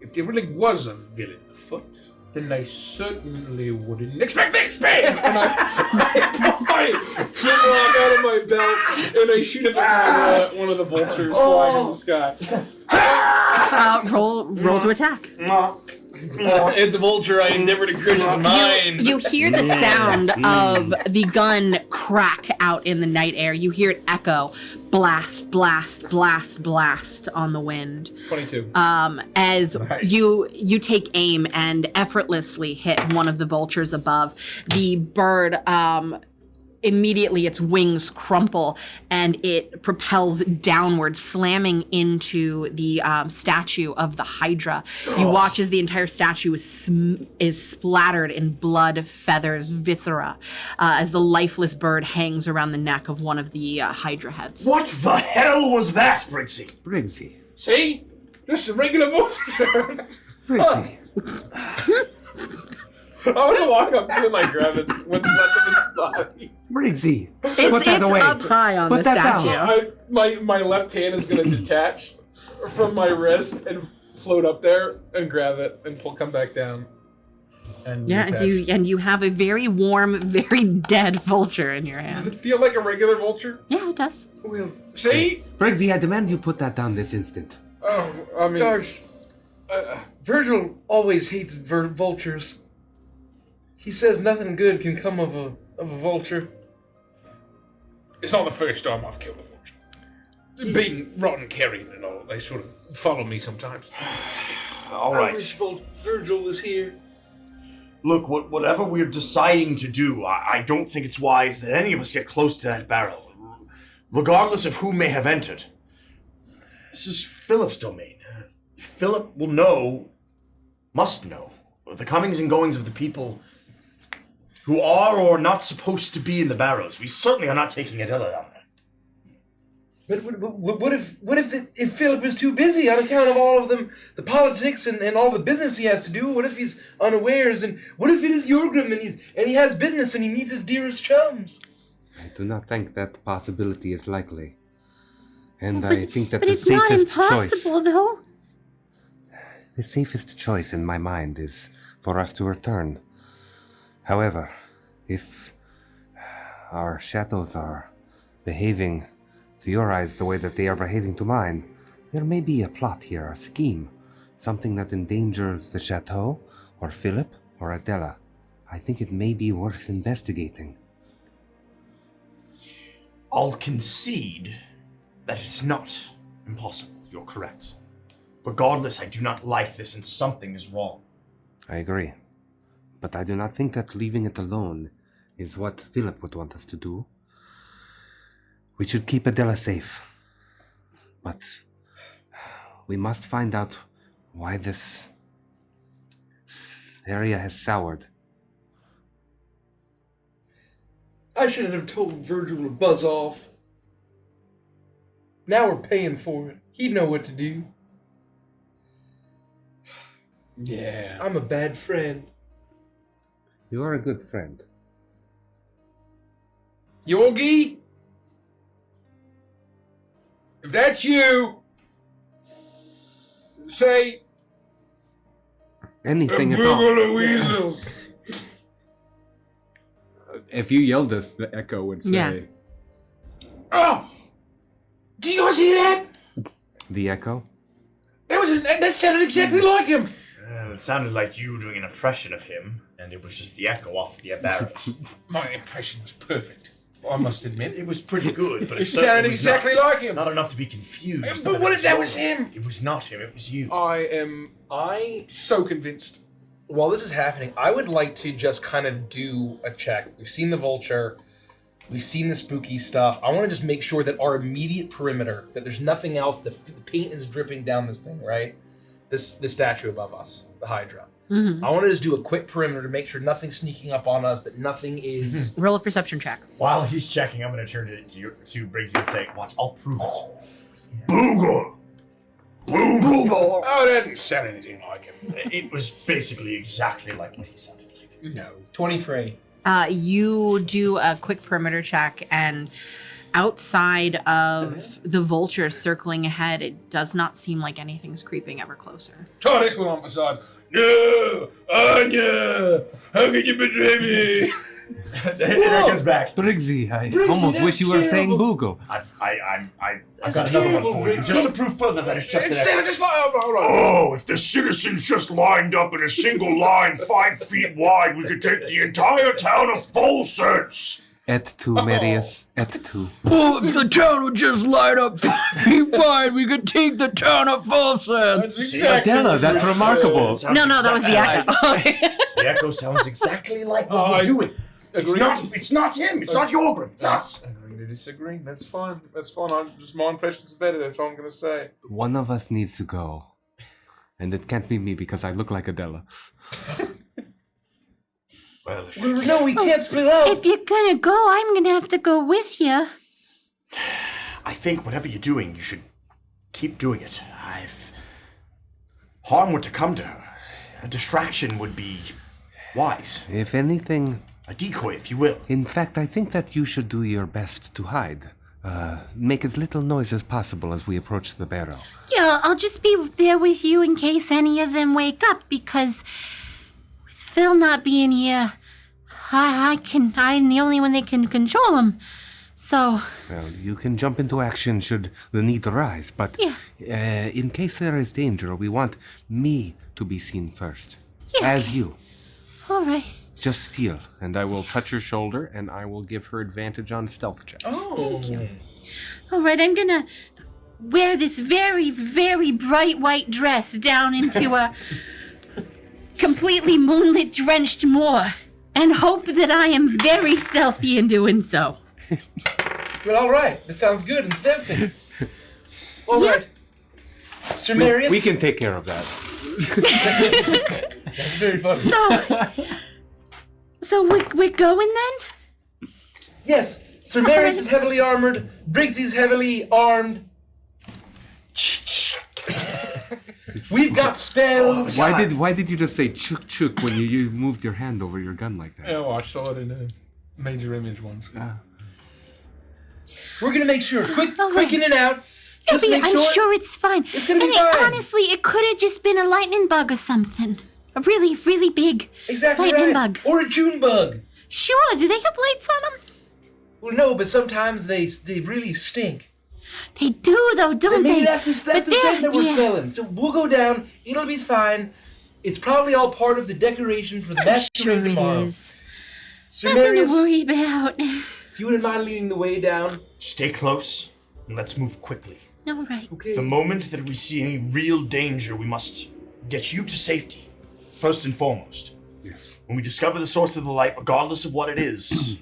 If there really was a villain afoot, then they certainly wouldn't expect me to spin! And I pull my flintlock out of my belt, and I shoot it at one of the vultures flying in the sky. Roll to attack. It's a vulture. I endeavor to crush its mind. You hear the sound of the gun crack out in the night air. You hear it echo, blast, blast, blast, blast on the wind. 22. As Nice. you take aim and effortlessly hit one of the vultures above. The bird immediately its wings crumple and it propels downward, slamming into the statue of the Hydra. You watch as the entire statue is splattered in blood, feathers, viscera, as the lifeless bird hangs around the neck of one of the Hydra heads. What the hell was that, Briggsy? Briggsy. See? Just a regular vulture. Briggsy. I want to walk up to it like grab it what's left of its body. Briggsy. It's up high on Put the that down. statue. My left hand is going to detach from my wrist and float up there and grab it and come back down. And Yeah, detach. you have a very warm, very dead vulture in your Does hand. it feel like a regular vulture? Yeah, it does. Well, see? Briggsy, I demand you put that down this instant. Oh, I mean, gosh, Virgil always hated vultures. He says nothing good can come of a vulture. It's not the first time I've killed a vulture. Being rotten carrion and all, they sort of follow me sometimes. All I right. wish Virgil was here. Look, whatever we're deciding to do, I don't think it's wise that any of us get close to that barrow, regardless of who may have entered. This is Philip's domain. Philip will know, must know, the comings and goings of the people who are or are not supposed to be in the barrows. We certainly are not taking Adella down there. But what if Philip is too busy on account of all of them, the politics and all the business he has to do? What if he's unawares? And what if it is Jorgrim and he has business and he needs his dearest chums? I do not think that possibility is likely. And I think that But the it's not safest impossible, though. The safest choice in my mind is for us to return. However, if our shadows are behaving to your eyes the way that they are behaving to mine, there may be a plot here, a scheme, something that endangers the Chateau, or Philip, or Adella. I think it may be worth investigating. I'll concede that it's not impossible. You're correct. Regardless, I do not like this and something is wrong. I agree. But I do not think that leaving it alone is what Philip would want us to do. We should keep Adella safe. But we must find out why this area has soured. I shouldn't have told Virgil to buzz off. Now we're paying for it. He'd know what to do. Yeah. I'm a bad friend. You are a good friend. Yogi? If that's you, say Anything a at all. boogle of weasels. If you yelled this, the echo would say. Yeah. Oh! Do you guys hear that? The echo? That sounded exactly like him. It sounded like you were doing an impression of him, and it was just the echo off the barrows. My impression was perfect, I must admit. It was pretty good, but It certainly sounded was exactly like him. not enough to be confused. But what if that was him? It was not him, it was you. I So convinced. While this is happening, I would like to just kind of do a check. We've seen the vulture. We've seen the spooky stuff. I want to just make sure that our immediate perimeter, that there's nothing else, the paint is dripping down this thing, right? The statue above us, the Hydra. Mm-hmm. I want to just do a quick perimeter to make sure nothing's sneaking up on us, that nothing is... Roll a perception check. While he's checking, I'm going to turn it to Briggsy and say, watch, I'll prove it. Boogle! Boogle! Oh, that didn't sound anything like him. It was basically exactly like what he sounded like. No. 23. You do a quick perimeter check, and outside of the vulture circling ahead, it does not seem like anything's creeping ever closer. Try this one on for size. No! Anya! How can you betray me? That goes back. Briggsy, I Briggsy, almost that's wish you were saying terrible. Boogle. I've got another one for you. Just to prove further that it's just an Instead of just like, all right. Oh, if the citizens just lined up in a single line 5 feet wide, we could take the entire town of Folsens. Et tu, Marius, et tu. Oh, if the town would just light up 5 feet wide, we could take the town of Folsen. Adella, that's remarkable. No, that was the echo. The echo sounds exactly like what we're doing. It's not him. It's not your group. It's us. Agree to disagree. That's fine. My impression's better. That's all I'm going to say. One of us needs to go. And it can't be me because I look like Adella. Well, No, we can't split up. If you're gonna go, I'm gonna have to go with you. I think whatever you're doing, you should keep doing it. If harm were to come to her, a distraction would be wise. If anything, A decoy, if you will. in fact, I think that you should do your best to hide. Make as little noise as possible as we approach the barrow. Yeah, I'll just be there with you in case any of them wake up, because with Phil not being here, I'm the only one that can control him. So, Well, you can jump into action should the need arise, but in case there is danger, we want me to be seen first. Yeah, As you. all right. Just steal, and I will touch your shoulder, and I will give her advantage on stealth checks. Oh. All right, I'm gonna wear this very, very bright white dress down into a completely moonlit drenched moor and hope that I am very stealthy in doing so. Well, all right. That sounds good and stealthy. All right. Sir Marius. We can take care of that. That's very funny. So we're going then? Yes. Sir Marius is heavily armored. Briggsy's heavily armed. We've got spells. Why did you just say chuk chuk when you moved your hand over your gun like that? Oh, I saw it in a major image once. We're gonna make sure. Quick in and out. Just make I'm sure it's fine. It's gonna be and fine. Honestly, it could have just been a lightning bug or something. A really, really big Exactly lightning right. bug. Or a June bug. Sure, do they have lights on them? Well, no, but sometimes they really stink. They do, though, don't And maybe they? that's the But scent that we're yeah. smelling. So we'll go down. It'll be fine. It's probably all part of the decoration for the masquerade Sure it tomorrow. is. Sir Nothing to Marius, worry about. if you wouldn't mind leading the way down. Stay close, and let's move quickly. All right. Okay. The moment that we see any real danger, we must get you to safety, first and foremost. Yes. When we discover the source of the light, regardless of what it is,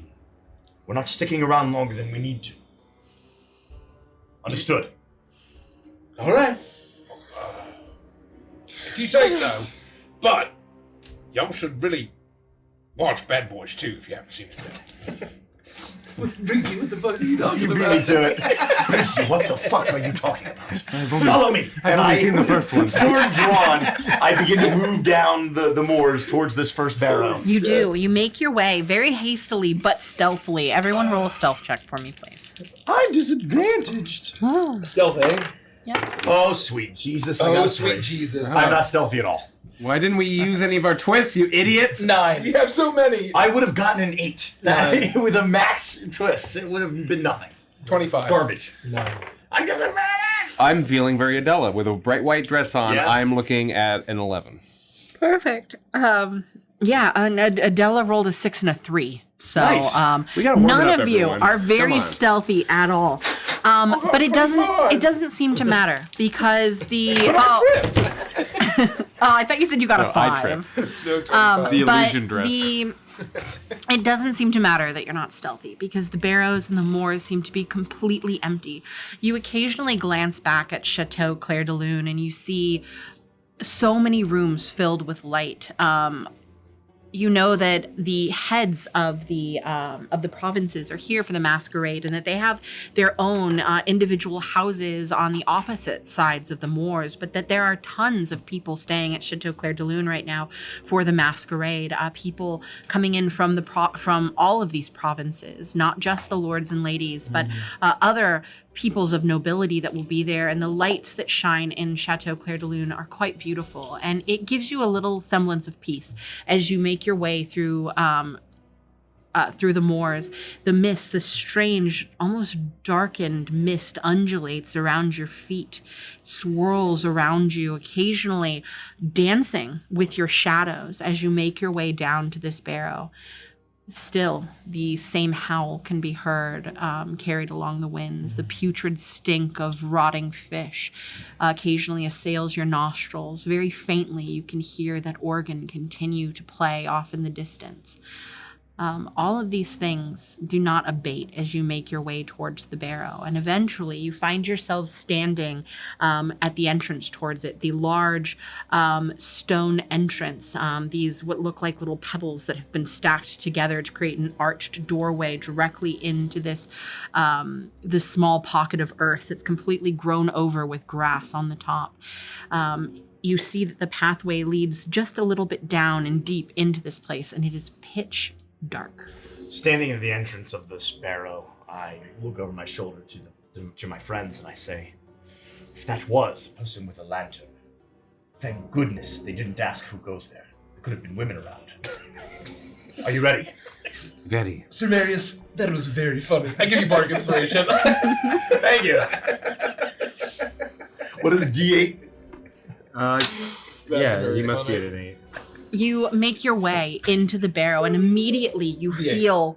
we're not sticking around longer than we need to. Understood? All right. If you say so, but y'all should really watch Bad Boys too if you haven't seen it. Briggsy, what the fuck are you talking You beat about? me to it. Briggsy, what the fuck are you talking about? only- Follow me. I've only seen the first one. Sword drawn, I begin to move down the moors towards this first barrow. You do. You make your way very hastily but stealthily. Everyone roll a stealth check for me, please. I'm disadvantaged. Stealth, eh? Oh, sweet Jesus. I Oh, got sweet three. Jesus. I'm not stealthy at all. Why didn't we use any of our twists, you idiots? 9. We have so many. I would have gotten an 8. With a max twist. It would have been nothing. 25. Garbage. 9. I'm disadvantaged. I'm feeling very Adella with a bright white dress on. Yeah. I'm looking at an 11. Perfect. Yeah, and Adella rolled a 6 and a 3. So Nice. We gotta warm none it up, of you everyone. are Come very on. stealthy at all. But it doesn't seem to matter because the I thought you said you got a I 5. No, 25. The But illusion dress. it doesn't seem to matter that you're not stealthy because the barrows and the moors seem to be completely empty. You occasionally glance back at Chateau Clair de Lune and you see so many rooms filled with light. You know that the heads of the provinces are here for the masquerade, and that they have their own individual houses on the opposite sides of the moors. But that there are tons of people staying at Chateau Clair de Lune right now for the masquerade. People coming in from from all of these provinces, not just the lords and ladies, but other peoples of nobility that will be there, and the lights that shine in Chateau Clair de Lune are quite beautiful, and it gives you a little semblance of peace as you make your way through through the moors. The mist, the strange, almost darkened mist undulates around your feet, swirls around you, occasionally dancing with your shadows as you make your way down to this barrow. Still, the same howl can be heard, carried along the winds. The putrid stink of rotting fish occasionally assails your nostrils. Very faintly, you can hear that organ continue to play off in the distance. All of these things do not abate as you make your way towards the barrow, and eventually you find yourselves standing at the entrance towards it, the large stone entrance, these what look like little pebbles that have been stacked together to create an arched doorway directly into this small pocket of earth that's completely grown over with grass on the top. You see that the pathway leads just a little bit down and deep into this place, and it is pitch dark. Standing at the entrance of this barrow, I look over my shoulder to my friends and I say, if that was a person with a lantern, thank goodness they didn't ask who goes there. There could have been women around. Are you ready? Very. Sir Marius, that was very funny. I give you bardic inspiration. Thank you. What is D8? Yeah, he must be at an 8. You make your way into the barrow, and immediately you feel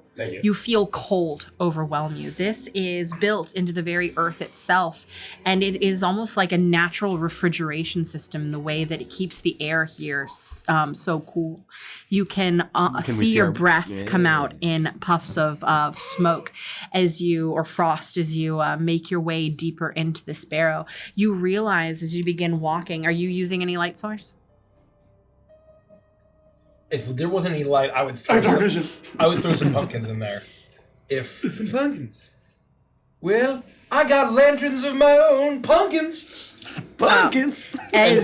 cold overwhelm you. This is built into the very earth itself, and it is almost like a natural refrigeration system, the way that it keeps the air here so cool. You can see your breath come out in puffs of smoke or frost as you make your way deeper into this barrow. You realize as you begin walking, are you using any light source? If there wasn't any light, I would throw some pumpkins in there. Some pumpkins. Well, I got lanterns of my own. Pumpkins. And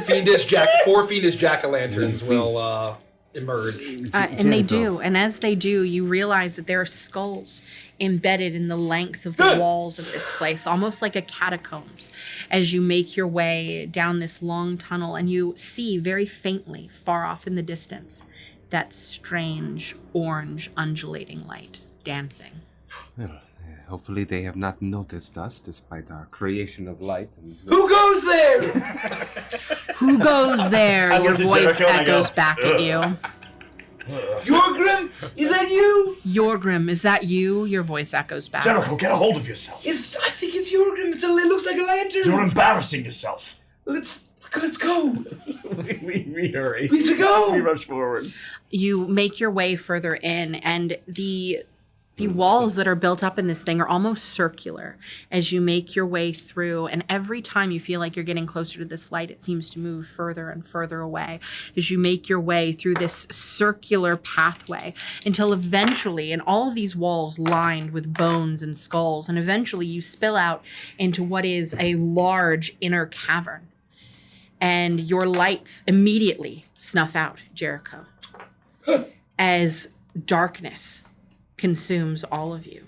four fiendish jack-o'-lanterns will emerge. And they do. And as they do, you realize that there are skulls embedded in the length of the walls of this place, almost like a catacombs, as you make your way down this long tunnel, and you see very faintly, far off in the distance, that strange orange undulating light dancing. Well, hopefully they have not noticed us despite our creation of light. Who goes there? Who goes there? Your voice echoes back at you. Yorgrim, is that you? Yorgrim, is that you? Your voice echoes back. Jericho, get a hold of yourself. I think it's Yorgrim. It looks like a lantern. You're embarrassing yourself. Let's go. we hurry. We need to go. We rush forward. You make your way further in, and the walls that are built up in this thing are almost circular as you make your way through, and every time you feel like you're getting closer to this light, it seems to move further and further away as you make your way through this circular pathway until eventually, and all of these walls lined with bones and skulls, and eventually you spill out into what is a large inner cavern. And your lights immediately snuff out, Jericho, as darkness consumes all of you.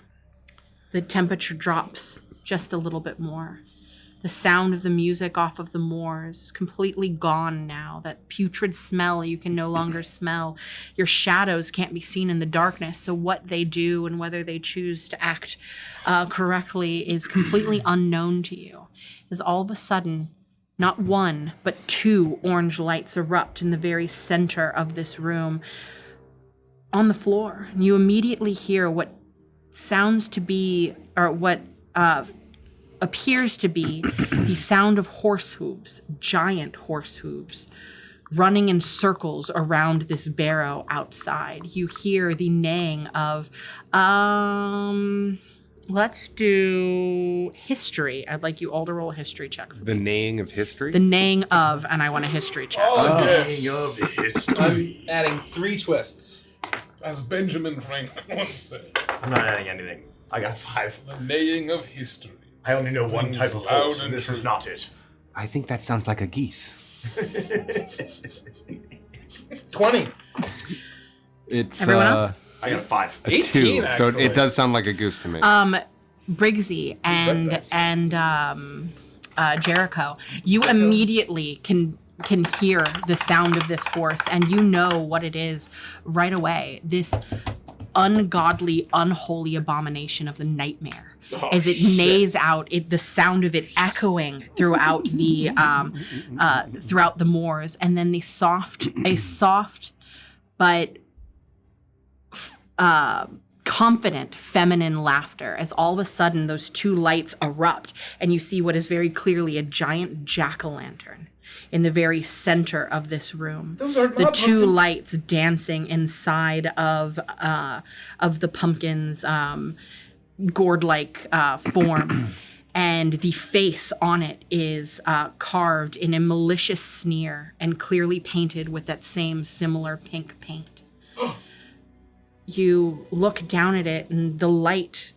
The temperature drops just a little bit more. The sound of the music off of the moors completely gone now. That putrid smell you can no longer smell. Your shadows can't be seen in the darkness, so what they do and whether they choose to act correctly is completely unknown to you. As all of a sudden, not one, but two orange lights erupt in the very center of this room on the floor. And you immediately hear what sounds to be, or what appears to be, the sound of horse hooves, giant horse hooves, running in circles around this barrow outside. You hear the neighing of, let's do history. I'd like you all to roll a history check. The neighing of history? The neighing of, and I want a history check. Neighing of history. I'm adding 3 twists. As Benjamin Franklin once said. I'm not adding anything. I got 5. The neighing of history. I only know one type of horse, and this is not it. I think that sounds like a geese. 20. It's Everyone else? I got a 5. a 18, 2, so actually. it does sound like a goose to me. Briggsy and Jericho, you immediately can hear the sound of this horse, and you know what it is right away. This ungodly, unholy abomination of the nightmare. As it neighs out, the sound of it echoing throughout the moors, and then a soft but confident feminine laughter as all of a sudden those two lights erupt, and you see what is very clearly a giant jack-o'-lantern in the very center of this room. Those are the two lights dancing inside of the pumpkin's gourd-like form. And the face on it is carved in a malicious sneer and clearly painted with that same similar pink paint. You look down at it, and the light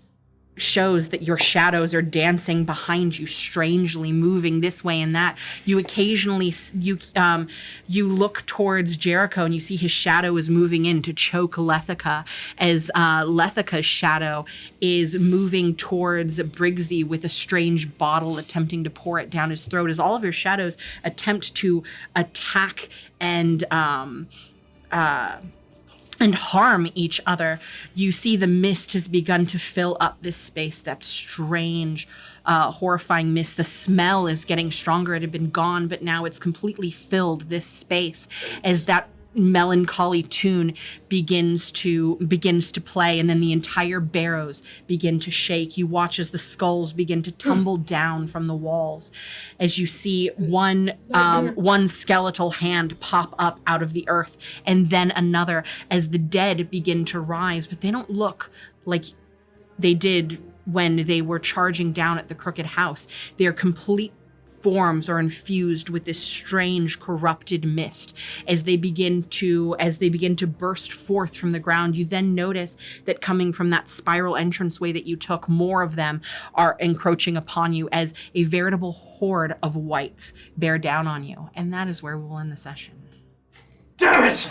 shows that your shadows are dancing behind you, strangely moving this way and that. You occasionally you look towards Jericho, and you see his shadow is moving in to choke Lethica, as Lethica's shadow is moving towards Briggsy with a strange bottle, attempting to pour it down his throat, as all of your shadows attempt to attack and harm each other. You see the mist has begun to fill up this space, that strange, horrifying mist. The smell is getting stronger. It had been gone, but now it's completely filled this space as that melancholy tune begins to play, and then the entire barrows begin to shake. You watch as the skulls begin to tumble down from the walls, as you see one skeletal hand pop up out of the earth, and then another, as the dead begin to rise, but they don't look like they did when they were charging down at the crooked house. Their complete forms are infused with this strange corrupted mist. As they begin to burst forth from the ground, you then notice that coming from that spiral entranceway that you took, more of them are encroaching upon you as a veritable horde of whites bear down on you. And that is where we'll end the session. Damn it!